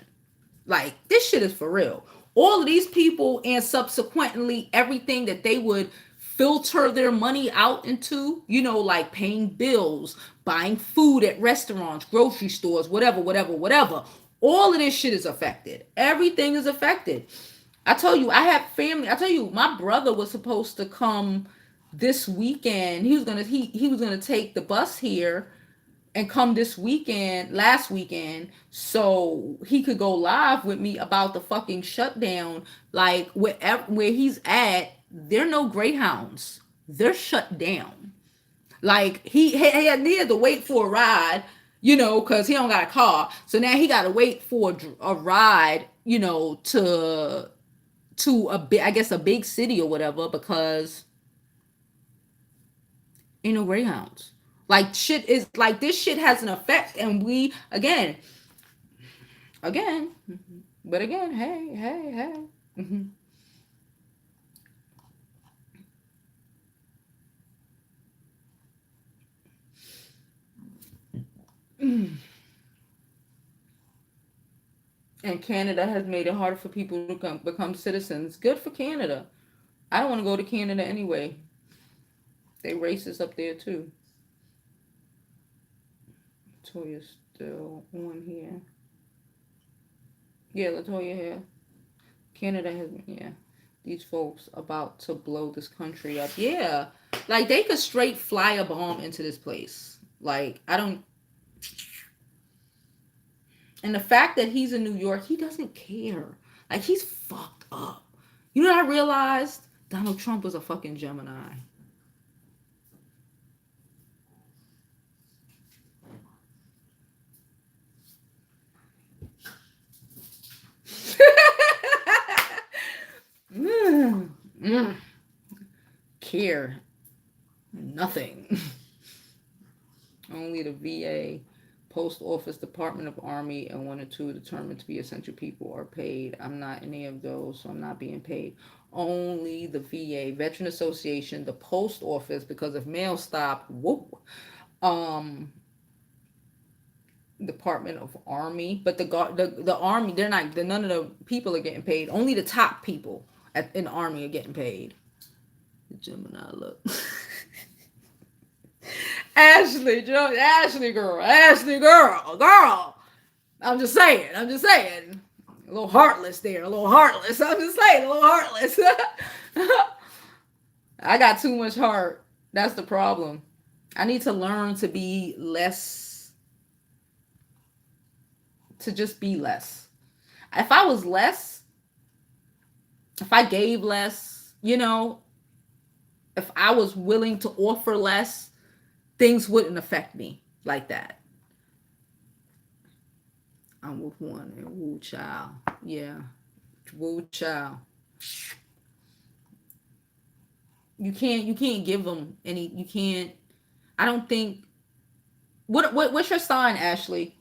Like, this shit is for real. All of these people, and subsequently everything that they would filter their money out into, like paying bills, buying food at restaurants, grocery stores, whatever. All of this shit is affected. Everything is affected. I told you, I have family. I tell you, my brother was supposed to come this weekend. He was gonna take the bus here and come last weekend, so he could go live with me about the fucking shutdown. Like, where he's at, there are no Greyhounds. They're shut down. Like, he had to wait for a ride, because he don't got a car. So now he got to wait for a ride, to a big city or whatever, because ain't no Greyhounds. Like, this shit has an effect, and we again, but again, hey. And Canada has made it harder for people to become citizens. Good for Canada. I don't want to go to Canada anyway. They racist up there too. Latoya's still on here. Yeah, Latoya here. Canada has, these folks about to blow this country up. Yeah, like, they could straight fly a bomb into this place. Like, I don't. And the fact that he's in New York, he doesn't care. Like, he's fucked up. You know what I realized? Donald Trump was a fucking Gemini. Care. Nothing. Only the VA, Post Office, Department of Army, and 1 or 2 determined to be essential people are paid. I'm not any of those, so I'm not being paid. Only the VA, Veteran Association, the Post Office, because if mail stopped, Department of Army, but the Army, none of the people are getting paid. Only the top people in the Army are getting paid. The Gemini look. Ashley girl. I'm just saying. A little heartless there. I'm just saying, a little heartless. I got too much heart. That's the problem. I need to learn to be less. To just be less. If I was less, if I gave less, if I was willing to offer less, things wouldn't affect me like that. I'm with one and woo child. Yeah. Woo child. You can't give them any, you can't, I don't think, what's your sign, Ashley?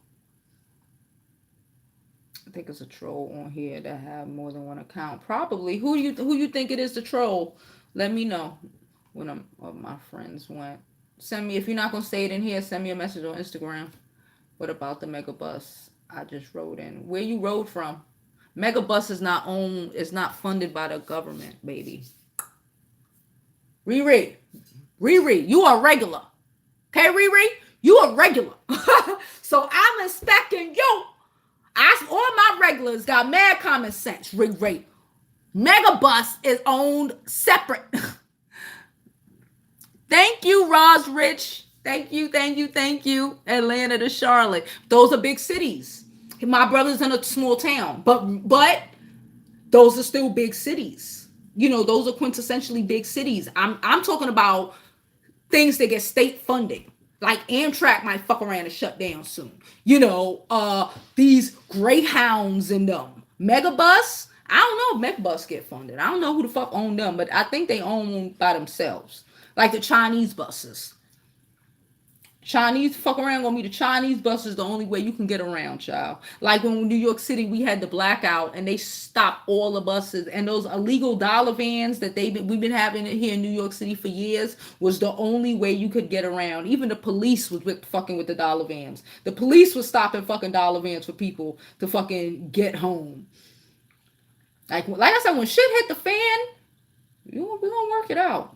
I think it's a troll on here that have more than one account. Probably. Who you think it is, the troll? Let me know. One of my friends went. Send me, if you're not gonna say it in here, send me a message on Instagram. What about the Megabus? I just rode in. Where you rode from? Megabus is not funded by the government, baby. Riri, you are regular. Okay, Riri? You a regular. So I'm inspecting you. All my regulars got mad common sense. Rate. Megabus is owned separate. Thank you, Roz Rich. Thank you. Atlanta to Charlotte. Those are big cities. My brother's in a small town, but those are still big cities. You know, those are quintessentially big cities. I'm talking about things that get state funding. Like Amtrak might fuck around and shut down soon. You know, these Greyhounds and them. Megabus, I don't know if Megabus get funded. I don't know who the fuck own them, but I think they own by themselves. Like the Chinese buses. Chinese fuck around gonna be the Chinese bus is the only way you can get around, child. Like when in New York City we had the blackout and they stopped all the buses, and those illegal dollar vans that we've been having it here in New York City for years was the only way you could get around. Even the police was fucking with the dollar vans. The police was stopping fucking dollar vans for people to fucking get home. Like I said, when shit hit the fan, we're gonna work it out.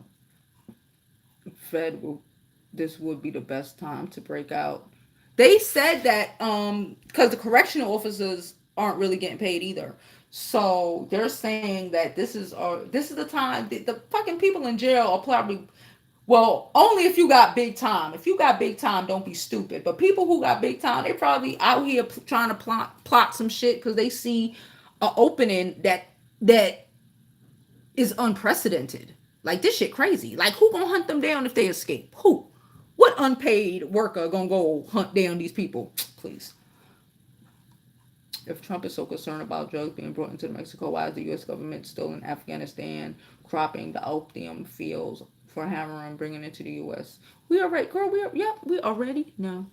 Fed will. This would be the best time to break out. They said that because the correctional officers aren't really getting paid either, so they're saying that this is the time. The fucking people in jail are probably, well, only if you got big time. If you got big time, don't be stupid. But people who got big time, they probably out here trying to plot some shit because they see an opening that is unprecedented. Like, this shit crazy. Like, who gonna hunt them down if they escape? Who? What unpaid worker gonna go hunt down these people? Please. If Trump is so concerned about drugs being brought into Mexico, why is the U.S. government still in Afghanistan cropping the opium fields for heroin, bringing it to the U.S.? We already, girl, we already know.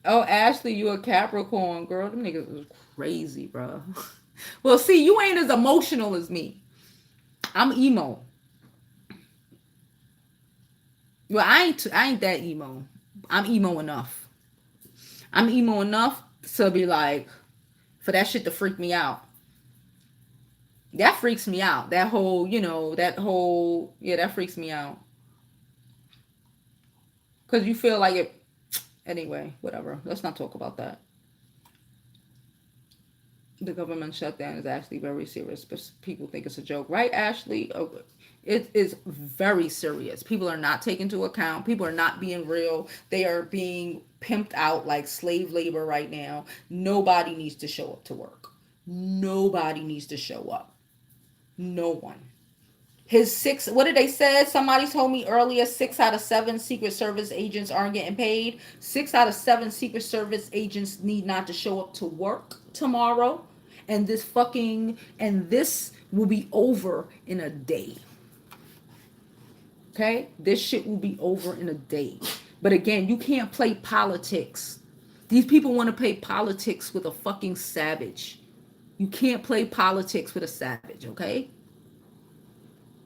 Oh, Ashley, you a Capricorn, girl. Them niggas is crazy, bro. Well, see, you ain't as emotional as me. I'm emo. Well, I ain't that emo. I'm emo enough. I'm emo enough to be like, for that shit to freak me out. That freaks me out. That whole, that freaks me out. Because you feel like it. Anyway, whatever. Let's not talk about that. The government shutdown is actually very serious, but people think it's a joke. Right, Ashley? Okay. It is very serious. People are not taken into account. People are not being real. They are being pimped out like slave labor right now. Nobody needs to show up to work. Nobody needs to show up. No one. What did they say? Somebody told me earlier 6 out of 7 Secret Service agents aren't getting paid. 6 out of 7 Secret Service agents need not to show up to work tomorrow. And this will be over in a day. Okay? This shit will be over in a day. But again, you can't play politics. These people want to play politics with a fucking savage. You can't play politics with a savage, okay?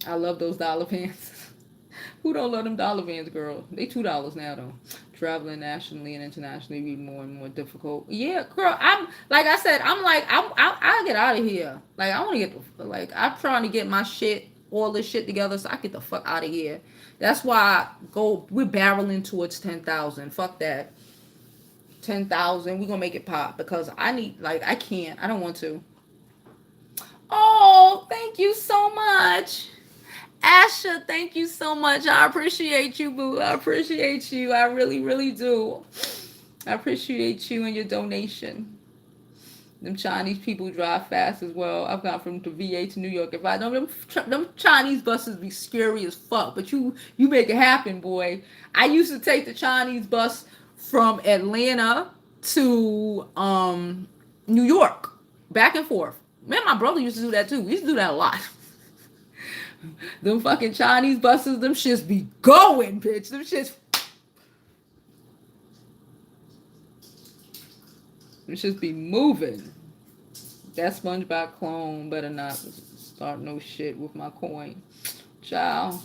I love those dollar vans. Who don't love them dollar vans, girl? They $2 now, though. Traveling nationally and internationally be more and more difficult. Yeah, girl. I get out of here. Like, I want to I'm trying to get my shit, all this shit together, so I get the fuck out of here. That's why we're barreling towards 10,000. Fuck that. 10,000. We're gonna make it pop because I don't want to. Oh, thank you so much. Asha, thank you so much. I appreciate you, boo. I appreciate you. I really, really do. I appreciate you and your donation. Them Chinese people drive fast as well. I've gone from the VA to New York. If I know them Chinese buses be scary as fuck, but you make it happen, boy. I used to take the Chinese bus from Atlanta to New York, back and forth. Man, my brother used to do that too. We used to do that a lot. Them fucking Chinese buses, them shits be going, bitch. Them shits be moving. That SpongeBob clone better not start no shit with my coin. Ciao.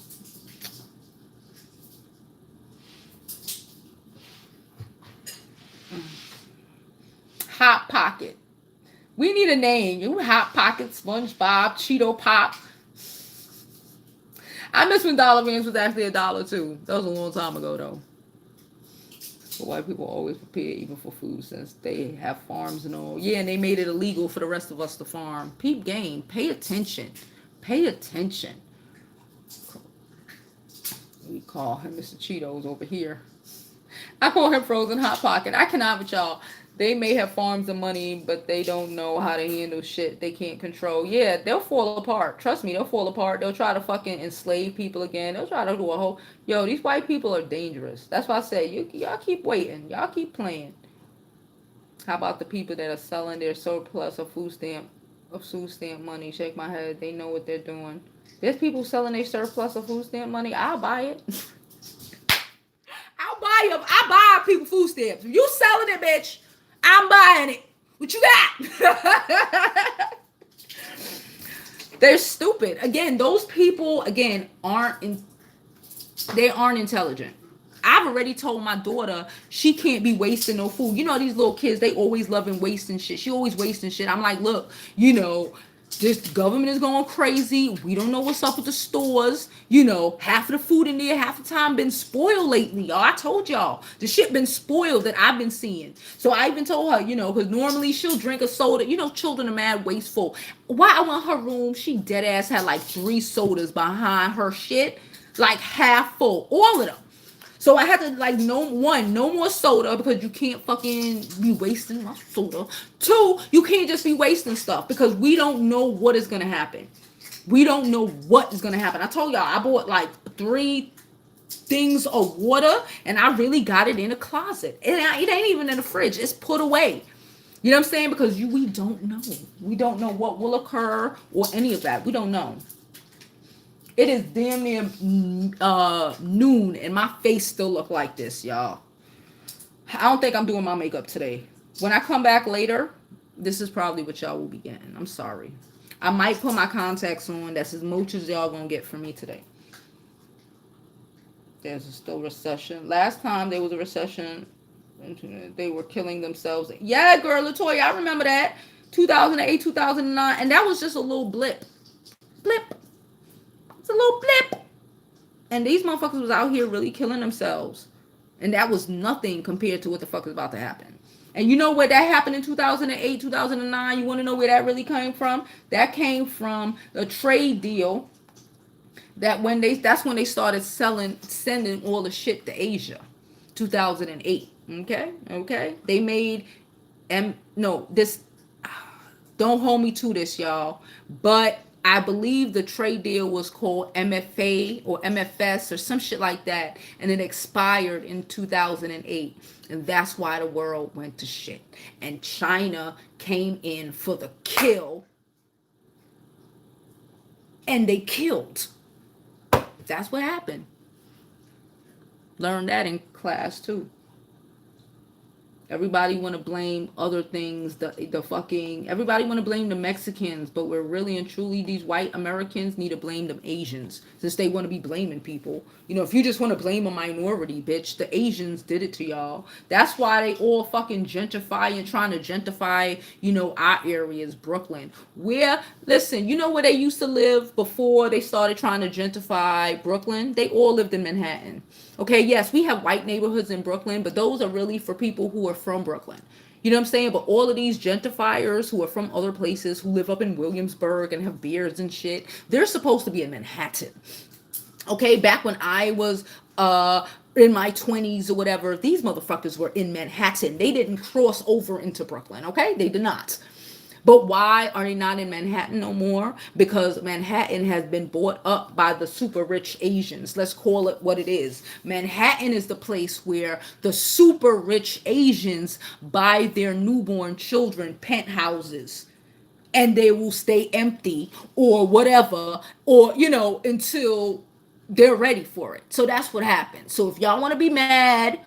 Hot Pocket. We need a name. You Hot Pocket, SpongeBob, Cheeto Pop. I miss when dollar vans was actually $1 too. That was a long time ago though. But white people are always prepared even for food since they have farms and all. Yeah, and they made it illegal for the rest of us to farm. Peep game. Pay attention. Pay attention. We call him Mr. Cheetos over here. I call him Frozen Hot Pocket. I cannot with y'all. They may have farms of money, but they don't know how to handle shit they can't control. Yeah, they'll fall apart. Trust me, they'll fall apart. They'll try to fucking enslave people again. They'll try to do a whole... Yo, these white people are dangerous. That's why I say, y'all keep waiting. Y'all keep playing. How about the people that are selling their surplus of food stamp money? Shake my head. They know what they're doing. There's people selling their surplus of food stamp money. I'll buy it. I'll buy them. I buy people food stamps. If you selling it, bitch, I'm buying it. What you got? They're stupid. Again, those people, again, they aren't intelligent. I've already told my daughter she can't be wasting no food. You know, these little kids, they always loving wasting shit. She always wasting shit. I'm like, look, you know, this government is going crazy. We don't know what's up with the stores. You know, half of the food in there, half the time been spoiled lately, y'all. I told y'all, the shit been spoiled that I've been seeing. So I even told her, you know, because normally she'll drink a soda. You know, children are mad wasteful. While I went in her room, she dead ass had like 3 sodas behind her shit, like half full, all of them. So I had to like, no more soda because you can't fucking be wasting my soda. 2, you can't just be wasting stuff because we don't know what is going to happen. We don't know what is going to happen. I told y'all I bought like 3 things of water and I really got it in a closet. It ain't even in the fridge. It's put away. You know what I'm saying? Because we don't know. We don't know what will occur or any of that. We don't know. It is damn near noon and my face still look like this, y'all. I don't think I'm doing my makeup today. When I come back later, this is probably what y'all will be getting. I'm sorry. I might put my contacts on. That's as much as y'all gonna get from me today. There's still recession. Last time there was a recession, they were killing themselves. Yeah, girl, Latoya, I remember that. 2008, 2009. And that was just a little blip. Blip. It's a little blip. And these motherfuckers was out here really killing themselves. And that was nothing compared to what the fuck is about to happen. And you know what that happened in 2008, 2009? You want to know where that really came from? That came from a trade deal that's when they started sending all the shit to Asia. 2008. Okay? They made, don't hold me to this, y'all. But I believe the trade deal was called MFA or MFS or some shit like that. And it expired in 2008. And that's why the world went to shit. And China came in for the kill. And they killed. That's what happened. Learned that in class too. Everybody want to blame other things, everybody want to blame the Mexicans, but we're really and truly, these white Americans need to blame them Asians, since they want to be blaming people. You know, if you just want to blame a minority, bitch, the Asians did it to y'all. That's why they all fucking gentrify and trying to gentrify, our areas, Brooklyn. Listen, you know where they used to live before they started trying to gentrify Brooklyn? They all lived in Manhattan. Okay, yes, we have white neighborhoods in Brooklyn, but those are really for people who are from Brooklyn. You know what I'm saying? But all of these gentrifiers who are from other places, who live up in Williamsburg and have beards and shit, they're supposed to be in Manhattan. Okay, back when I was in my 20s or whatever, these motherfuckers were in Manhattan. They didn't cross over into Brooklyn, okay? They did not. But why are they not in Manhattan no more? Because Manhattan has been bought up by the super rich Asians. Let's call it what it is. Manhattan is the place where the super rich Asians buy their newborn children penthouses. And they will stay empty or whatever, or, until they're ready for it. So that's what happens. So if y'all want to be mad,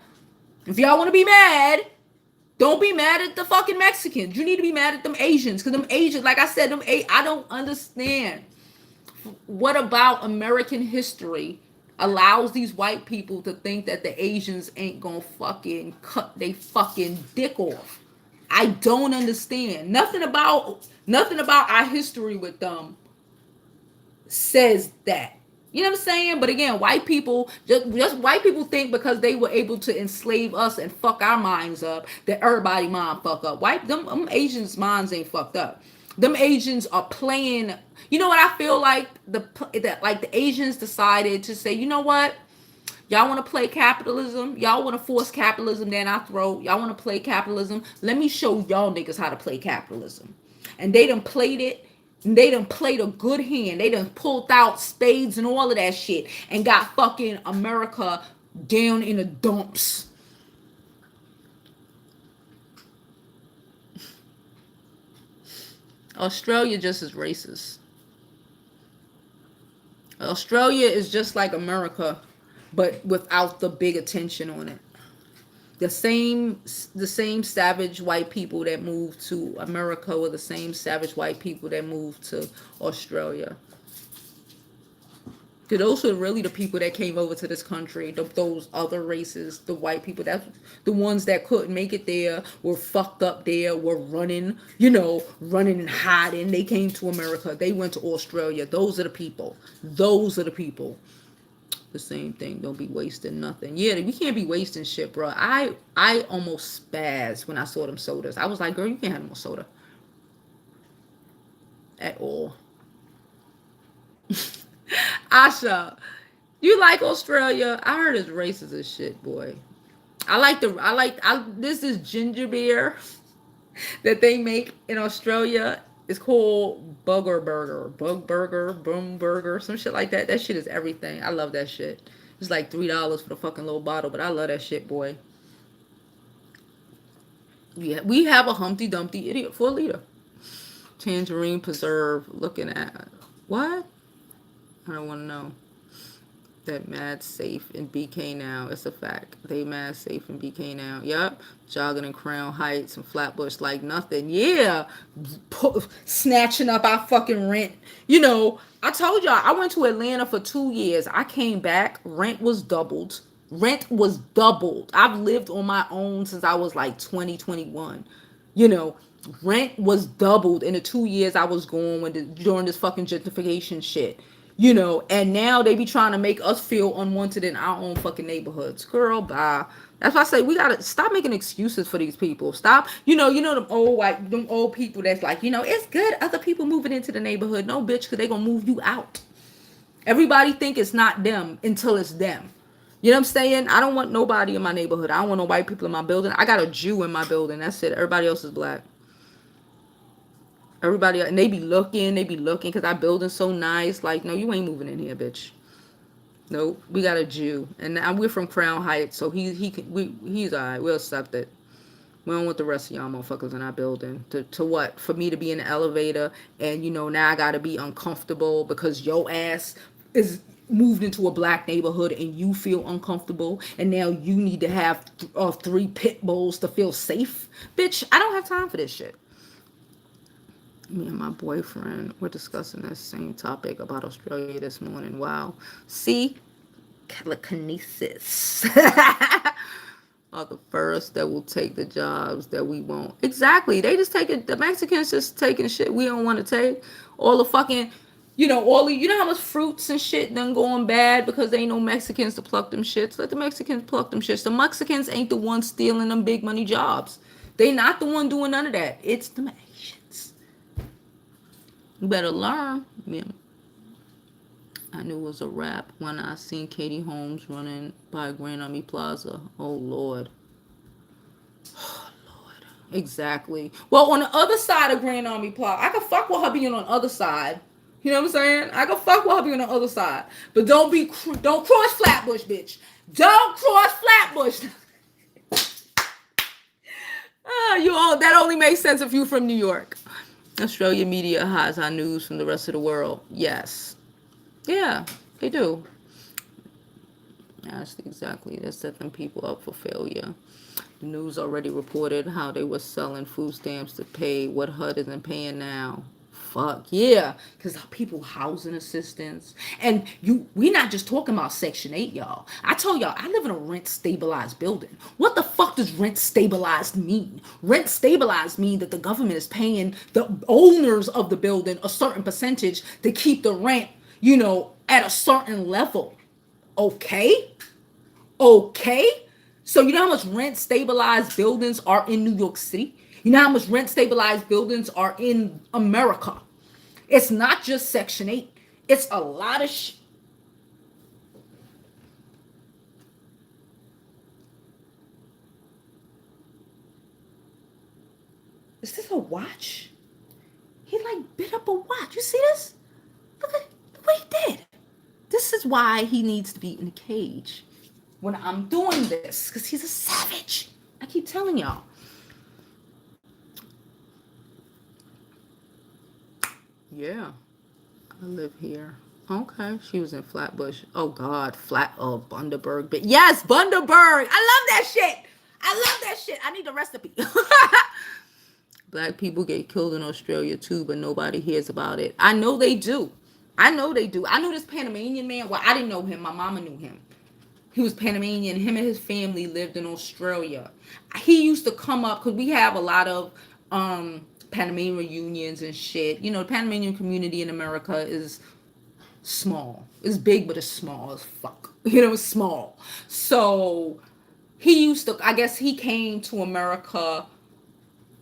don't be mad at the fucking Mexicans. You need to be mad at them Asians. Because them Asians, like I said, I don't understand. What about American history allows these white people to think that the Asians ain't gonna fucking cut they fucking dick off? I don't understand. Nothing about our history with them says that. You know what I'm saying? But again, white people, just white people think because they were able to enslave us and fuck our minds up, that everybody mind fuck up. White them Asians' minds ain't fucked up. Them Asians are playing. You know what I feel like the Asians decided to say, you know what? Y'all want to play capitalism? Y'all want to force capitalism down our throat? Y'all want to play capitalism? Let me show y'all niggas how to play capitalism. And they done played it. And they done played a good hand. They done pulled out spades and all of that shit. And got fucking America down in the dumps. Australia just is racist. Australia is just like America, but without the big attention on it. The same savage white people that moved to America were the same savage white people that moved to Australia. Because those were really the people that came over to this country. Those other races, the white people, that's the ones that couldn't make it there, were fucked up there, were running, running and hiding. They came to America. They went to Australia. Those are the people. Those are the people. The same thing. Don't be wasting nothing. Yeah, we can't be wasting shit, bro. I almost spazzed when I saw them sodas. I was like, girl, you can't have no more soda at all. Asha, you like Australia? I heard it's racist as shit, boy. This is ginger beer that they make in Australia. It's called Bug Burger, Boom Burger, some shit like that. That shit is everything. I love that shit. It's like $3 for the fucking little bottle, but I love that shit, boy. Yeah, we have a Humpty Dumpty idiot for a liter. Tangerine preserve. Looking at what? I don't want to know. That mad safe in BK now. It's a fact. They mad safe in BK now. Yup. Jogging in Crown Heights and Flatbush like nothing. Yeah. Snatching up our fucking rent. I told y'all, I went to Atlanta for 2 years. I came back. Rent was doubled. I've lived on my own since I was like 2021. Rent was doubled in the 2 years I was gone during this fucking gentrification shit. And now they be trying to make us feel unwanted in our own fucking neighborhoods. Girl, bye. That's why I say we gotta stop making excuses for these people. Stop. Them old people that's like, it's good other people moving into the neighborhood. No, bitch, because they gonna move you out. Everybody think it's not them until it's them. You know what I'm saying? I don't want nobody in my neighborhood. I don't want no white people in my building. I got a Jew in my building. That's it. Everybody else is black. Everybody, and they be looking because our building's so nice. Like, no, you ain't moving in here, bitch. Nope, we got a Jew, and we're from Crown Heights, so he's alright. We'll accept it. We don't want the rest of y'all motherfuckers in our building. To what? For me to be in the elevator, and now I gotta be uncomfortable because your ass is moved into a black neighborhood and you feel uncomfortable, and now you need to have 3 pit bulls to feel safe. Bitch, I don't have time for this shit. Me and my boyfriend were discussing this same topic about Australia this morning. Wow. See? Telekinesis. Are the first that will take the jobs that we won't. Exactly. They just take it. The Mexicans just taking shit we don't want to take. All the fucking, how much fruits and shit done going bad because there ain't no Mexicans to pluck them shits. Let the Mexicans pluck them shits. The Mexicans ain't the ones stealing them big money jobs. They not the one doing none of that. It's the Asians. You better learn. Yeah. I knew it was a wrap when I seen Katie Holmes running by Grand Army Plaza. Oh, Lord. Oh, Lord. Exactly. Well, on the other side of Grand Army Plaza, I could fuck with her being on the other side. You know what I'm saying? I could fuck with her being on the other side. But don't cross Flatbush, bitch. Don't cross Flatbush. That only makes sense if you're from New York. Australia media hides our news from the rest of the world. Yes. Yeah, they do. Yes, exactly. They're setting people up for failure. The news already reported how they were selling food stamps to pay what HUD isn't paying now. Fuck yeah, because people housing assistance, and we not just talking about Section 8, y'all. I told y'all I live in a rent stabilized building. What the fuck does rent stabilized mean? Rent stabilized mean that the government is paying the owners of the building a certain percentage to keep the rent, at a certain level. Okay? Okay? So you know how much rent stabilized buildings are in New York City? You know how much rent stabilized buildings are in America? It's not just Section 8. It's a lot of Is this a watch? He like bit up a watch. You see this? Look at what he did. This is why he needs to be in a cage when I'm doing this, because he's a savage. I keep telling y'all. Yeah, I live here. Okay, she was in Flatbush. Oh God, Bundaberg. But yes, Bundaberg. I love that shit. I love that shit. I need the recipe. Black people get killed in Australia too, but nobody hears about it. I know they do. I know they do. I knew this Panamanian man. Well, I didn't know him. My mama knew him. He was Panamanian. Him and his family lived in Australia. He used to come up because we have a lot of Panamanian reunions and shit. You know, the Panamanian community in America is small. It's big, but it's small as fuck. You know, it's small. So he used to, I guess he came to America,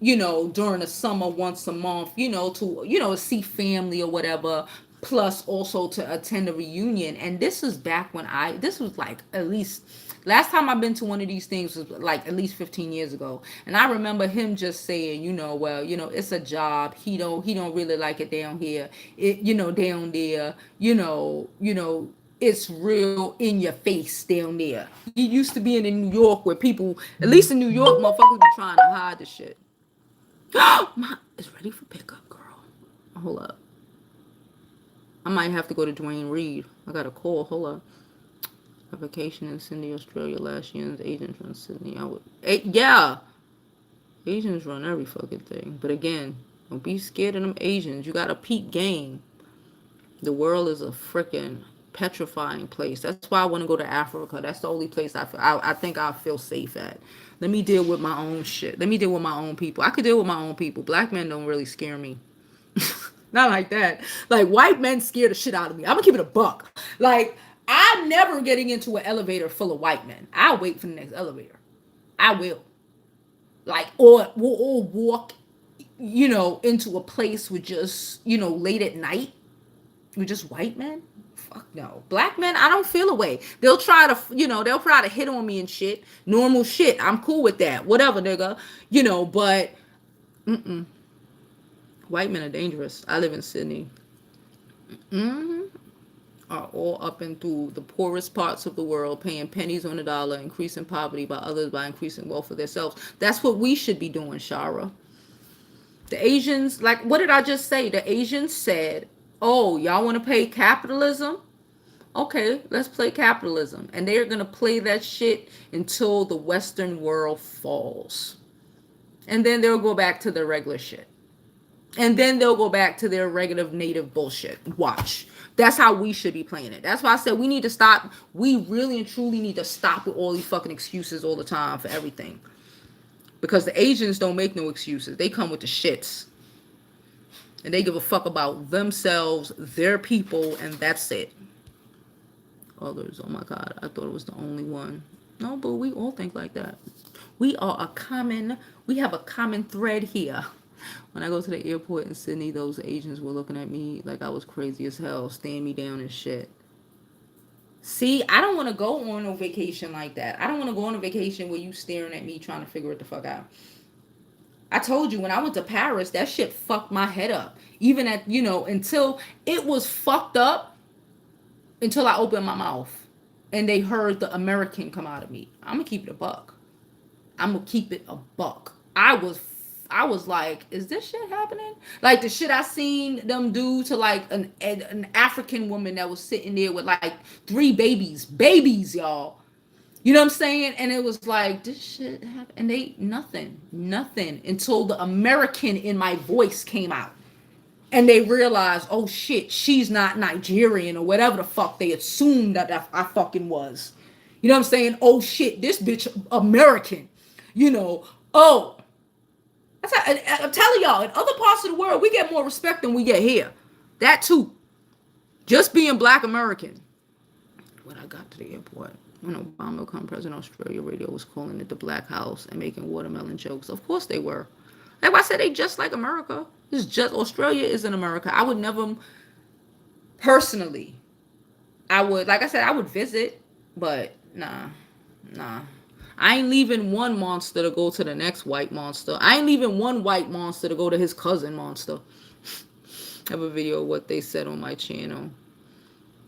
you know, during the summer once a month, you know, to, you know, see family or whatever, plus also to attend a reunion. And this was back when this was like at least, last time I've been to one of these things was like at least 15 years ago. And I remember him just saying, you know, well, you know, it's a job. He don't really like it down here. It, you know, down there, it's real in your face down there. He used to be in New York where people, at least in New York, motherfuckers be trying to hide the shit. Ma is ready for pickup, girl. Hold up. I might have to go to Dwayne Reed. I got a call. Hold up. A vacation in Sydney, Australia last year. Asians run Sydney. Yeah. Asians run every fucking thing. But again, don't be scared of them Asians. You got a peak game. The world is a freaking petrifying place. That's why I want to go to Africa. That's the only place I think I'll feel safe at. Let me deal with my own shit. Let me deal with my own people. I could deal with my own people. Black men don't really scare me. Not like that. Like, white men scare the shit out of me. I'm gonna keep it a buck. Like, I'm never getting into an elevator full of white men. I'll wait for the next elevator. I will. Like, or walk, you know, into a place with just, you know, late at night with just white men. Fuck no. Black men, I don't feel a way. They'll try to, you know, they'll try to hit on me and shit. Normal shit. I'm cool with that. Whatever, nigga. You know, but white men are dangerous. I live in Sydney. Are all up and through the poorest parts of the world, paying pennies on the dollar, increasing poverty by others by increasing wealth for themselves. That's what we should be doing, Shara. The Asians, like, what did I just say? The Asians said, oh, y'all want to pay capitalism? Okay, let's play capitalism. And they're going to play that shit until the Western world falls. And then they'll go back to their regular shit. And then they'll go back to their regular native bullshit. Watch. That's how we should be playing it. That's why I said we need to stop. We really and truly need to stop with all these fucking excuses all the time for everything. Because the Asians don't make no excuses. They come with the shits. And they give a fuck about themselves, their people, and that's it. Others, oh my God, I thought it was the only one. No, but we all think like that. We have a common thread here. When I go to the airport in Sydney, those Asians were looking at me like I was crazy as hell, staring me down and shit. See, I don't want to go on a vacation like that. I don't want to go on a vacation where you staring at me trying to figure it the fuck out. I told you when I went to Paris, that shit fucked my head up. Even at, you know, until it was fucked up until I opened my mouth and they heard the American come out of me. I'm going to keep it a buck. I'm going to keep it a buck. I was like, is this shit happening? Like the shit I seen them do to like an African woman that was sitting there with like 3 babies, y'all. You know what I'm saying? And it was like, this shit happen. And they, nothing until the American in my voice came out. And they realized, oh shit, she's not Nigerian or whatever the fuck they assumed that I fucking was. You know what I'm saying? Oh shit, this bitch American. You know, oh. I'm telling y'all, in other parts of the world, we get more respect than we get here. That too. Just being black American. When I got to the airport, when Obama became president, Australia radio was calling it the Black House and making watermelon jokes. Of course they were. Like I said, they just like America. It's just Australia isn't America. I would never personally. I would, like I said, I would visit, but nah. I ain't leaving one monster to go to the next white monster. I ain't leaving one white monster to go to his cousin monster. I have a video of what they said on my channel.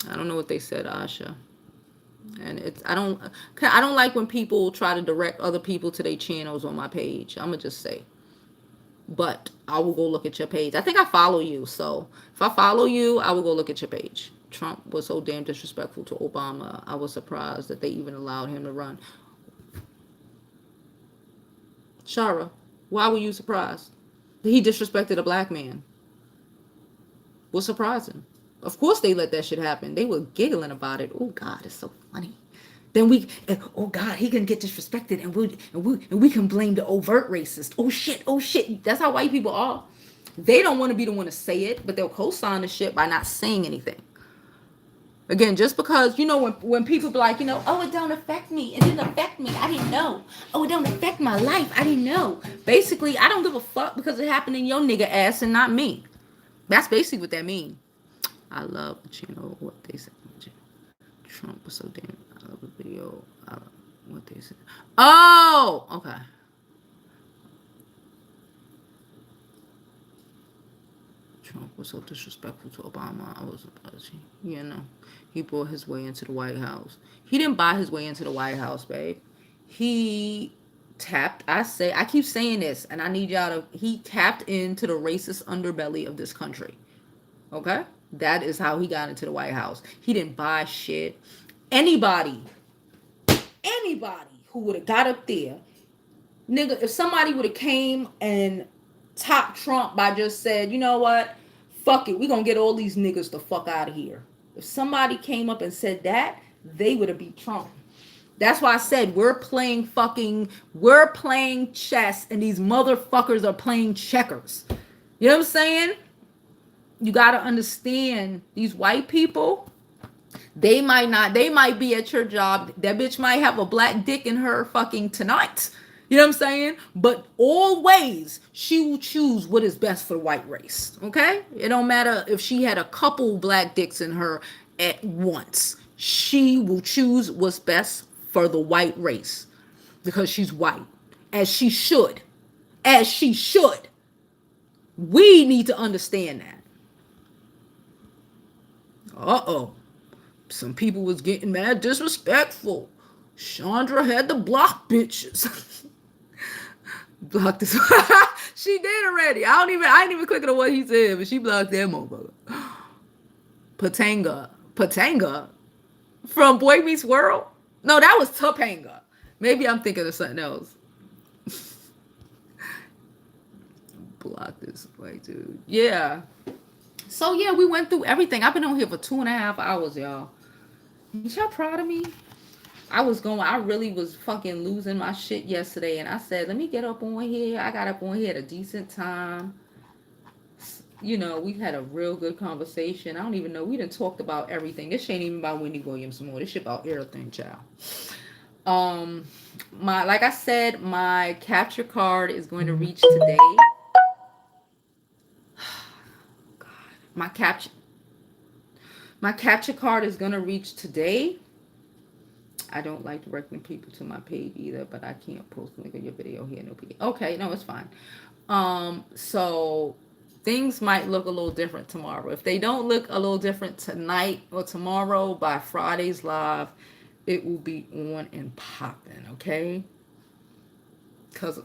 I don't know what they said, Asha. And it's I don't like when people try to direct other people to their channels on my page. I'ma just say. But I will go look at your page. I think I follow you, so if I follow you, I will go look at your page. Trump was so damn disrespectful to Obama. I was surprised that they even allowed him to run. Shara, why were you surprised? He disrespected a black man. What's surprising? Of course they let that shit happen. They were giggling about it. Oh God, it's so funny. Then oh God, he can get disrespected, and we can blame the overt racist. Oh shit. That's how white people are. They don't want to be the one to say it, but they'll co-sign the shit by not saying anything. Again, just because, when people be like, oh, it don't affect me. It didn't affect me. I didn't know. Oh, it don't affect my life. I didn't know. Basically, I don't give a fuck because it happened in your nigga ass and not me. That's basically what that means. I love, what they said. Trump was so damn, I love the video. I love what they said. Oh, okay. Trump was so disrespectful to Obama. I was surprised. He bought his way into the White House. He didn't buy his way into the White House, babe. He tapped. I keep saying this, and I need y'all to. He tapped into the racist underbelly of this country. Okay, that is how he got into the White House. He didn't buy shit. Anybody who would have got up there, nigga, if somebody would have came and topped Trump by just said, you know what, fuck it, we gonna get all these niggas the fuck out of here. If somebody came up and said that, they would have beat Trump. That's why I said we're playing chess and these motherfuckers are playing checkers. You know what I'm saying? You gotta understand, these white people, they might be at your job. That bitch might have a black dick in her fucking tonight. You know what I'm saying? But always she will choose what is best for the white race. Okay? It don't matter if she had a couple black dicks in her at once. She will choose what's best for the white race because she's white. As she should. As she should. We need to understand that. Uh-oh. Some people was getting mad disrespectful. Chandra had to block bitches. Blocked this. She did already. I ain't even clicking on what he said, but she blocked that motherfucker. Patanga from Boy Meets World. No, that was Topanga. Maybe I'm thinking of something else. Block this white dude. Yeah. So yeah, we went through everything. I've been on here for 2.5 hours, y'all. Y'all proud of me? I really was fucking losing my shit yesterday, and I said, let me get up on here. I got up on here at a decent time. We had a real good conversation. I don't even know. We done talked about everything. This ain't even about Wendy Williams more. This shit about everything, child. Like I said, my capture card is going to reach today. God, my capture card is going to reach today. I don't like directing people to my page either, but I can't post a link of your video here. No PD. Okay, no, it's fine. So things might look a little different tomorrow. If they don't look a little different tonight or tomorrow, by Friday's live, it will be on and popping, okay? Because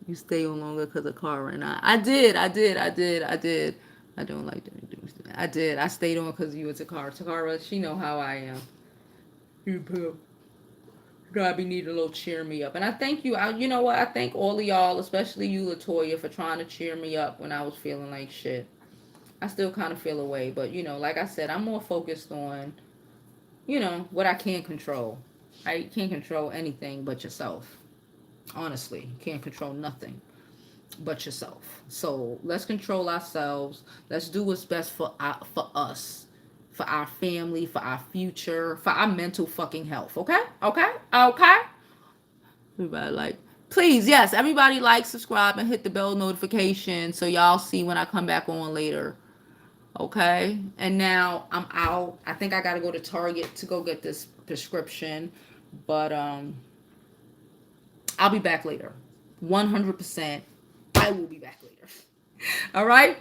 you stay on longer because of car right now. I did. I don't like that. I did. I stayed on because you was a car. Takara, she know how I am. You gotta be needing a little cheer me up. And I thank you. You know what? I thank all of y'all, especially you, Latoya, for trying to cheer me up when I was feeling like shit. I still kind of feel away. But, like I said, I'm more focused on, what I can control. I can't control anything but yourself. Honestly, you can't control nothing. but yourself. So let's control ourselves. Let's do what's best for us, for our family, for our future, for our mental fucking health. Okay? Okay? Okay? Everybody like, please, yes, everybody like, subscribe, and hit the bell notification so y'all see when I come back on later. Okay? And now I'm out. I think I gotta go to Target to go get this prescription. But I'll be back later. 100%. I will be back later. All right?